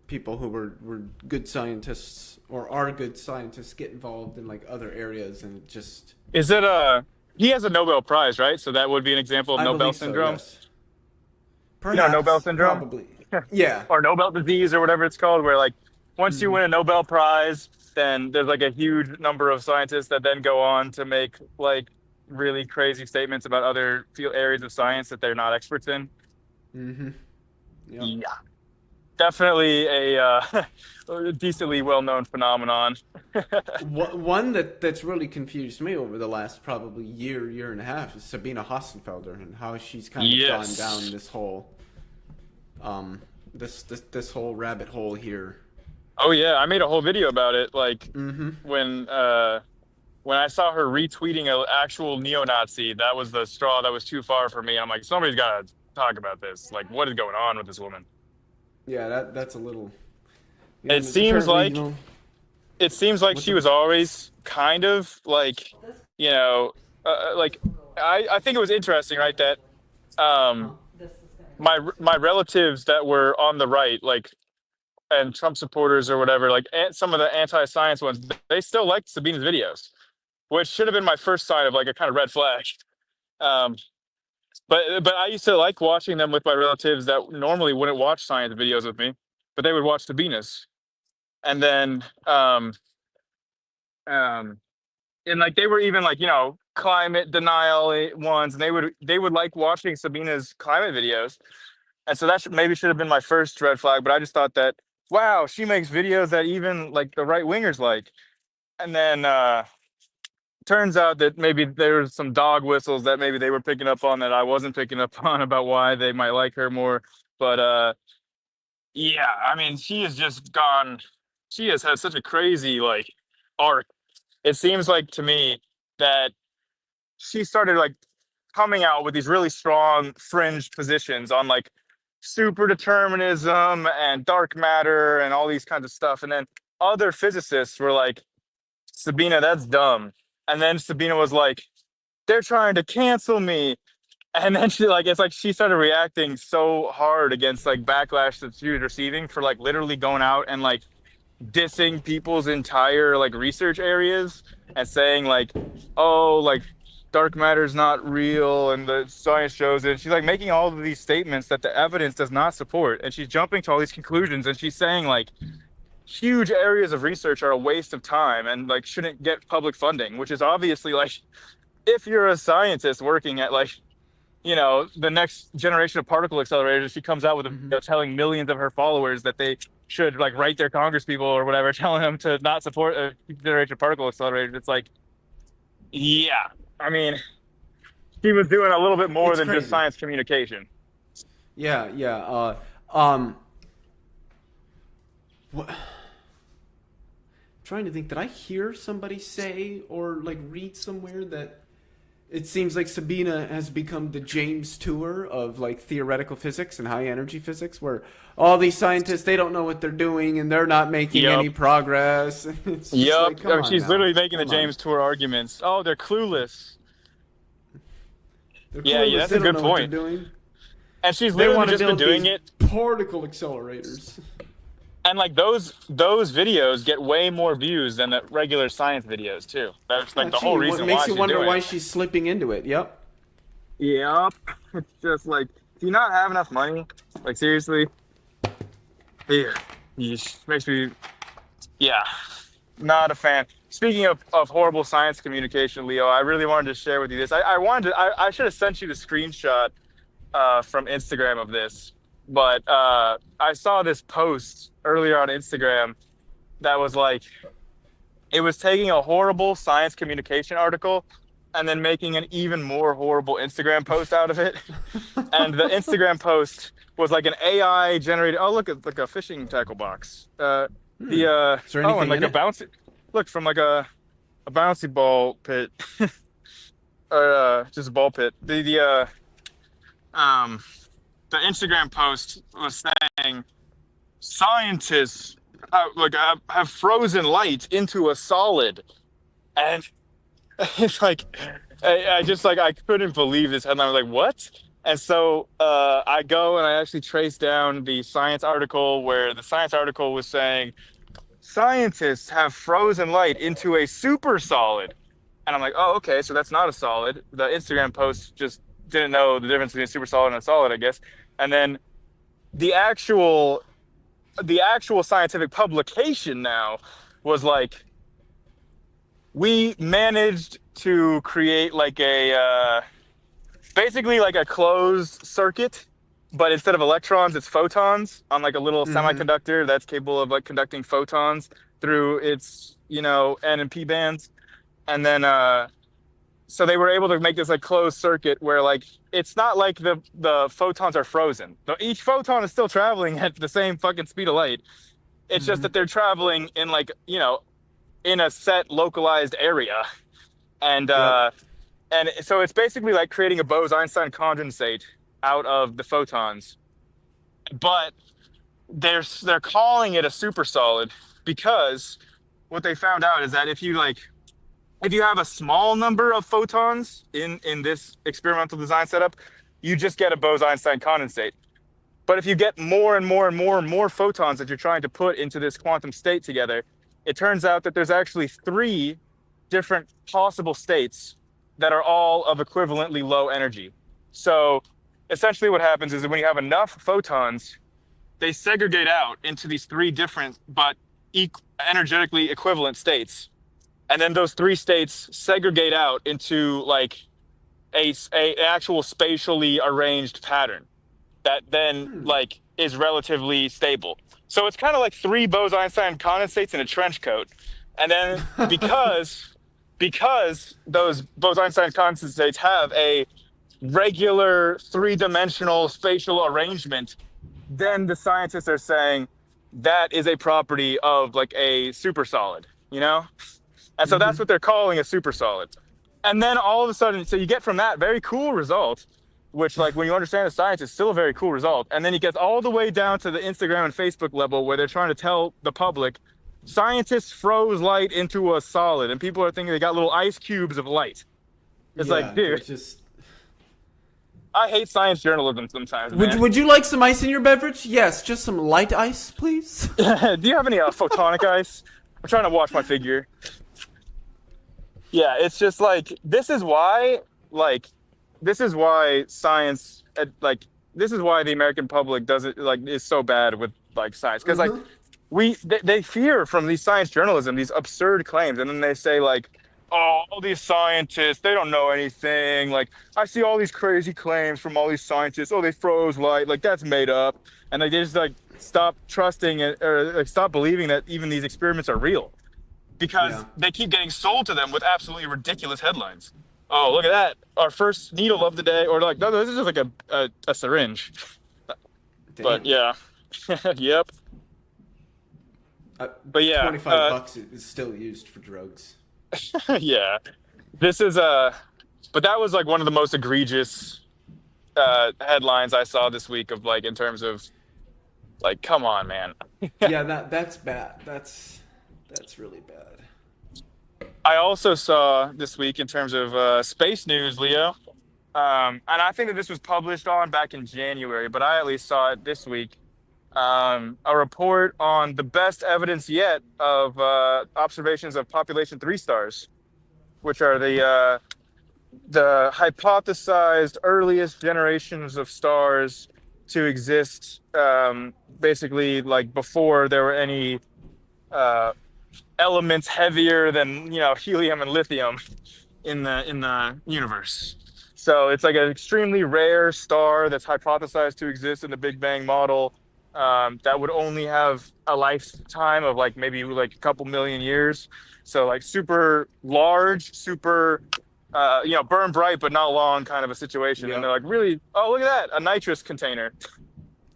people who were good scientists or are good scientists get involved in like other areas, and it just Is it he has a Nobel Prize, right? So that would be an example of I Nobel believe so. syndrome. Yes, You know, Nobel perhaps, syndrome probably. Yeah. or Nobel disease or whatever it's called, where like once you win a Nobel Prize, then there's like a huge number of scientists that then go on to make like really crazy statements about other field areas of science that they're not experts in. Mm-hmm. Yep. Yeah, definitely a decently well-known phenomenon. One that's really confused me over the last probably year and a half is Sabina Hassenfelder and how she's kind of gone Yes. down this whole this whole rabbit hole here. Oh yeah, I made a whole video about it. Like Mm-hmm. when I saw her retweeting an actual neo-Nazi, that was the straw that was too far for me. I'm like, somebody's got to talk about this. Like, what is going on with this woman? Yeah, that's a little. It seems apparently, like it seems like she was always kind of like, you know, like I think it was interesting, right? That my relatives that were on the right, like, and Trump supporters or whatever, like some of the anti-science ones, they still liked Sabina's videos, which should have been my first sign of like a kind of red flag. Um, but I used to like watching them with my relatives that normally wouldn't watch science videos with me, but they would watch Sabina's, and then um, and like they were even like climate denial ones, and they would like watching Sabina's climate videos, and so that maybe should have been my first red flag. But I just thought that wow, she makes videos that even like the right wingers like, and then turns out that maybe there's some dog whistles that maybe they were picking up on that I wasn't picking up on about why they might like her more. But yeah, I mean, she has just gone. She has had such a crazy like arc. It seems like to me that she started like coming out with these really strong fringe positions on like super determinism and dark matter and all these kinds of stuff. And then other physicists were like, Sabina, that's dumb. And then Sabina was like, they're trying to cancel me. And then she like, it's like she started reacting so hard against like backlash that she was receiving for like literally going out and like dissing people's entire like research areas and saying like, oh, like dark matter is not real and the science shows it. She's like making all of these statements that the evidence does not support, and she's jumping to all these conclusions, and she's saying like huge areas of research are a waste of time and like shouldn't get public funding, which is obviously like if you're a scientist working at like the next generation of particle accelerators, she comes out with a video telling millions of her followers that they should like write their congresspeople or whatever, telling them to not support a generation of particle accelerators. It's like, Yeah, I mean, she was doing a little bit more It's than just crazy. science communication. Yeah, yeah. Um, what, trying to think, did I hear somebody say or like read somewhere that it seems like Sabina has become the James Tour of like theoretical physics and high energy physics, where all these scientists, they don't know what they're doing and they're not making Yep. any progress. It's just Yep. like, I come mean, on she's now, literally making the come on. James Tour arguments. Oh, they're clueless. They're Yeah, clueless. that's They a don't good know what they're point. doing. And she's They literally want to just been build doing these it. particle accelerators. And like those videos get way more views than the regular science videos too. That's Ah, like the whole gee, what reason makes why you she's wonder doing why it. she's slipping into it? Yep. Yep. It's just like, do you not have enough money? Like seriously? Yeah. Makes me, yeah, not a fan. Speaking of horrible science communication, Leo, I really wanted to share with you this. I should have sent you the screenshot from Instagram of this, but I saw this post earlier on Instagram that was like, it was taking a horrible science communication article and then making an even more horrible Instagram post out of it. And the Instagram post was like an AI generated. Oh, look, it's like a fishing tackle box. Is there Oh, and anything like in a it? bouncy. Look, from like a bouncy ball pit, or just a ball pit. Um the Instagram post was saying scientists have frozen light into a solid, and it's like I just like I couldn't believe this headline. I was like, what? And so I go and I actually trace down the science article where the science article was saying scientists have frozen light into a super solid. And I'm like, oh, okay, so that's not a solid. The Instagram post just didn't know the difference between a super solid and a solid, I guess. And then the actual the actual scientific publication now was like, we managed to create like a basically like a closed circuit, but instead of electrons, it's photons on like a little Mm-hmm. semiconductor that's capable of like conducting photons through its, N and P bands. And then so they were able to make this like closed circuit where like it's not like the photons are frozen. So each photon is still traveling at the same fucking speed of light. It's just Mm-hmm. that they're traveling in like, in a set localized area. And Yep. and so it's basically like creating a Bose-Einstein condensate out of the photons. But they're calling it a supersolid because what they found out is that if you have a small number of photons in this experimental design setup, you just get a Bose-Einstein condensate. But if you get more and more and more and more photons that you're trying to put into this quantum state together, it turns out that there's actually three different possible states that are all of equivalently low energy. So essentially what happens is that when you have enough photons, they segregate out into these three different but energetically equivalent states. And then those three states segregate out into like a actual spatially arranged pattern that then like is relatively stable. So it's kind of like three Bose-Einstein condensates in a trench coat. And then because those Bose-Einstein condensates have a regular three-dimensional spatial arrangement, then the scientists are saying that is a property of like a supersolid, you know? And so Mm-hmm. that's what they're calling a supersolid. And then all of a sudden, so you get from that very cool result, which like when you understand the science is still a very cool result. And then it gets all the way down to the Instagram and Facebook level where they're trying to tell the public scientists froze light into a solid, and people are thinking they got little ice cubes of light. It's like, Yeah, dude, there's just. I hate science journalism sometimes, Would man. Would you like some ice in your beverage? Yes, just some light ice, please. Do you have any photonic ice? I'm trying to watch my figure. Yeah, it's just like like this is why science like this is why the American public doesn't like is so bad with like science because like Mm-hmm. they fear from these science journalism these absurd claims, and then they say like, oh, all these scientists, they don't know anything. Like I see all these crazy claims from all these scientists. Oh, they froze light, like that's made up, and like, they just like stop trusting it or like stop believing that even these experiments are real. because Yeah. they keep getting sold to them with absolutely ridiculous headlines. Oh, look at that! Our first needle of the day, or like, no, this is just like a syringe. But Damn. yeah, yep. Uh, But yeah, $25 is still used for drugs. yeah. This is but that was like one of the most egregious headlines I saw this week of like in terms of like, come on, man. Yeah, that's bad. That's really bad. I also saw this week in terms of space news, Leo. And I think that this was published on back in January, but I at least saw it this week. A report on the best evidence yet of observations of population 3 stars, which are the hypothesized earliest generations of stars to exist, basically like before there were any elements heavier than helium and lithium in the universe. So it's like an extremely rare star that's hypothesized to exist in the Big Bang model, that would only have a lifetime of like maybe like a couple million years. So like super large, super burn bright but not long kind of a situation. Yep. And they're like, really, oh, look at that, a nitrous container.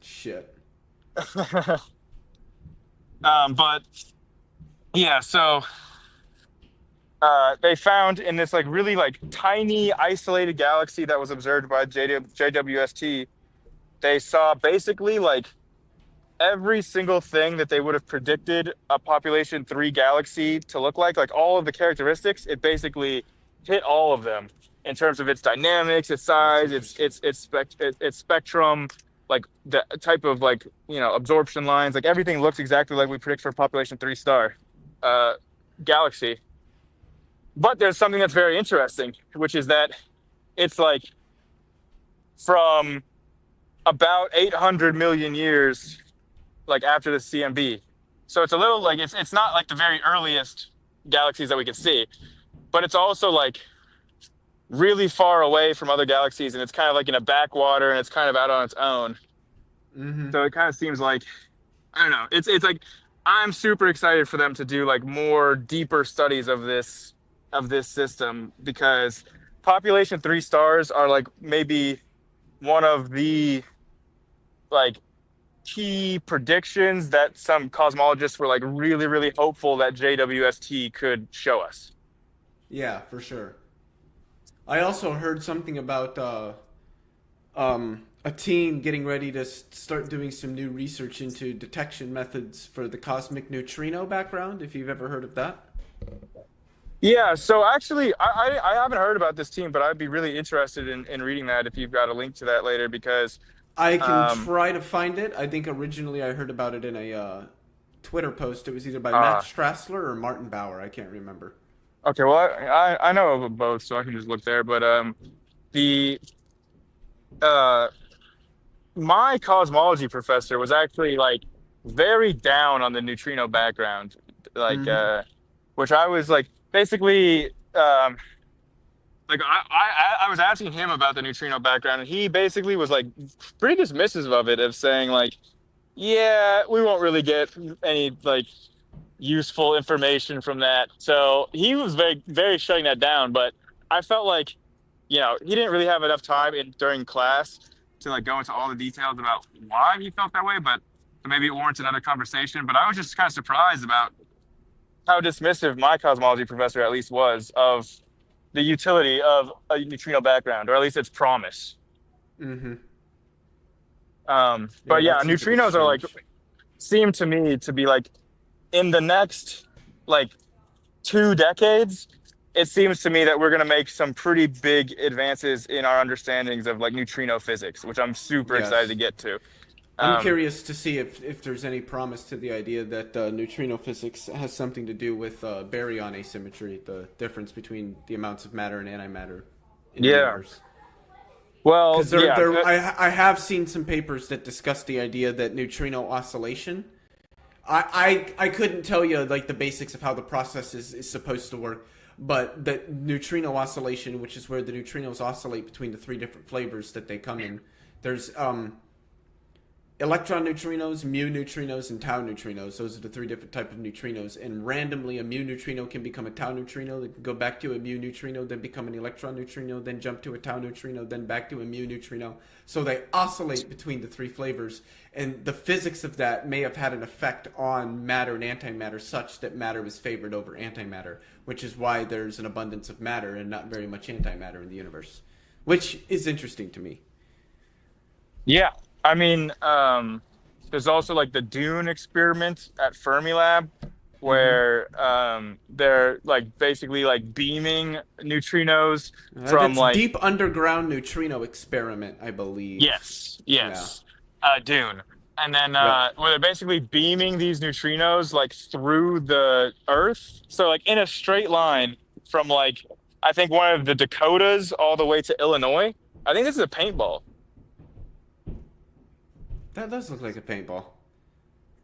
Shit. But yeah, so they found in this like really like tiny isolated galaxy that was observed by JWST, they saw basically like every single thing that they would have predicted a population 3 galaxy to look like all of the characteristics. It basically hit all of them in terms of its dynamics, its size, its spectrum, like the type of like absorption lines, like everything looks exactly like we predict for population 3 star galaxy. But there's something that's very interesting, which is that it's like from about 800 million years like after the CMB. So it's a little like it's not like the very earliest galaxies that we can see, but it's also like really far away from other galaxies, and it's kind of like in a backwater, and it's kind of out on its own. Mm-hmm. So it kind of seems like, I don't know, it's like I'm super excited for them to do like more deeper studies of this system, because population 3 stars are like maybe one of the like key predictions that some cosmologists were like really, really hopeful that JWST could show us. Yeah, for sure. I also heard something about a team getting ready to start doing some new research into detection methods for the cosmic neutrino background, if you've ever heard of that. Yeah, so actually, I haven't heard about this team, but I'd be really interested in reading that if you've got a link to that later, because I can try to find it. I think originally I heard about it in a Twitter post. It was either by Matt Strassler or Martin Bauer. I can't remember. Okay, well, I know of both, so I can just look there. But my cosmology professor was actually like very down on the neutrino background, like which I was like basically like I was asking him about the neutrino background, and he basically was like pretty dismissive of it, of saying like, yeah, we won't really get any like useful information from that. So he was very, very shutting that down. But I felt like, he didn't really have enough time during class to like go into all the details about why he felt that way. But maybe it warrants another conversation. But I was just kind of surprised about how dismissive my cosmology professor at least was of the utility of a neutrino background, or at least its promise. Mm-hmm. But yeah, neutrinos are like, seem to me to be like, in the next like 2 decades, it seems to me that we're going to make some pretty big advances in our understandings of like neutrino physics, which I'm super excited to get to. I'm curious to see if there's any promise to the idea that neutrino physics has something to do with baryon asymmetry, the difference between the amounts of matter and antimatter in the universe. Well, I have seen some papers that discuss the idea that neutrino oscillation. I couldn't tell you like the basics of how the process is supposed to work, but the neutrino oscillation, which is where the neutrinos oscillate between the 3 different flavors that they come in, there's electron neutrinos, mu neutrinos, and tau neutrinos. Those are the three different types of neutrinos. And randomly, a mu neutrino can become a tau neutrino. It can go back to a mu neutrino, then become an electron neutrino, then jump to a tau neutrino, then back to a mu neutrino. So they oscillate between the three flavors. And the physics of that may have had an effect on matter and antimatter such that matter was favored over antimatter, which is why there's an abundance of matter and not very much antimatter in the universe, which is interesting to me. Yeah. I mean, there's also like the Dune experiment at Fermilab, where they're like basically like beaming neutrinos from That's like deep underground neutrino experiment, I believe. yes, Dune, and then Yep. where they're basically beaming these neutrinos like through the Earth, so like in a straight line from like I think one of the Dakotas all the way to Illinois. I think this is a paintball. That does look like a paintball.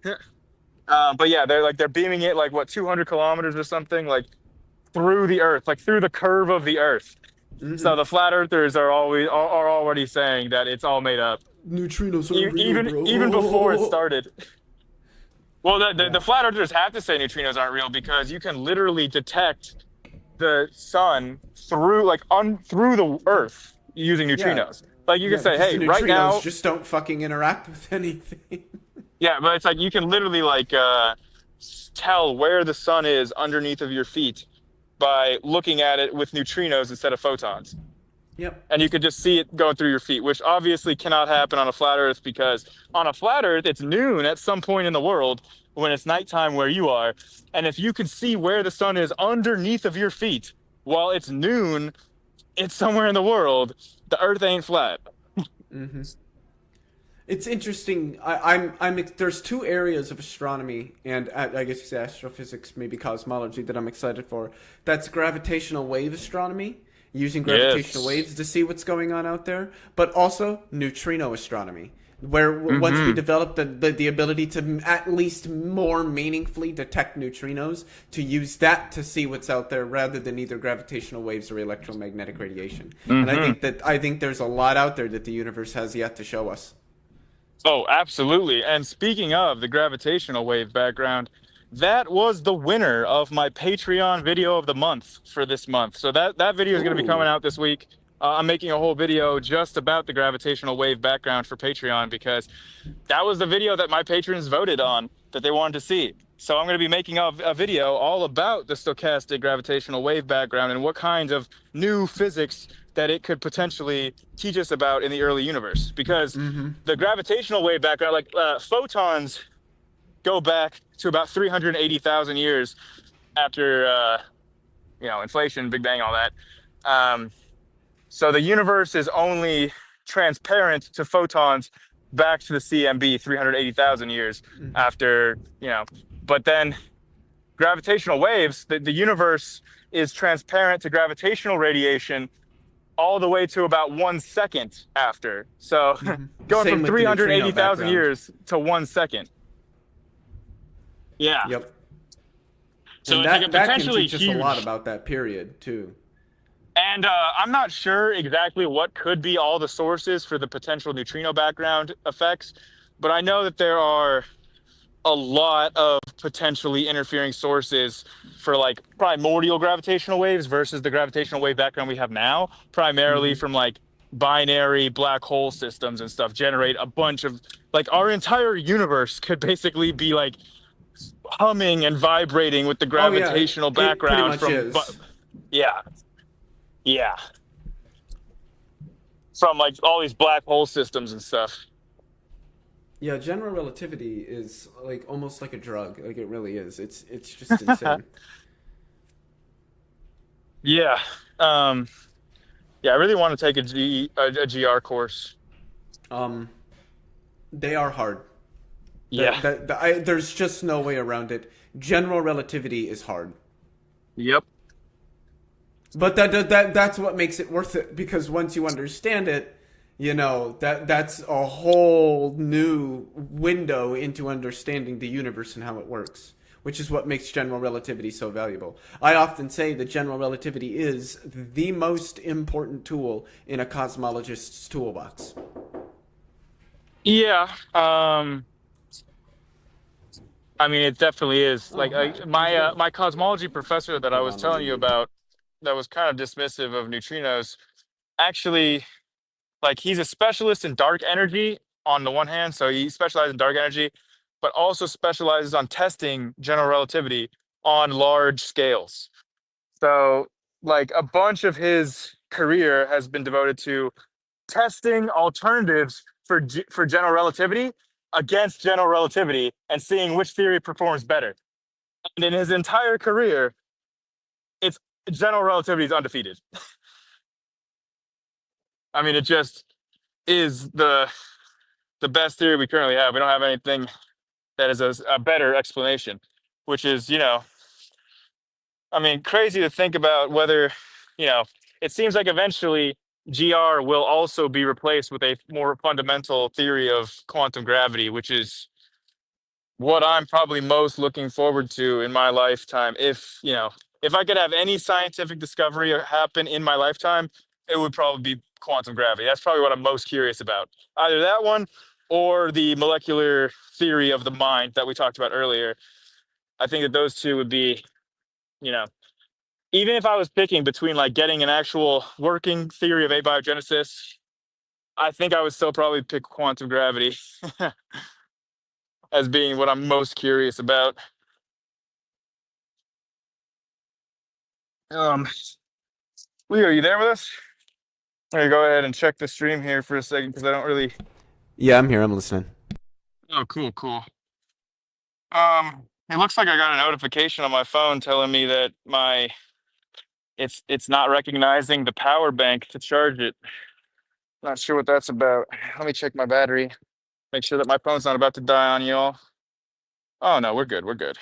But yeah, they're beaming it like what 200 kilometers or something, like through the Earth, like through the curve of the Earth. So the flat earthers are already saying that it's all made up, Neutrinos are real, bro. even before it started. Well, the flat earthers have to say neutrinos aren't real because you can literally detect the sun through through the Earth using neutrinos. Like you can say, hey, the right now, neutrinos just don't fucking interact with anything. yeah, but it's like you can literally like tell where the sun is underneath of your feet by looking at it with neutrinos instead of photons. Yep. And you could just see it going through your feet, which obviously cannot happen on a flat Earth because on a flat Earth, it's noon at some point in the world when it's nighttime where you are. And if you can see where the sun is underneath of your feet while it's noon, it's somewhere in the world. The Earth ain't flat. It's interesting. I'm there's two areas of astronomy and I guess you say astrophysics, maybe cosmology, that I'm excited for. That's gravitational wave astronomy, using gravitational waves to see what's going on out there, but also neutrino astronomy, where once we develop the ability to at least more meaningfully detect neutrinos, to use that to see what's out there rather than either gravitational waves or electromagnetic radiation. And I think there's a lot out there that the universe has yet to show us. Oh, absolutely. And speaking of the gravitational wave background, that was the winner of my Patreon video of the month for this month. So that video is going to be coming out this week. I'm making a whole video just about the gravitational wave background for Patreon because that was the video that my patrons voted on that they wanted to see. So I'm going to be making a video all about the stochastic gravitational wave background and what kinds of new physics that it could potentially teach us about in the early universe. Because the gravitational wave background, like photons go back to about 380,000 years after, inflation, Big Bang, all that. So the universe is only transparent to photons back to the CMB 380,000 years after, but then gravitational waves, the universe is transparent to gravitational radiation all the way to about 1 second after. So going Same from with the 380,000 neutrino years to 1 second. Yeah. Yep. So and it's like a that can potentially teach us huge. a lot about that period too. And I'm not sure exactly what could be all the sources for the potential neutrino background effects, but I know that there are a lot of potentially interfering sources for like primordial gravitational waves versus the gravitational wave background we have now, primarily from like binary black hole systems and stuff generate a bunch of like our entire universe could basically be like humming and vibrating with the gravitational background it pretty much is. Yeah. From like all these black hole systems and stuff. Yeah, general relativity is like almost like a drug. Like it really is. It's just insane. Yeah. I really want to take a GR course. They are hard. Yeah. There's just no way around it. General relativity is hard. Yep. But that's what makes it worth it, because once you understand it, that's a whole new window into understanding the universe and how it works, which is what makes general relativity so valuable. I often say that general relativity is the most important tool in a cosmologist's toolbox. Yeah. I mean, it definitely is. Oh, Like hi. How's my it going? my cosmology professor that I Hold was on, let me telling you mute. about, that was kind of dismissive of neutrinos. Actually, like he's a specialist in dark energy on the one hand, so he specializes in dark energy, but also specializes on testing general relativity on large scales. So, like a bunch of his career has been devoted to testing alternatives for for general relativity against general relativity and seeing which theory performs better. And in his entire career, it's general relativity is undefeated. I mean, it just is the best theory we currently have. We don't have anything that is a better explanation, which is, I mean, crazy to think about whether, you know, it seems like eventually GR will also be replaced with a more fundamental theory of quantum gravity, which is what I'm probably most looking forward to in my lifetime. If I could have any scientific discovery happen in my lifetime, it would probably be quantum gravity. That's probably what I'm most curious about. Either that one or the molecular theory of the mind that we talked about earlier. I think that those two would be, you know, even if I was picking between like getting an actual working theory of abiogenesis, I think I would still probably pick quantum gravity as being what I'm most curious about. Um, Leo, are you there with us? I'm gonna go ahead and check the stream here for a second because I don't really. Yeah, I'm here. I'm listening. Oh, cool, cool. It looks like I got a notification on my phone telling me that it's not recognizing the power bank to charge it. Not sure what that's about. Let me check my battery. Make sure that my phone's not about to die on you all. Oh no, we're good. We're good.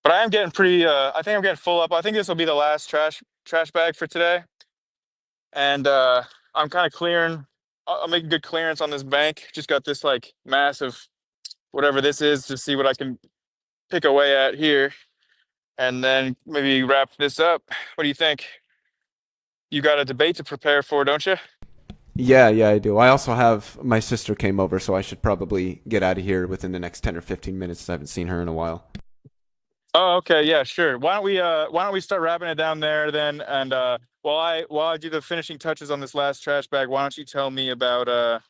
But I am getting pretty. I think I'm getting full up. I think this will be the last trash bag for today, and I'm kind of clearing. I'll make good clearance on this bank. Just got this like massive whatever this is to see what I can pick away at here, and then maybe wrap this up. What do you think? You got a debate to prepare for, don't you? Yeah, I do. I also have my sister came over, so I should probably get out of here within the next 10 or 15 minutes. I haven't seen her in a while. Oh, okay, yeah, sure. Why don't we start wrapping it down there then? And while I do the finishing touches on this last trash bag, why don't you tell me about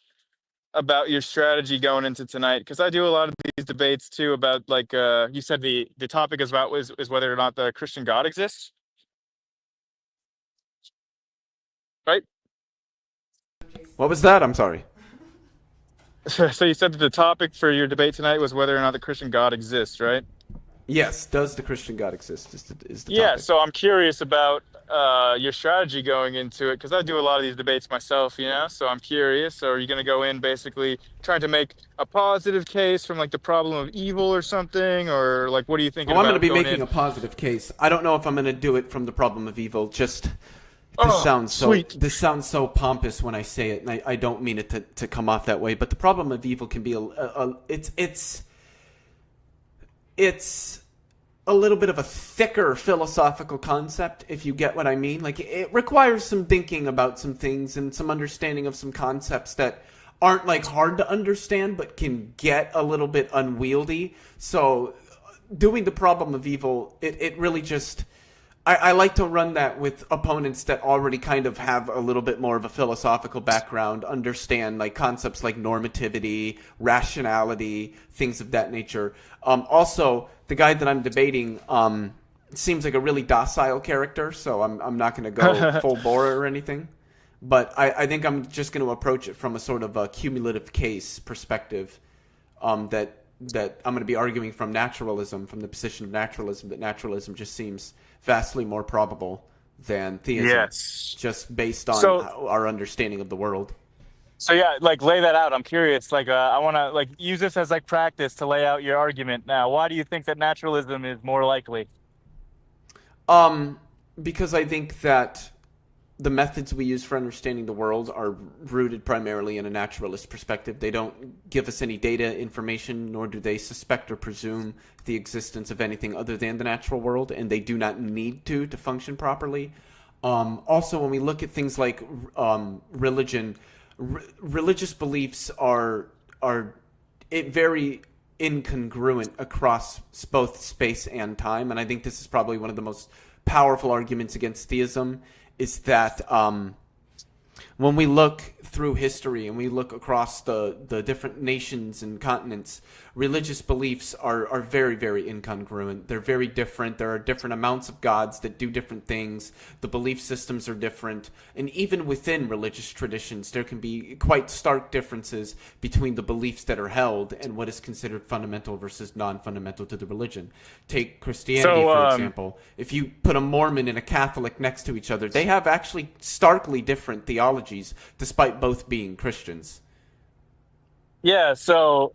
your strategy going into tonight? Because I do a lot of these debates too about like you said the topic is about is whether or not the Christian God exists, right? What was that? I'm sorry. So you said that the topic for your debate tonight was whether or not the Christian God exists, right? Yes, does the Christian God exist? Is the Yeah, topic. so I'm curious about your strategy going into it because I do a lot of these debates myself, So I'm curious. So are you going to go in basically trying to make a positive case from like the problem of evil or something, or like what are you thinking Oh, I'm going to about be going making in? a positive case. I don't know if I'm going to do it from the problem of evil. Just Oh, sweet. this sounds so pompous when I say it, and I don't mean it to come off that way. But the problem of evil can be it's a little bit of a thicker philosophical concept, if you get what I mean. Like, it requires some thinking about some things and some understanding of some concepts that aren't like hard to understand but can get a little bit unwieldy. So doing the problem of evil, it really just I like to run that with opponents that already kind of have a little bit more of a philosophical background, understand like concepts like normativity, rationality, things of that nature. Also, the guy that I'm debating seems like a really docile character, so I'm not going to go full bore or anything. But I think I'm just going to approach it from a sort of a cumulative case perspective, that I'm going to be arguing from naturalism, from the position of naturalism, that naturalism just seems vastly more probable than theism, Yes. just based on So our understanding of the world. so yeah, like lay that out. I'm curious. Like I want to like use this as like practice to lay out your argument. Now, why do you think that naturalism is more likely? Um, because I think that the methods we use for understanding the world are rooted primarily in a naturalist perspective. They don't give us any data information, nor do they suspect or presume the existence of anything other than the natural world, and they do not need to function properly. Also, when we look at things like religion, religious beliefs are very incongruent across both space and time, and I think this is probably one of the most powerful arguments against theism, is that when we look through history and we look across the different nations and continents, religious beliefs are very, very incongruent. They're very different. There are different amounts of gods that do different things. The belief systems are different. And even within religious traditions, there can be quite stark differences between the beliefs that are held and what is considered fundamental versus non-fundamental to the religion. Take Christianity, for example. If you put a Mormon and a Catholic next to each other, they have actually starkly different theologies, despite both being Christians. Yeah, so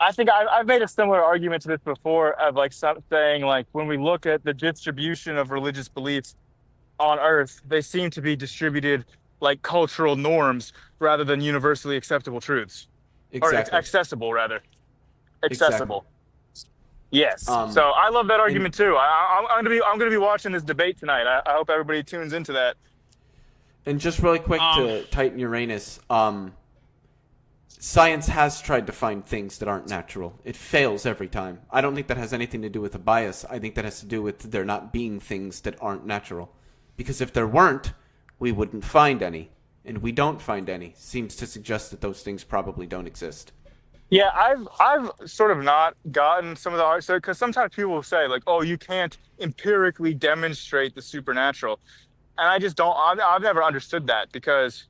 I think I've made a similar argument to this before of like saying like when we look at the distribution of religious beliefs on Earth, they seem to be distributed like cultural norms rather than universally acceptable truths. Exactly. Or accessible, rather. Accessible. Exactly. Yes. So I love that argument too. I'm gonna be watching this debate tonight. I hope everybody tunes into that. And just really quick to tighten Uranus, science has tried to find things that aren't natural. It fails every time. I don't think that has anything to do with a bias. I think that has to do with there not being things that aren't natural. Because if there weren't, we wouldn't find any. And we don't find any. Seems to suggest that those things probably don't exist. Yeah, I've sort of not gotten some of the art, so because sometimes people will say like, "Oh, you can't empirically demonstrate the supernatural," and I just don't. I've never understood that because,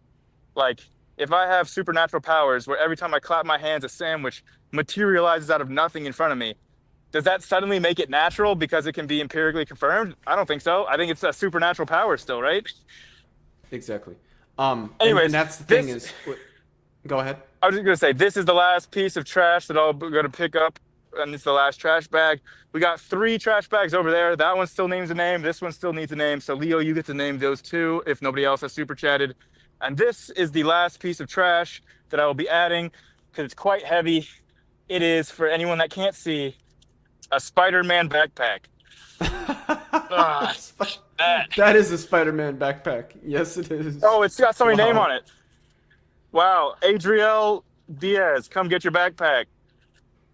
like, if I have supernatural powers where every time I clap my hands, a sandwich materializes out of nothing in front of me, does that suddenly make it natural because it can be empirically confirmed? I don't think so. I think it's a supernatural power still, right? Exactly. Anyways, and that's the thing is. Go ahead. I was just going to say, this is the last piece of trash that I'm going to pick up, and it's the last trash bag. We got 3 trash bags over there. That one still needs a name. This one still needs a name. So, Leo, you get to name those 2 if nobody else has super chatted. And this is the last piece of trash that I will be adding because it's quite heavy. It is, for anyone that can't see, a Spider-Man backpack. That is a Spider-Man backpack. Yes, it is. Oh, it's got somebody's name on it. Wow, Adriel Diaz, come get your backpack.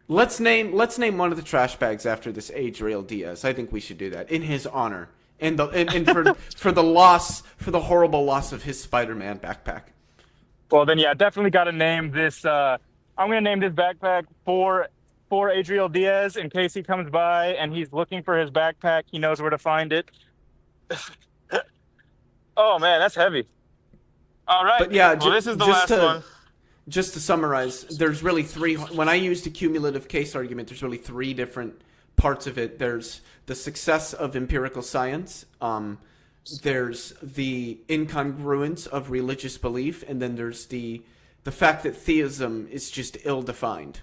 Let's name one of the trash bags after this Adriel Diaz. I think we should do that in his honor, and for the horrible loss of his Spider-Man backpack. Well, then yeah, definitely got to name this. I'm gonna name this backpack for Adriel Diaz in case he comes by and he's looking for his backpack. He knows where to find it. Oh man, that's heavy. All right. But yeah, well, this is the last one. Just to summarize, there's really 3. When I used a cumulative case argument, there's really 3 different parts of it. There's the success of empirical science. There's the incongruence of religious belief, and then there's the fact that theism is just ill-defined.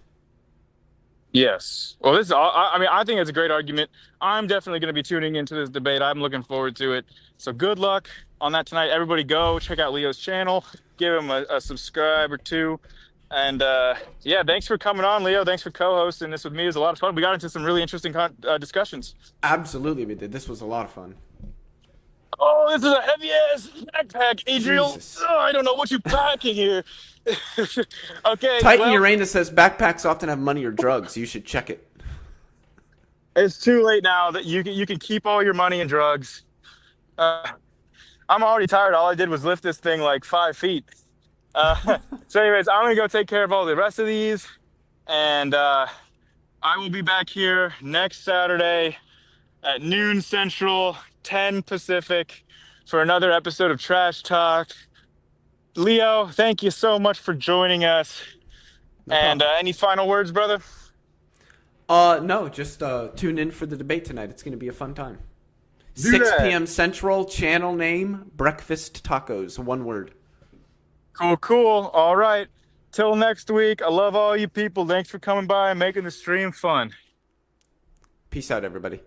Yes. Well, I think it's a great argument. I'm definitely going to be tuning into this debate. I'm looking forward to it. So good luck on that tonight. Everybody go check out Leo's channel. Give him a subscribe or 2. And yeah, thanks for coming on, Leo. Thanks for co-hosting this with me. It was a lot of fun. We got into some really interesting discussions. Absolutely, we did. This was a lot of fun. Oh, this is a heavy-ass backpack, Adriel. Oh, I don't know what you're packing here. Okay. Titan Uranus says backpacks often have money or drugs. You should check it. It's too late now that you can keep all your money and drugs. I'm already tired. All I did was lift this thing like 5 feet. So anyways, I'm going to go take care of all the rest of these. And I will be back here next Saturday at noon Central, 10 Pacific for another episode of Trash Talk. Leo, thank you so much for joining us. No and any final words, brother? No, just tune in for the debate tonight. It's going to be a fun time. 6 p.m. Central, channel name, Breakfast Tacos, one word. Cool. All right. Till next week. I love all you people. Thanks for coming by and making the stream fun. Peace out, everybody.